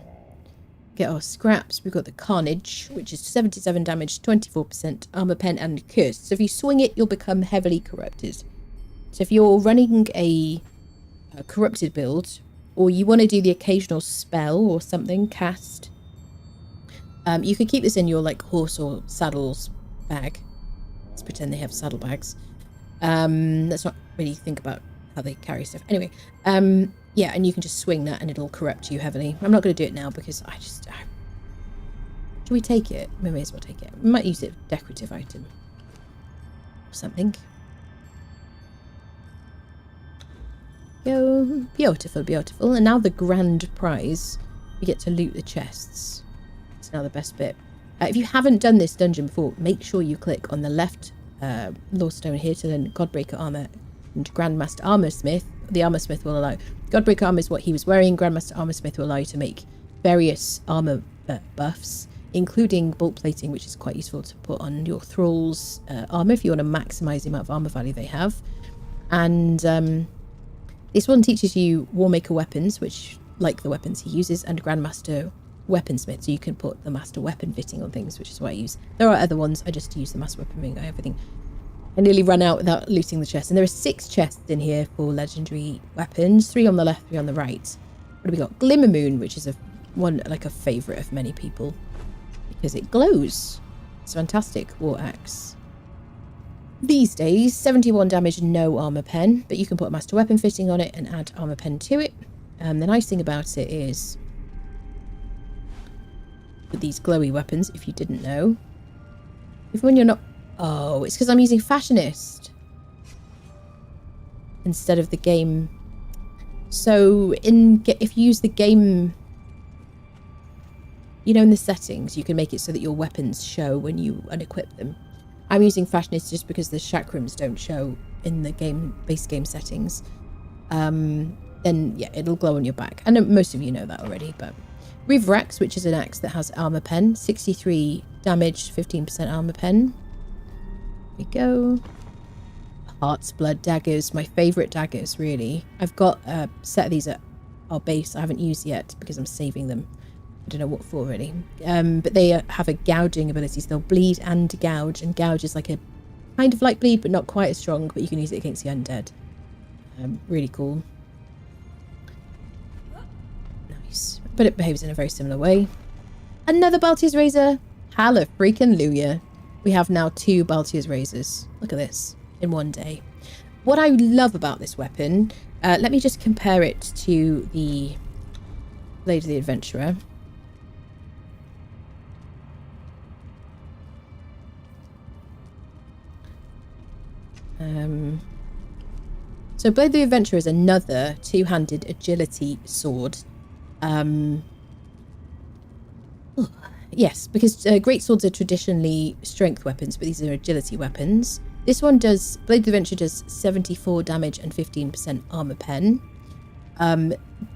Get our scraps. We've got the Carnage, which is 77 damage, 24% armor pen, and curse. So if you swing it, you'll become heavily corrupted. So if you're running a corrupted build, or you want to do the occasional spell or something, cast, you could keep this in your like horse or saddles bag. Let's pretend they have saddlebags. Let's not really think about how they carry stuff. Anyway, yeah, and you can just swing that and it'll corrupt you heavily. I'm not going to do it now because should we take it? We may as well take it. We might use it as a decorative item or something. Go. Beautiful, beautiful. And now the grand prize. We get to loot the chests. It's now the best bit. If you haven't done this dungeon before, make sure you click on the left Lawstone here to learn Godbreaker armor and Grandmaster Armorsmith. The Armorsmith will allow... Godbreaker armor is what he was wearing. Grandmaster Armorsmith will allow you to make various armor buffs, including bulk plating, which is quite useful to put on your thralls' armor if you want to maximize the amount of armor value they have. And this one teaches you Warmaker weapons, which, like the weapons he uses, and Grandmaster Weaponsmith, so you can put the Master Weapon fitting on things, which is what I use. There are other ones, I just use the Master Weapon ring, everything. I nearly ran out without looting the chest. And there are 6 chests in here for legendary weapons. 3 on the left, 3 on the right. What do we got? Glimmer Moon, which is a favourite of many people. Because it glows. It's fantastic. War Axe. These days, 71 damage, no armor pen. But you can put a Master Weapon fitting on it and add armor pen to it. The nice thing about it is... with these glowy weapons, if you didn't know. Even when you're not... Oh, it's because I'm using Fashionist instead of the game. So if you use the game, you know, in the settings, you can make it so that your weapons show when you unequip them. I'm using Fashionist just because the chakrams don't show in the base game settings. Then yeah, it'll glow on your back. I know most of you know that already, but Reaver Axe, which is an axe that has armor pen, 63 damage, 15% armor pen. We go. Heart's Blood daggers, my favourite daggers, really. I've got a set of these at our base I haven't used yet because I'm saving them. I don't know what for, really. But they have a gouging ability, so they'll bleed and gouge. And gouge is like a kind of like bleed, but not quite as strong, but you can use it against the undead. Really cool. Nice. But it behaves in a very similar way. Another Baltia's Razor. Hallelujah. we have now 2 Baltier's Razors. Look at this, in one day. What I love about this weapon, let me just compare it to the Blade of the Adventurer. So Blade of the Adventurer is another 2-handed agility sword. Yes, because great swords are traditionally strength weapons, but these are agility weapons. This one does, Blade of the Adventurer does 74 damage and 15% armor pen.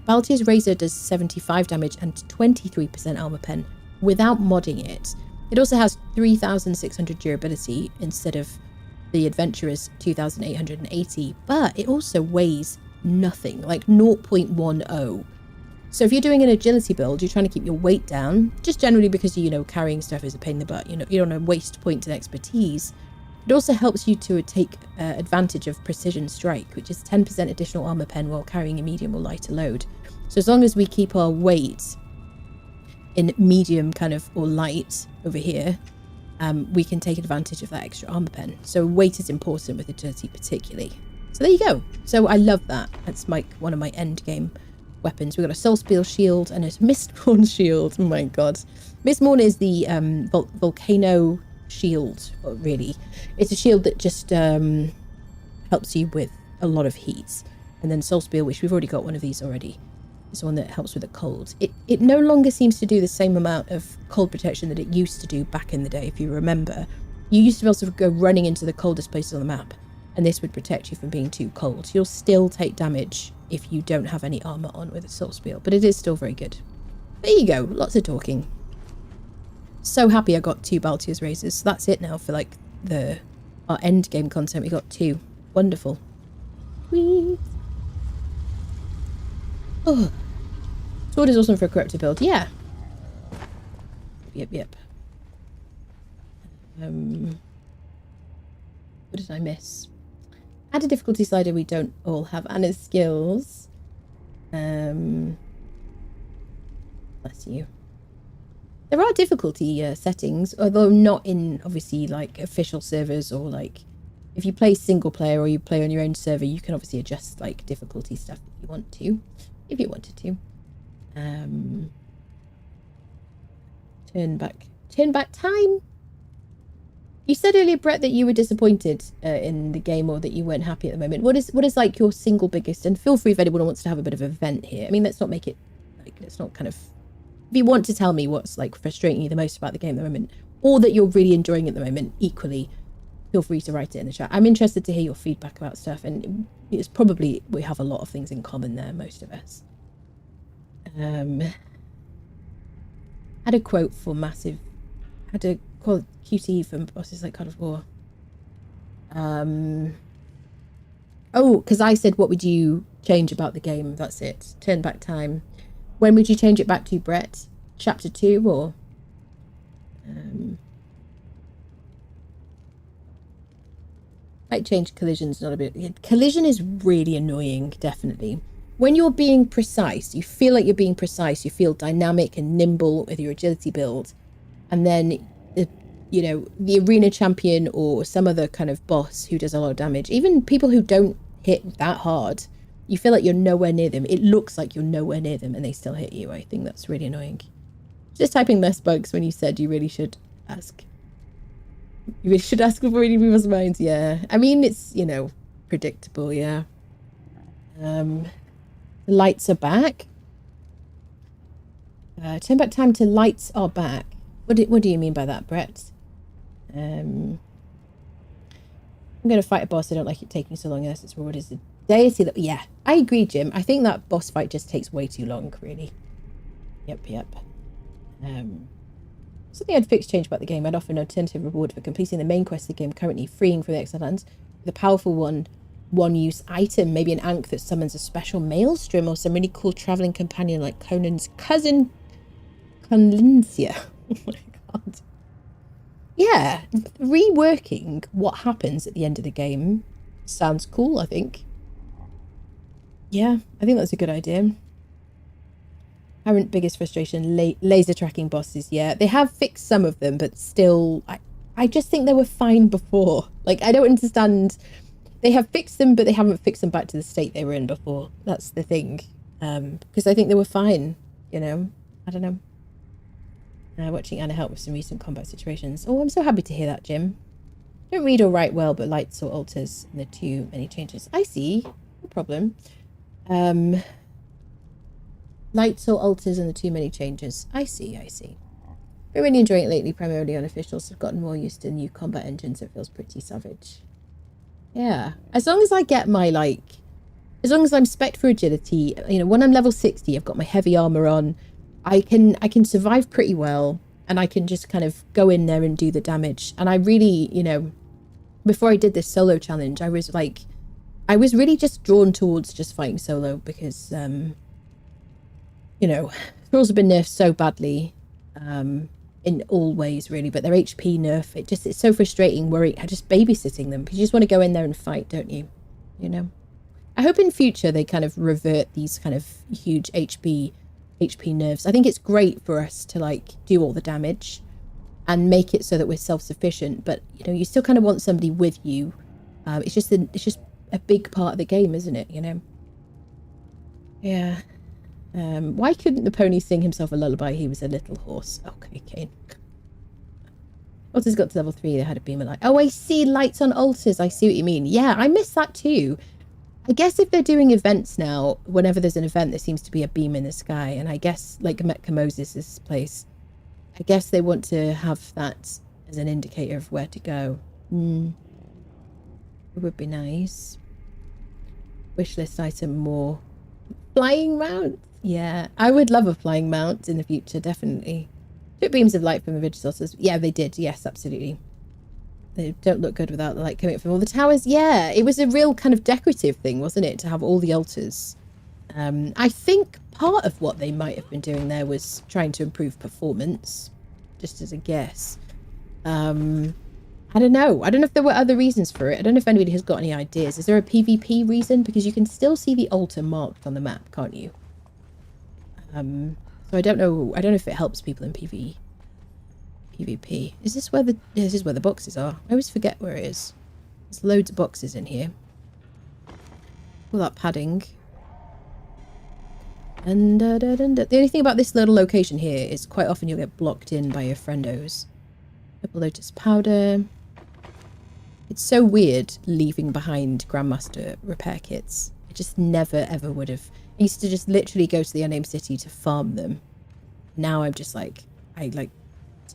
Baltier's Razor does 75 damage and 23% armor pen without modding it. It also has 3,600 durability instead of the Adventurer's 2,880, but it also weighs nothing, like 0.10. So if you're doing an agility build, you're trying to keep your weight down, just generally because, you know, carrying stuff is a pain in the butt, you know, you don't want to waste points and expertise. It also helps you to take advantage of precision strike, which is 10% additional armor pen while carrying a medium or lighter load. So as long as we keep our weight in medium kind of or light over here, we can take advantage of that extra armor pen. So weight is important with agility particularly. So there you go. So I love that. That's one of my end game weapons. We've got a Soul Spear shield and a Mistborn shield. Oh my god. Mistborn is the volcano shield, really. It's a shield that just helps you with a lot of heat. And then Soul Spear, which we've already got one of these already, is one that helps with the cold. It no longer seems to do the same amount of cold protection that it used to do back in the day, if you remember. You used to be able to go running into the coldest places on the map, and this would protect you from being too cold. You'll still take damage if you don't have any armor on with a Soul Spear, but it is still very good. There you go, lots of talking. So happy I got 2 Baltier's Razors. So that's it now for like our end game content. We got 2. Wonderful. Sweet. Oh. Sword is awesome for a corruptor build. Yeah. Yep. What did I miss? Add a difficulty slider. We don't all have Anna's skills. Bless you. There are difficulty settings, although not in obviously like official servers, or like if you play single player or you play on your own server, you can obviously adjust like difficulty stuff if you want to, if you wanted to. Turn back time. You said earlier, Brett, that you were disappointed in the game, or that you weren't happy at the moment. What is like your single biggest, and feel free if anyone wants to have a bit of a vent here. I mean, let's not make it like, let's not kind of, if you want to tell me what's like frustrating you the most about the game at the moment, or that you're really enjoying at the moment, equally, feel free to write it in the chat. I'm interested to hear your feedback about stuff, and it's probably, we have a lot of things in common there, most of us. Had a quote for massive, had a quote QT from Bosses Like God of War. Oh, because I said, what would you change about the game? That's it. Turn back time. When would you change it back to, Brett? Chapter 2 or? Might change collisions, not a bit. Collision is really annoying, definitely. When you're being precise, you feel like you're being precise, you feel dynamic and nimble with your agility build, and then the arena champion or some other kind of boss who does a lot of damage, even people who don't hit that hard, you feel like you're nowhere near them. It looks like you're nowhere near them and they still hit you. I think that's really annoying. Just typing less bugs when you said you really should ask. You really should ask before reading people's minds. Yeah, I mean, it's, predictable. Yeah. The lights are back. Turn back time to lights are back. What do you mean by that, Brett? I'm going to fight a boss. I don't like it taking so long. Unless it's rewarded as a deity. Yeah, I agree, Jim. I think that boss fight just takes way too long, really. Yep. Something I'd fix change about the game. I'd offer an alternative reward for completing the main quest of the game, currently freeing from the exile lands, with a powerful one-use item, maybe an ankh that summons a special maelstrom, or some really cool traveling companion like Conan's cousin, Conlincia. Oh my god. Yeah, reworking what happens at the end of the game sounds cool, I think. Yeah, I think that's a good idea. Current biggest frustration, laser tracking bosses. Yeah, they have fixed some of them, but still, I just think they were fine before. Like, I don't understand. They have fixed them, but they haven't fixed them back to the state they were in before. That's the thing. Because I think they were fine, you know? I don't know. Watching Anna help with some recent combat situations. Oh, I'm so happy to hear that, Jim. Don't read or write well, but lights or alters and the too many changes. I see. No problem. Lights or alters and the too many changes. I see. Been really enjoying it lately, primarily unofficials. I've gotten more used to new combat engines. It feels pretty savage. Yeah. As long as I get my, like... As long as I'm spec'd for agility, you know, when I'm level 60, I've got my heavy armor on. I can survive pretty well. And I can just kind of go in there and do the damage. And I really, you know... Before I did this solo challenge, I was really just drawn towards just fighting solo because, you know, thralls have been nerfed so badly, in all ways really, but their HP nerf, it's so frustrating just babysitting them because you just want to go in there and fight, don't you? You know? I hope in future they kind of revert these kind of huge HP nerfs. I think it's great for us to like do all the damage and make it so that we're self-sufficient, but you know, you still kind of want somebody with you. It's just a big part of the game, isn't it? You know? Yeah. Why couldn't the pony sing himself a lullaby? He was a little horse. Okay, Kane. Altars got to level 3. They had a beam of light. Oh, I see lights on altars. I see what you mean. Yeah, I miss that too. I guess if they're doing events now, whenever there's an event, there seems to be a beam in the sky. And I guess, like Metka Moses' place, I guess they want to have that as an indicator of where to go. It would be nice. Wishlist item more. Flying mount? Yeah, I would love a flying mount in the future, definitely. Took beams of light from the Vigisources. Yeah, they did. Yes, absolutely. They don't look good without the light coming from all the towers. Yeah, it was a real kind of decorative thing, wasn't it? To have all the altars. I think part of what they might have been doing there was trying to improve performance, just as a guess. I don't know. I don't know if there were other reasons for it. I don't know if anybody has got any ideas. Is there a PvP reason? Because you can still see the altar marked on the map, can't you? So I don't know. I don't know if it helps people in PvP. Is this where this is where the boxes are? I always forget where it is. There's loads of boxes in here. All that padding. And the only thing about this little location here is quite often you'll get blocked in by your friendos. Purple Lotus powder. It's so weird leaving behind Grandmaster repair kits. I just never ever would have. I used to just literally go to the unnamed city to farm them. Now I'm just like, I like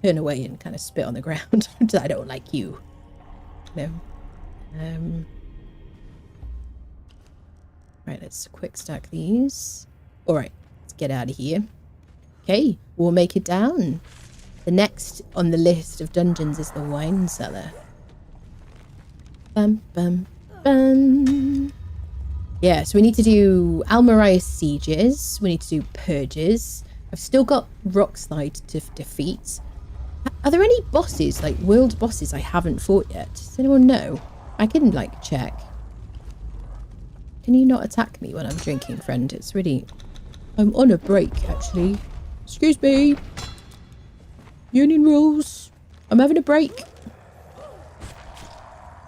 turn away and kind of spit on the ground. I don't like you. No. Right, let's quick stack these. All right, let's get out of here. Okay, we'll make it down. The next on the list of dungeons is the wine cellar. Bum, bum, bum. Yeah, so we need to do Almariah sieges. We need to do purges. I've still got Rockslide to defeat. Are there any bosses, like world bosses I haven't fought yet? Does anyone know? I can, like, check. Can you not attack me when I'm drinking, friend? It's really... I'm on a break, actually. Excuse me. Union rules. I'm having a break.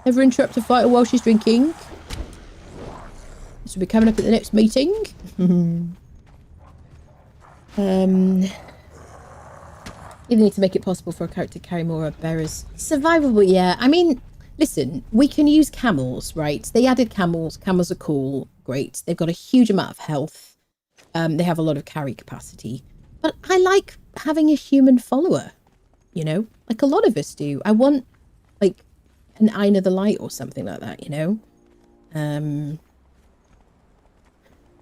Never interrupt a fighter while she's drinking. This will be coming up at the next meeting. You need to make it possible for a character to carry more bearers. Survivable, yeah. I mean, listen, we can use camels, right? They added camels. Camels are cool. Great. They've got a huge amount of health. They have a lot of carry capacity. But I like having a human follower, you know? Like a lot of us do. I want, like, an Eye of the Light or something like that, you know?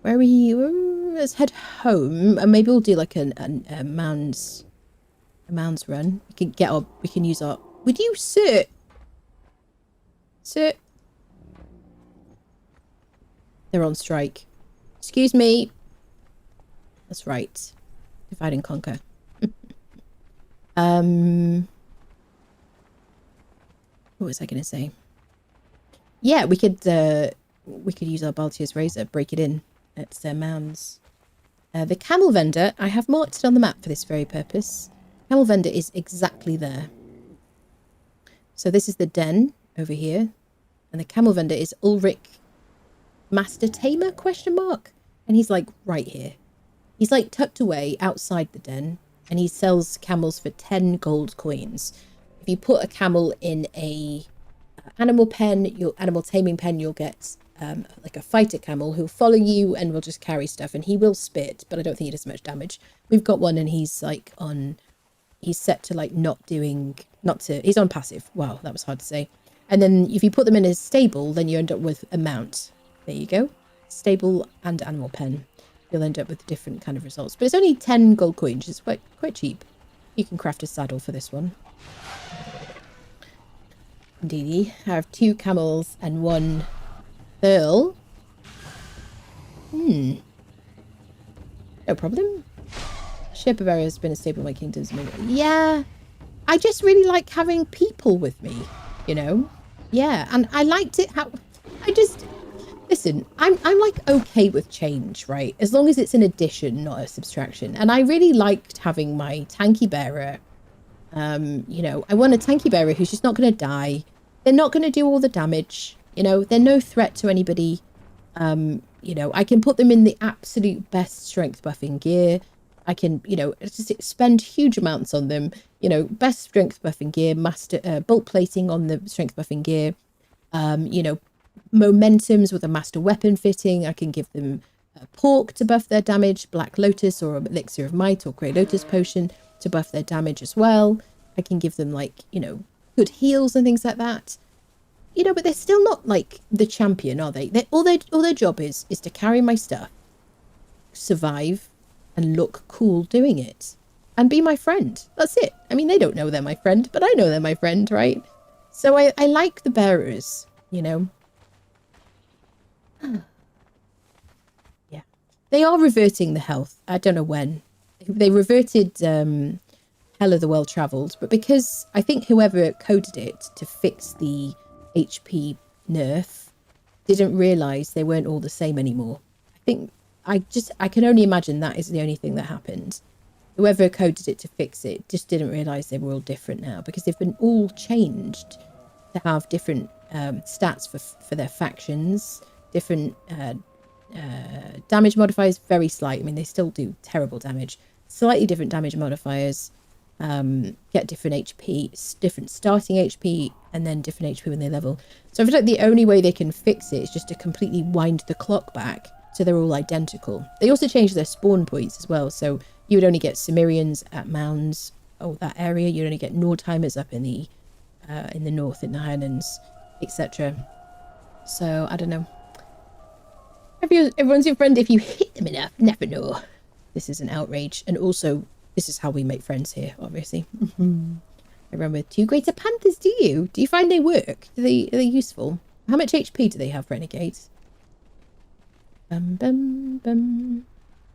Where are we? Let's head home. And maybe we'll do, like, a man's run. We can use our... Would you sit? Sit. They're on strike. Excuse me. That's right. Divide and conquer. What was I going to say? Yeah, we could use our Baltier's razor, break it in at Mounds. The camel vendor, I have marked it on the map for this very purpose. Camel vendor is exactly there. So this is the den over here. And the camel vendor is Ulrich Master Tamer, question mark? And he's like right here. He's like tucked away outside the den. And he sells camels for 10 gold coins. If you put a camel in a animal pen, your animal taming pen, you'll get like a fighter camel who'll follow you and will just carry stuff. And he will spit, but I don't think he does much damage. We've got one and he's like he's set to like he's on passive. Wow, that was hard to say. And then if you put them in a stable, then you end up with a mount. There you go. Stable and animal pen. You'll end up with different kind of results. But it's only 10 gold coins, which is quite cheap. You can craft a saddle for this one. Indeedy. I have 2 camels and 1 earl. No problem. Shepherd Barrier has been a staple in my kingdoms. Yeah. I just really like having people with me, you know? Yeah, and I liked it how... Listen, I'm like okay with change, right? As long as it's an addition, not a subtraction. And I really liked having my tanky bearer. You know, I want a tanky bearer who's just not going to die. They're not going to do all the damage. You know, they're no threat to anybody. You know, I can put them in the absolute best strength buffing gear. I can, you know, just spend huge amounts on them. You know, best strength buffing gear, master bulk plating on the strength buffing gear. You know, momentums with a master weapon fitting. I can give them pork to buff their damage, black lotus or elixir of might or grey lotus potion to buff their damage as well. I can give them like, you know, good heals and things like that. You know, but they're still not like the champion, are they? All their job is to carry my stuff, survive, and look cool doing it, and be my friend. That's it. I mean, they don't know they're my friend, but I know they're my friend, right? So I like the bearers, you know. Yeah, they are reverting the health. I don't know when they reverted Hell of the Well Travelled, but because I think whoever coded it to fix the HP nerf didn't realize they weren't all the same anymore. I think I can only imagine that is the only thing that happened. Whoever coded it to fix it just didn't realize they were all different now, because they've been all changed to have different stats for their factions, different damage modifiers, very slight. I mean, they still do terrible damage. Slightly different damage modifiers, get different HP, different starting HP, and then different HP when they level. So I feel like the only way they can fix it is just to completely wind the clock back so they're all identical. They also changed their spawn points as well, so you would only get Cimmerians at Mounds, that area. You'd only get Nordheimers up in the north, in the Highlands, etc. So I don't know. Everyone's your friend if you hit them enough. Never know. This is an outrage, and also this is how we make friends here, obviously. I run with 2 greater panthers. Do you find they work? Are they useful? How much HP do they have, renegades? Bum bum bum.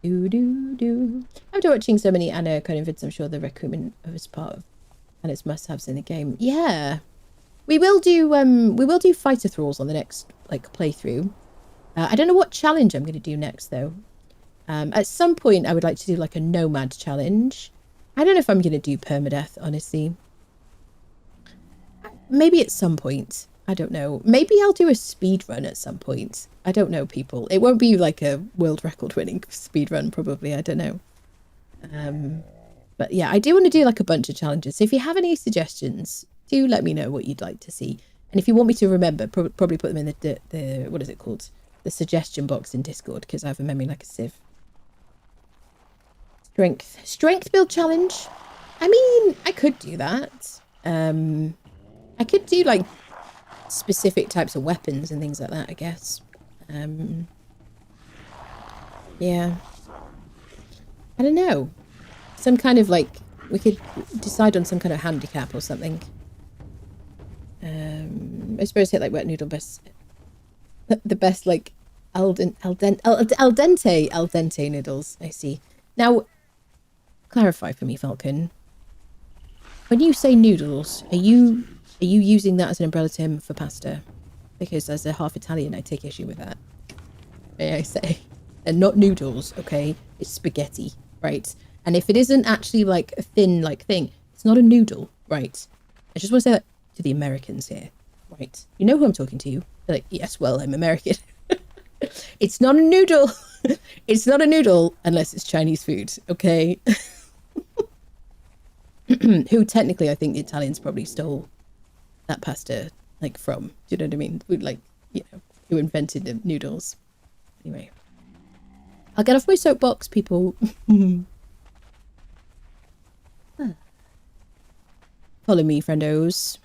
Do. After watching so many Anna Conan vids, I'm sure the recruitment is part of Anna's must-haves in the game. Yeah, we will do fighter thralls on the next playthrough. I don't know what challenge I'm going to do next though. At some point I would like to do like a nomad challenge. I don't know if I'm going to do permadeath, honestly. Maybe at some point. I don't know. Maybe I'll do a speed run at some point. I don't know, people. It won't be like a world record winning speed run, probably. I don't know. But yeah, I do want to do like a bunch of challenges. So if you have any suggestions, do let me know what you'd like to see. And if you want me to remember, probably put them in the what is it called? The suggestion box in Discord, because I have a memory like a sieve. Strength build challenge. I mean, I could do that. I could do like specific types of weapons and things like that, I guess. Yeah. I don't know. Some kind of like, we could decide on some kind of handicap or something. I suppose hit like wet noodle best. The best like al dente noodles. I see. Now, clarify for me, Falcon. When you say noodles, are you using that as an umbrella term for pasta? Because as a half Italian, I take issue with that. May I say? And not noodles, okay? It's spaghetti, right? And if it isn't actually like a thin like thing, it's not a noodle, right? I just want to say that to the Americans here, right? You know who I'm talking to. They're like, yes, well, I'm American. It's not a noodle. It's not a noodle unless it's Chinese food, okay? Who technically, I think the Italians probably stole that pasta, like, from. Do you know what I mean? Who, like, you know, who invented the noodles. Anyway. I'll get off my soapbox, people. Follow me, friendos.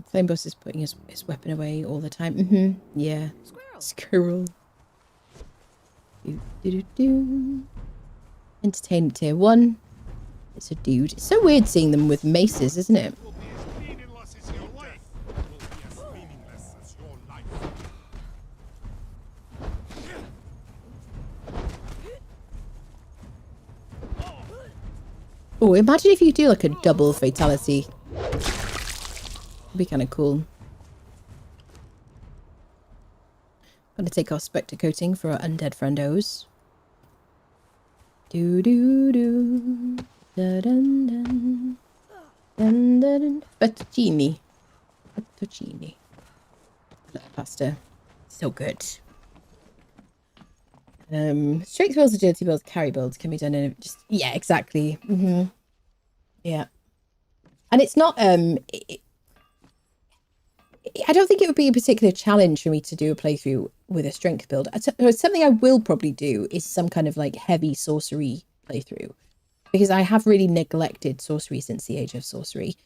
Flame Boss is putting his weapon away all the time. Yeah. Squirrel. Entertainment tier 1. It's a dude. It's so weird seeing them with maces, isn't it? Oh, imagine if you do like a double fatality. It'd be kind of cool. Gonna take our Spectre coating for our undead friendos. Do do do. Da dun dun. Dun dun dun. Fettuccine. Fettuccine. Pasta. So good. Strength builds, agility builds, carry builds can be done in just, yeah, exactly. Yeah. And it's not, I don't think it would be a particular challenge for me to do a playthrough with a strength build. Something I will probably do is some kind of like heavy sorcery playthrough, because I have really neglected sorcery since the age of sorcery.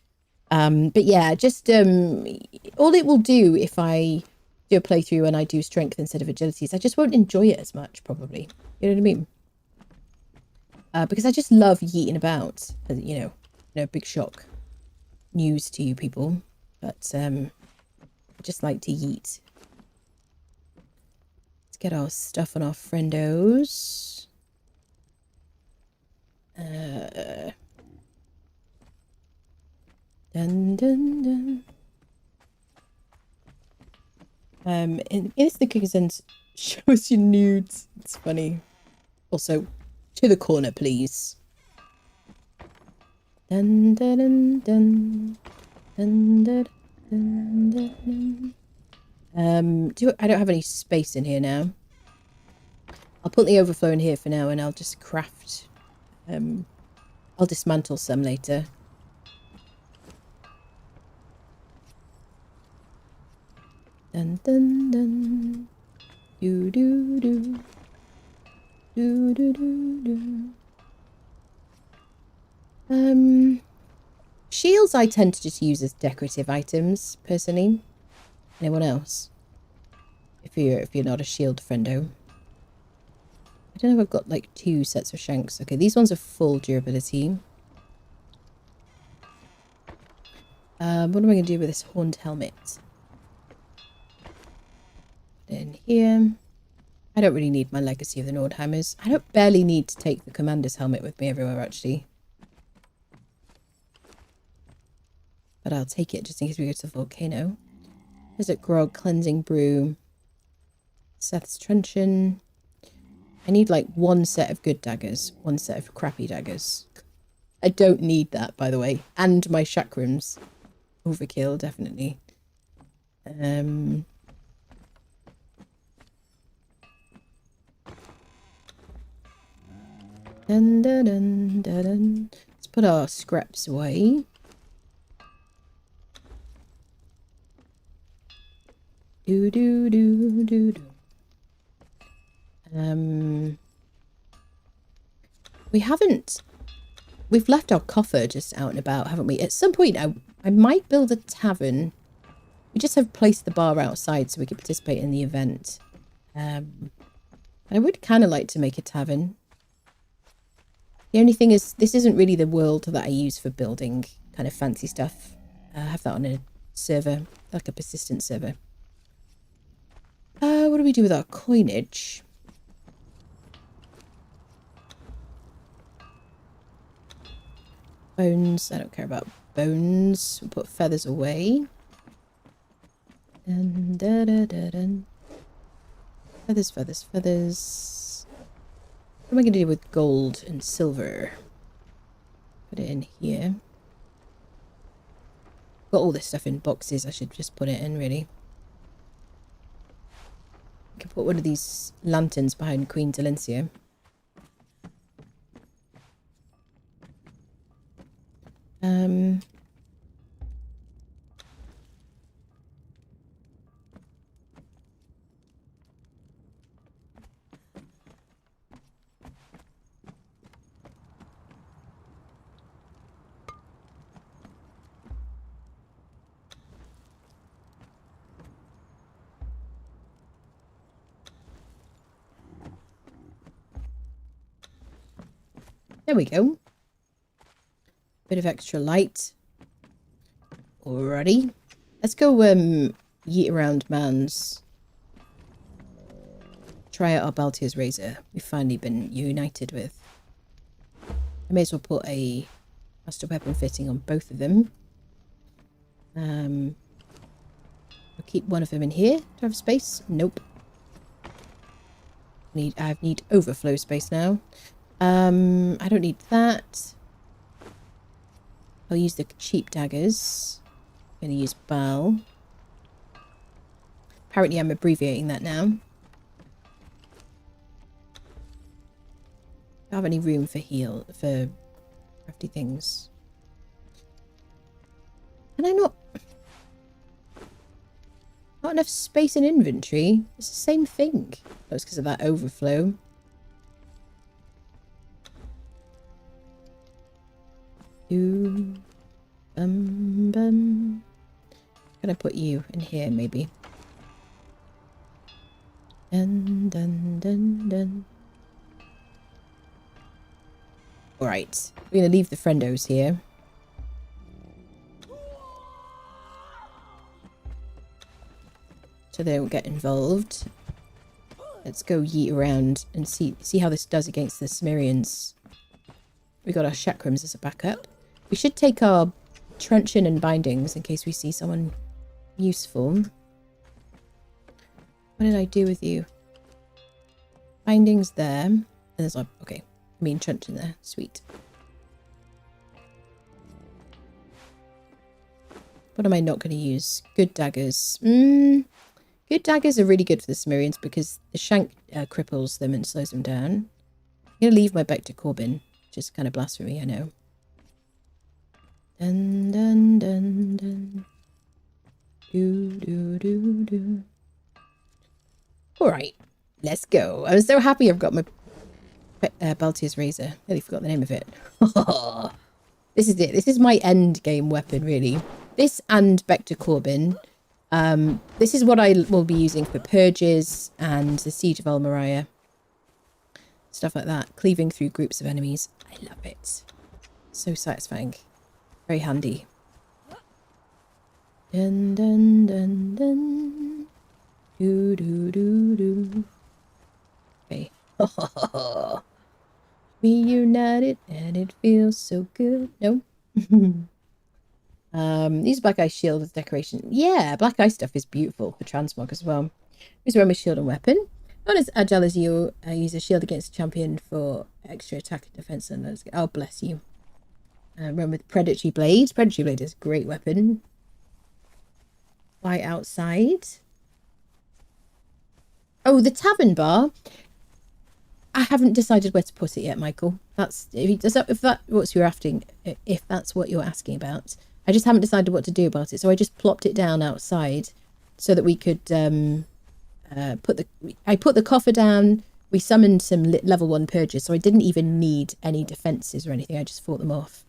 But yeah, just all it will do if I do a playthrough and I do strength instead of agility is I just won't enjoy it as much, probably. You know what I mean? Because I just love yeeting about, you know, big shock news to you people, but I just like to yeet. Let's get our stuff on our friendos. Dun dun dun. It's the cookies and show us your nudes. It's funny. Also, to the corner, please. Dun dun dun dun dun dun dun dun. I don't have any space in here now. I'll put the overflow in here for now, and I'll just craft. I'll dismantle some later. Dun dun dun. Do do do. Do do do do. Shields I tend to just use as decorative items, personally. Anyone else? If you're not a shield friendo. I don't know if I've got like 2 sets of shanks. Okay, these ones are full durability. What am I going to do with this horned helmet? Put it in here. I don't really need my Legacy of the Nordheimers. I don't barely need to take the Commander's helmet with me everywhere, actually. But I'll take it just in case we go to the volcano. Visit Grog, Cleansing Brew. Seth's Truncheon. I need like 1 set of good daggers. 1 set of crappy daggers. I don't need that, by the way. And my chakrams. Overkill, definitely. Dun, dun, dun, dun, dun. Let's put our scraps away. Do do do do do. We've left our coffer just out and about, haven't we? At some point I might build a tavern. We just have placed the bar outside so we can participate in the event. I would kind of like to make a tavern. The only thing is, this isn't really the world that I use for building kind of fancy stuff. I have that on a server, like a persistent server. What do we do with our coinage? Bones. I don't care about bones. We'll put feathers away. And da da da da. Feathers, feathers, feathers. What am I going to do with gold and silver? Put it in here. Got all this stuff in boxes. I should just put it in, really. I can put one of these lanterns behind Queen Delencia. There we go. Bit of extra light. Alrighty. Let's go yeet around man's. Try out our Baltier's razor. We've finally been united with. I may as well put a master weapon fitting on both of them. I'll keep one of them in here. Do I have space? Nope. I need overflow space now. I don't need that. I'll use the cheap daggers. I'm going to use Bal. Apparently I'm abbreviating that now. Don't have any room for crafty things. Can I not enough space in inventory? It's the same thing. Oh, it's because of that overflow. Can I put you in here, maybe? Dun, dun, dun, dun. Alright, we're going to leave the friendos here. So they don't get involved. Let's go yeet around and see how this does against the Cimmerians. We got our chakrams as a backup. We should take our truncheon and bindings in case we see someone useful. What did I do with you? Bindings there. And there's our... Okay. I mean truncheon there. Sweet. What am I not going to use? Good daggers. Good daggers are really good for the Cimmerians because the shank cripples them and slows them down. I'm going to leave my back to Corbin. Just kind of blasphemy, I know. Dun dun dun dun. Do do do do. Alright, let's go. I'm so happy I've got my Baltier's razor. Nearly forgot the name of it. This is it. This is my end game weapon, really. This and Bector Corbin. This is what I will be using for purges and the Siege of Almeria. Stuff like that. Cleaving through groups of enemies. I love it. So satisfying. Very handy. Dun dun dun dun. Do do do do. Okay. We united and it feels so good. No. Use Black Eye Shield as decoration. Yeah, Black Eye stuff is beautiful for transmog as well. Use Roma's shield and weapon. Not as agile as you. Use a shield against a champion for extra attack and defense. And oh, bless you. Run with Predatory Blade. Predatory Blade is a great weapon. Fly outside. Oh, the tavern bar. I haven't decided where to put it yet, Michael. That's if that's what you're asking. If that's what you're asking about, I just haven't decided what to do about it. So I just plopped it down outside so that we could I put the coffer down. We summoned some level 1 purges, so I didn't even need any defenses or anything. I just fought them off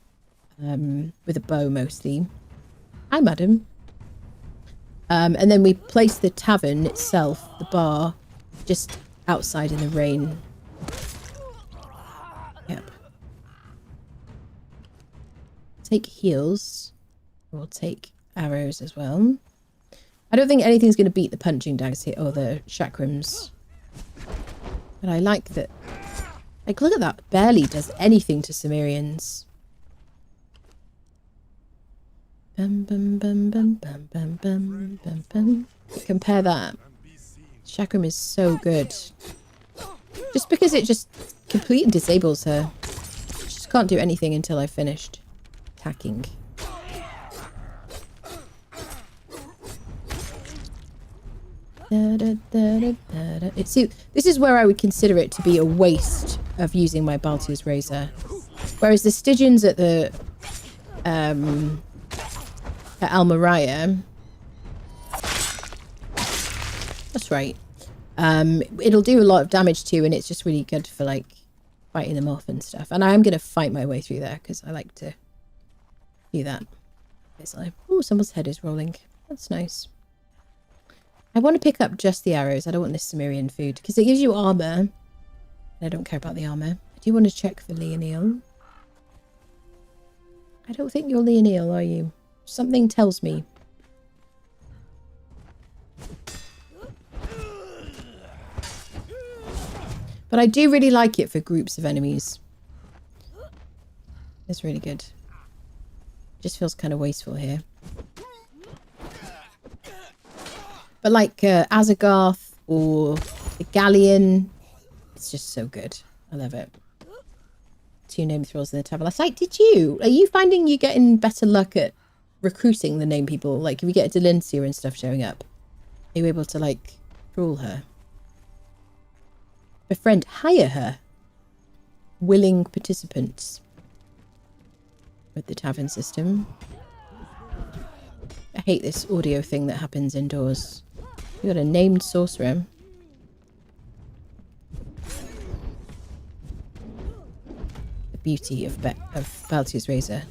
with a bow mostly. Hi, madam. And then we placed the tavern itself, the bar, just outside in the rain. Yep. Take heals. We'll take arrows as well. I don't think anything's going to beat the punching daggers here or the chakrams. But I like that. Like, look at that. Barely does anything to Cimmerians. Bum, bum, bum, bum, bum, bum, bum, bum, bum. Compare that. Chakram is so good. Just because it just completely disables her. She just can't do anything until I've finished attacking. This is where I would consider it to be a waste of using my Baltier's Razor. Whereas the Stygians at the at Almaria, that's right. It'll do a lot of damage too, and it's just really good for like fighting them off and stuff. And I am going to fight my way through there because I like to do that. It's like, oh, someone's head is rolling. That's nice. I want to pick up just the arrows. I don't want this Cimmerian food because it gives you armor. And I don't care about the armor. I do want to check for Leonil. I don't think you're Leonil, are you? Something tells me. But I do really like it for groups of enemies. It's really good. Just feels kind of wasteful here. But like Azagarth or the Galleon, it's just so good. I love it. 2 name thralls in the tavern last night. Are you finding you getting better luck at recruiting the name people? Like if you get a Delencia and stuff showing up, are you able to like thrall her? Befriend, hire her. Willing participants with the tavern system. I hate this audio thing that happens indoors. We got a named sorcerer. The beauty of Baltier's Razor.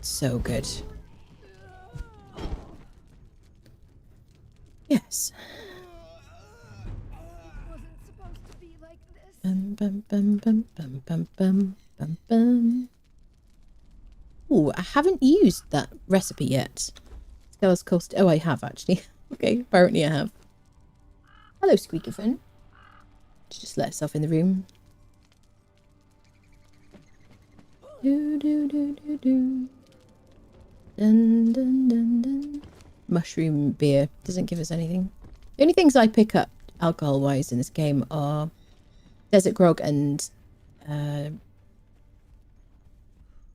So good. Yes. Bum, bum, bum, bum, bum, bum, bum, bum, bum. Ooh, I haven't used that recipe yet. Scales cost. Oh, I have actually. Okay, apparently I have. Hello, Squeakerphone. Just let herself in the room. Do do do do do. Dun dun dun dun. Mushroom beer doesn't give us anything. The only things I pick up alcohol-wise in this game are Desert Grog and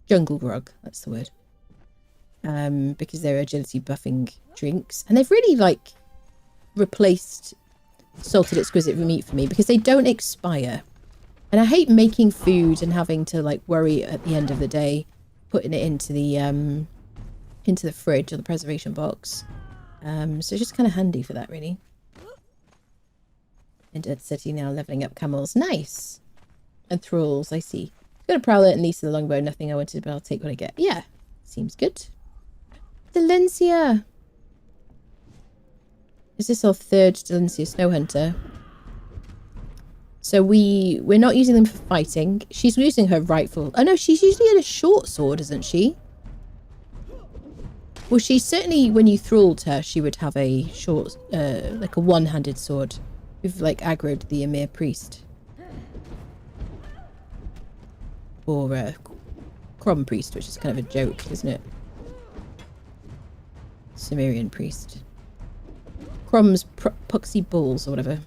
Jungle Grog. That's the word. Because they're agility buffing drinks. And they've really, like, replaced salted exquisite meat for me because they don't expire. And I hate making food and having to, like, worry at the end of the day putting it into the fridge or the preservation box. So it's just kind of handy for that, really. And Dead City now leveling up camels. Nice. And thralls, I see. Got a prowler and Lisa the longbow. Nothing I wanted, but I'll take what I get. Yeah, seems good. Delencia. Is this our 3rd Delencia Snow Hunter? So we're not using them for fighting. She's using her rifle. Oh no, she's usually in a short sword, isn't she? Well, she certainly, when you thralled her, she would have a short, like a one-handed sword. We've like aggroed the Emir priest. Or Crom priest, which is kind of a joke, isn't it? Cimmerian priest. Crom's Puxy Bulls or whatever.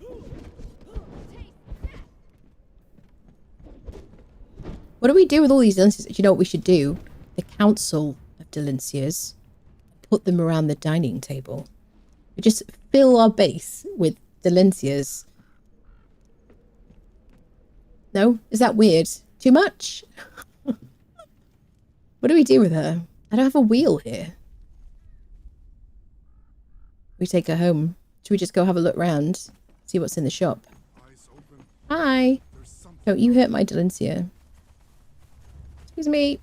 What do we do with all these Delencias? Do you know what we should do? The Council of Delencias. Put them around the dining table. We just fill our base with Delencias. No? Is that weird? Too much? What do we do with her? I don't have a wheel here. We take her home. Should we just go have a look round? See what's in the shop? Hi. Don't you hurt my Delencia. Excuse me.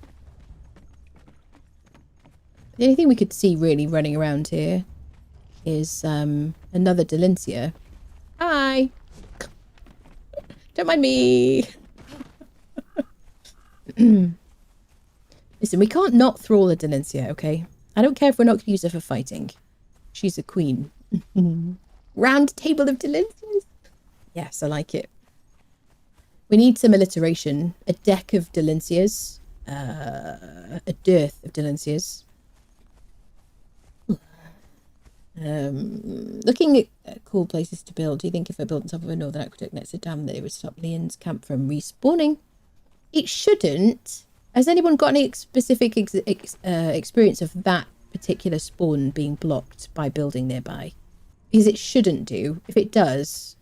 The only thing we could see really running around here is another Delencia. Hi. Don't mind me. Listen, we can't not thrall a Delencia, okay? I don't care if we're not going to use her for fighting. She's a queen. Round table of Delencias. Yes, I like it. We need some alliteration. A deck of Delencias. A dearth of Delencias. Looking at cool places to build, do you think if I built on top of a northern aqueduct next to a dam that it would stop Leon's camp from respawning? It shouldn't. Has anyone got any specific experience of that particular spawn being blocked by building nearby? Because it shouldn't do. If it does,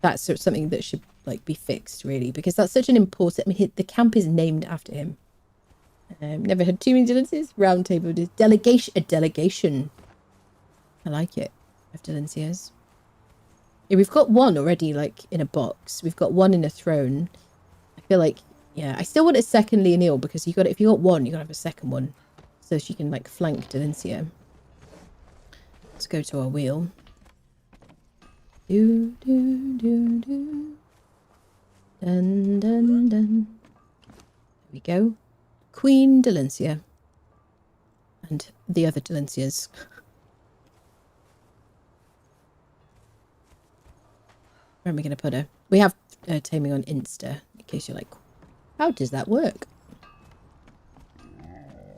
that's something that should like be fixed, really, because that's such an important. I mean, the camp is named after him. Never had too many delincias. Round table delegation. A delegation. I like it. Of delincias. Yeah, we've got one already, like in a box. We've got one in a throne. I feel like, yeah, I still want a second Leonil because if you got one, you gotta have a second one, so she can like flank Delincia. Let's go to our wheel. Do do do do. Dun dun dun. There we go. Queen Delincia. And the other Delincias. Where am I going to put her? We have taming on Insta, in case you're like, how does that work?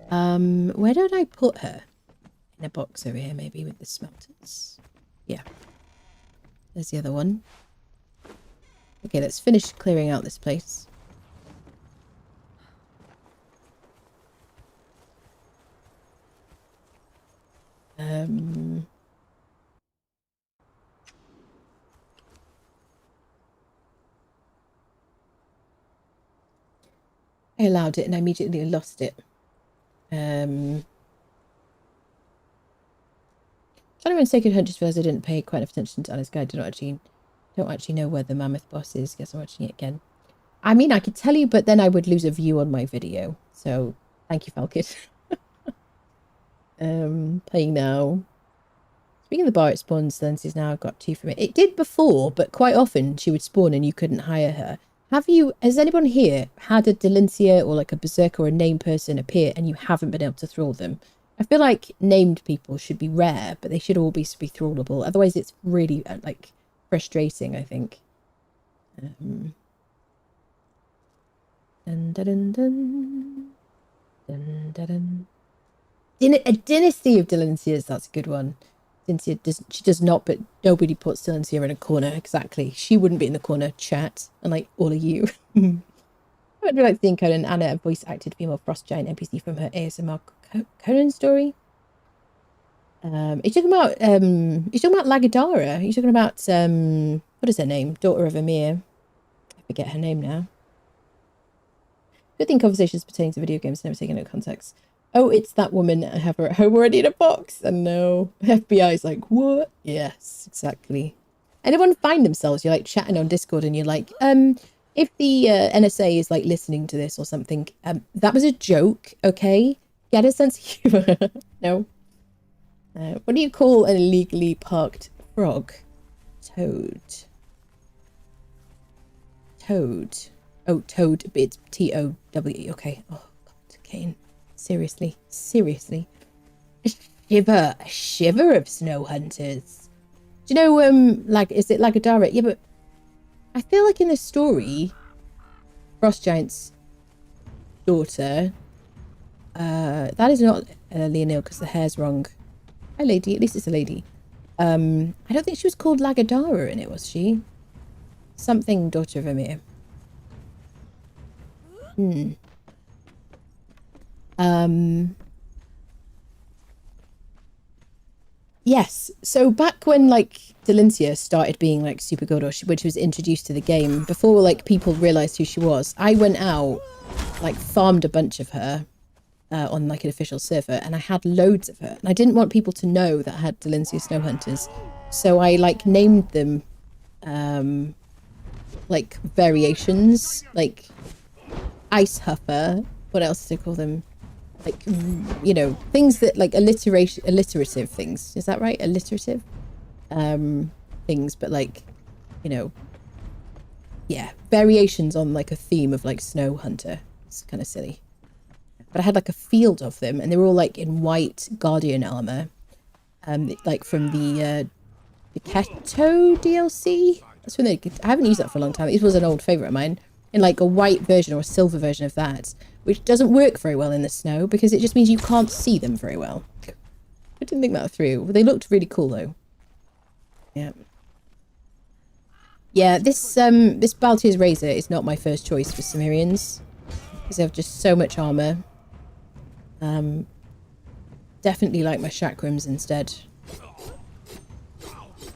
Where did I put her? In a box over here, maybe, with the smelters. Yeah. There's the other one. Okay, let's finish clearing out this place. I allowed it and I immediately lost it. Trying to run Sacred Hunt just realised I didn't pay quite enough attention to Anna's guide. Don't actually know where the mammoth boss is. Guess I'm watching it again. I mean, I could tell you, but then I would lose a view on my video. So, thank you, Falcon. Playing now. Speaking of the bar, it spawns Delincias now. I've got 2 from it. It did before, but quite often she would spawn and you couldn't hire her. Has anyone here had a Delincia or like a Berserker or a named person appear and you haven't been able to thrall them? I feel like named people should be rare, but they should all be thrallable. Otherwise, it's really like frustrating, I think. Dun, dun, dun, dun. Dun, dun, dun. A dynasty of Delincias, that's a good one. Delincia does not, but nobody puts Delincia in a corner. Exactly. She wouldn't be in the corner, chat, unlike all of you. I would like seeing Conan Anna, a voice acted female frost giant NPC from her ASMR Conan story. Are you talking about Lagadara? Are you talking about what is her name? Daughter of Emir. I forget her name now. Good thing conversations pertaining to video games never taken into context. Oh, it's that woman. I have her at home already in a box. And no, FBI's like, what? Yes, exactly. Anyone find themselves, you're like chatting on Discord and you're like, if the NSA is like listening to this or something, that was a joke, okay? Get a sense of humor. No. What do you call an illegally parked frog? Toad. Toad. Oh, toad. It's T-O-W. Okay. Oh, God, Kane. Seriously. Seriously. A shiver of snow hunters. Do you know, is it Lagadara? Yeah, but I feel like in this story, Frost Giant's daughter, that is not Leonil because the hair's wrong. Hi, lady. At least it's a lady. I don't think she was called Lagadara in it, was she? Something daughter of Emir. Yes. So back when like Delincia started being like super good, or when she was introduced to the game, before like people realized who she was, I went out, like farmed a bunch of her on like an official server, and I had loads of her, and I didn't want people to know that I had Delincia Snow Hunters, so I like named them like variations, like Ice Huffer. What else do they call them? Like, you know, things that like alliterative things. Is that right? Alliterative things, but like, you know, yeah, variations on like a theme of like Snow Hunter. It's kind of silly. But I had like a field of them, and they were all like in white Guardian armor, like from the Keto DLC. That's when I haven't used that for a long time. It was an old favorite of mine. In like a white version or a silver version of that, which doesn't work very well in the snow because it just means you can't see them very well. I didn't think that through. They looked really cool though. Yeah. Yeah, this Baltier's Razor is not my first choice for Cimmerians. Because they have just so much armor. Definitely like my Chakrams instead.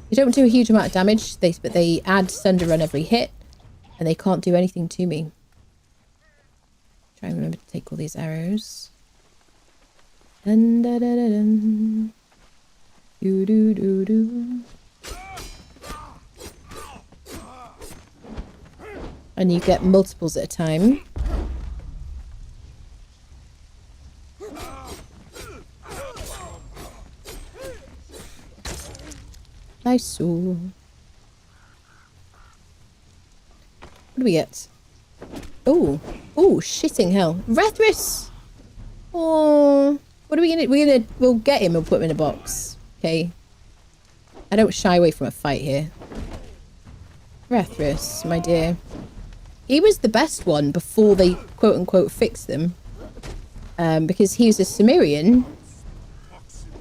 They don't do a huge amount of damage, but they add Thunder on every hit. And they can't do anything to me. Try and remember to take all these arrows. Dun, da, da, da, dun. Do, do, do, do. And you get multiples at a time. Nice. What do we get? Oh, shitting hell. Rethris! Oh, what are we gonna, we'll get him and put him in a box. Okay. I don't shy away from a fight here. Rethris, my dear. He was the best one before they quote unquote fixed them. Because he was a Cimmerian.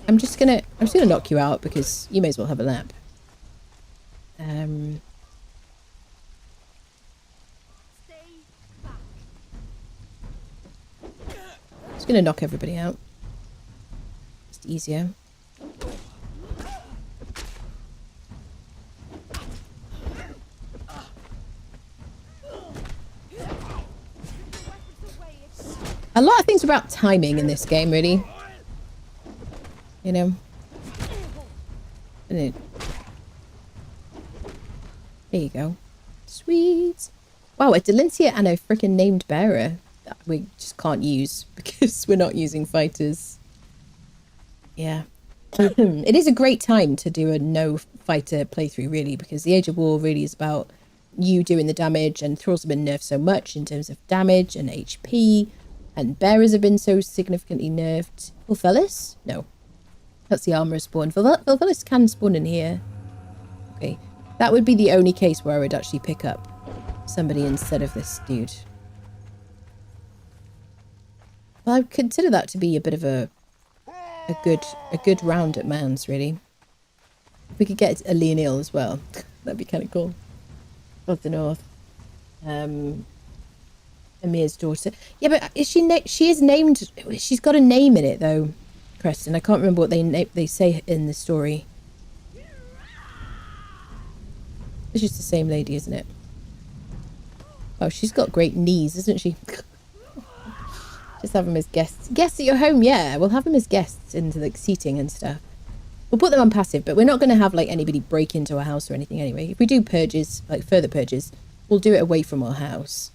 I'm just gonna knock you out because you may as well have a nap. Just gonna knock everybody out. Just easier. A lot of things about timing in this game, really. You know. There you go. Sweet. Wow, a Delincia and a freaking named bearer that we just can't use because we're not using fighters. Yeah. It is a great time to do a no fighter playthrough, really, because the Age of War really is about you doing the damage, and Thralls have been nerfed so much in terms of damage and HP, and bearers have been so significantly nerfed. Vulfelis? No. That's the armourer spawn. Vulfelis can spawn in here. Okay. That would be the only case where I would actually pick up somebody instead of this dude. Well, I would consider that to be a bit of a good round at Mans, really. If we could get a Leonil as well, that'd be kind of cool. God the North. Amir's daughter. Yeah, but is she is named. She's got a name in it though, Preston. I can't remember what they say in the story. It's just the same lady, isn't it? Oh, she's got great knees, isn't she? Just have them as guests. Guests at your home, yeah. We'll have them as guests into like seating and stuff. We'll put them on passive, but we're not going to have like anybody break into our house or anything anyway. If we do purges, like further purges, we'll do it away from our house.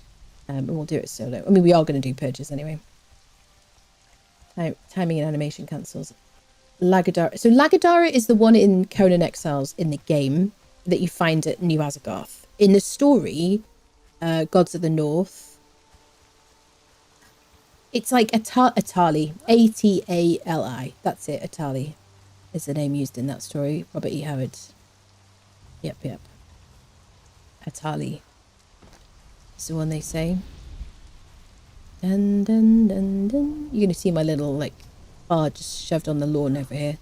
And we'll do it solo. I mean, we are going to do purges anyway. Timing and animation cancels. Lagadara. So Lagadara is the one in Conan Exiles in the game that you find at New Azagarth. In the story, Gods of the North, it's like Atali. A-T-A-L-I. That's it, Atali is the name used in that story. Robert E. Howard. Yep. Atali is the one they say. Dun, dun, dun, dun. You're going to see my little, like, bar just shoved on the lawn over here.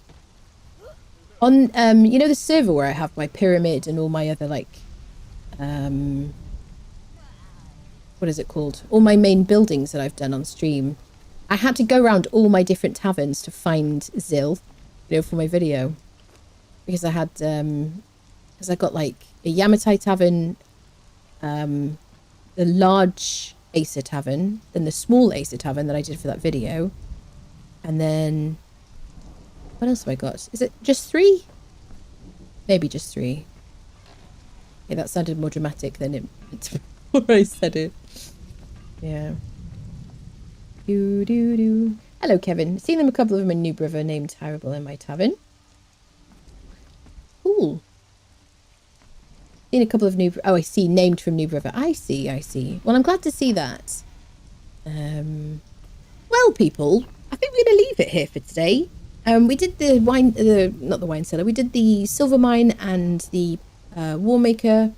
On, you know the server where I have my pyramid and all my other, like, what is it called? All my main buildings that I've done on stream. I had to go around all my different taverns to find Zil, you know, for my video. Because I had, because I got, like, a Yamatai tavern, the large Acer tavern, then the small Acer tavern that I did for that video. And then, what else have I got? Is it just 3? Maybe just 3. Yeah, that sounded more dramatic than it before I said it. Yeah. Do. Hello, Kevin. Seen them, a couple of them in New River named Terrible in my tavern. Cool. Seen a couple of new... Oh, I see. Named from New River. I see. Well, I'm glad to see that. Well, people, I think we're going to leave it here for today. We did the wine... not the wine cellar. We did the silver mine and the Warmaker.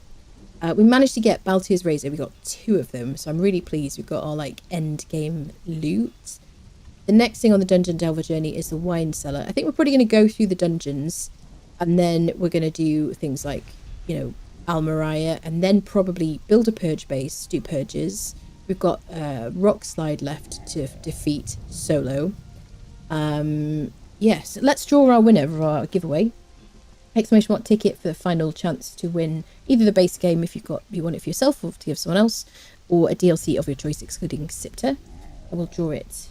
We managed to get Baltier's Razor. We got 2 of them. So I'm really pleased. We've got our, like, end game loot. The next thing on the Dungeon Delver journey is the wine cellar. I think we're probably going to go through the dungeons, and then we're going to do things like, you know, Almaria, and then probably build a purge base, do purges. We've got Rock Slide left to defeat solo. Yes, let's draw our winner of our giveaway. Exclamation mark ticket for the final chance to win either the base game if you want it for yourself or to give someone else, or a DLC of your choice excluding Sipter. I will draw it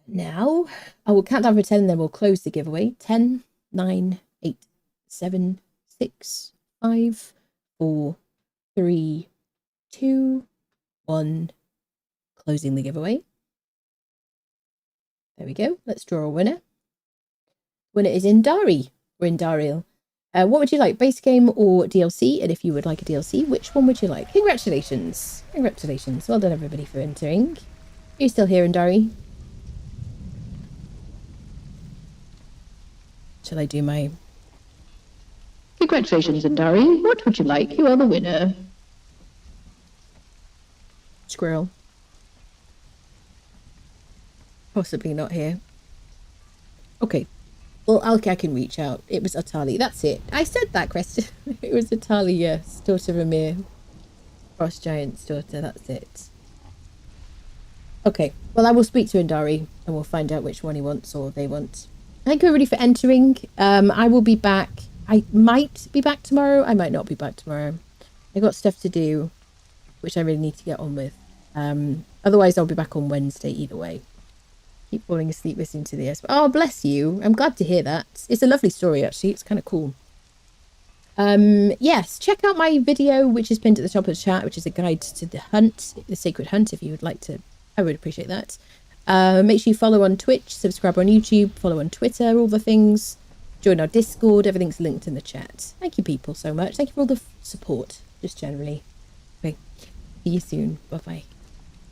now. I will count down for 10 and then we'll close the giveaway. 10, 9, 8, 7, 6, 5, 4, 3, 2, 1. Closing the giveaway. There we go. Let's draw a winner. Winner is Indari. We're in Dariel. What would you like, base game or DLC? And if you would like a DLC, which one would you like? Congratulations. Congratulations. Well done, everybody, for entering. Are you still here, Indari? Shall I do my... Congratulations, Indari. What would you like? You are the winner. Squirrel. Possibly not here. Okay. Well, I can reach out. It was Atali. That's it. I said that question. It was Atali, yes. Daughter Ramir. Frost Giant's daughter. That's it. Okay. Well, I will speak to Indari and we'll find out which one he wants or they want. Thank you everybody for entering. I will be back. I might be back tomorrow. I might not be back tomorrow. I got stuff to do, which I really need to get on with. Otherwise, I'll be back on Wednesday either way. Keep falling asleep listening to this. Oh, bless you. I'm glad to hear that. It's a lovely story, actually. It's kind of cool. Yes, check out my video, which is pinned at the top of the chat, which is a guide to the hunt, the sacred hunt, if you would like to. I would appreciate that. Make sure you follow on Twitch, subscribe on YouTube, follow on Twitter, all the things. Join our Discord. Everything's linked in the chat. Thank you, people, so much. Thank you for all the support, just generally. Okay. See you soon. Bye-bye.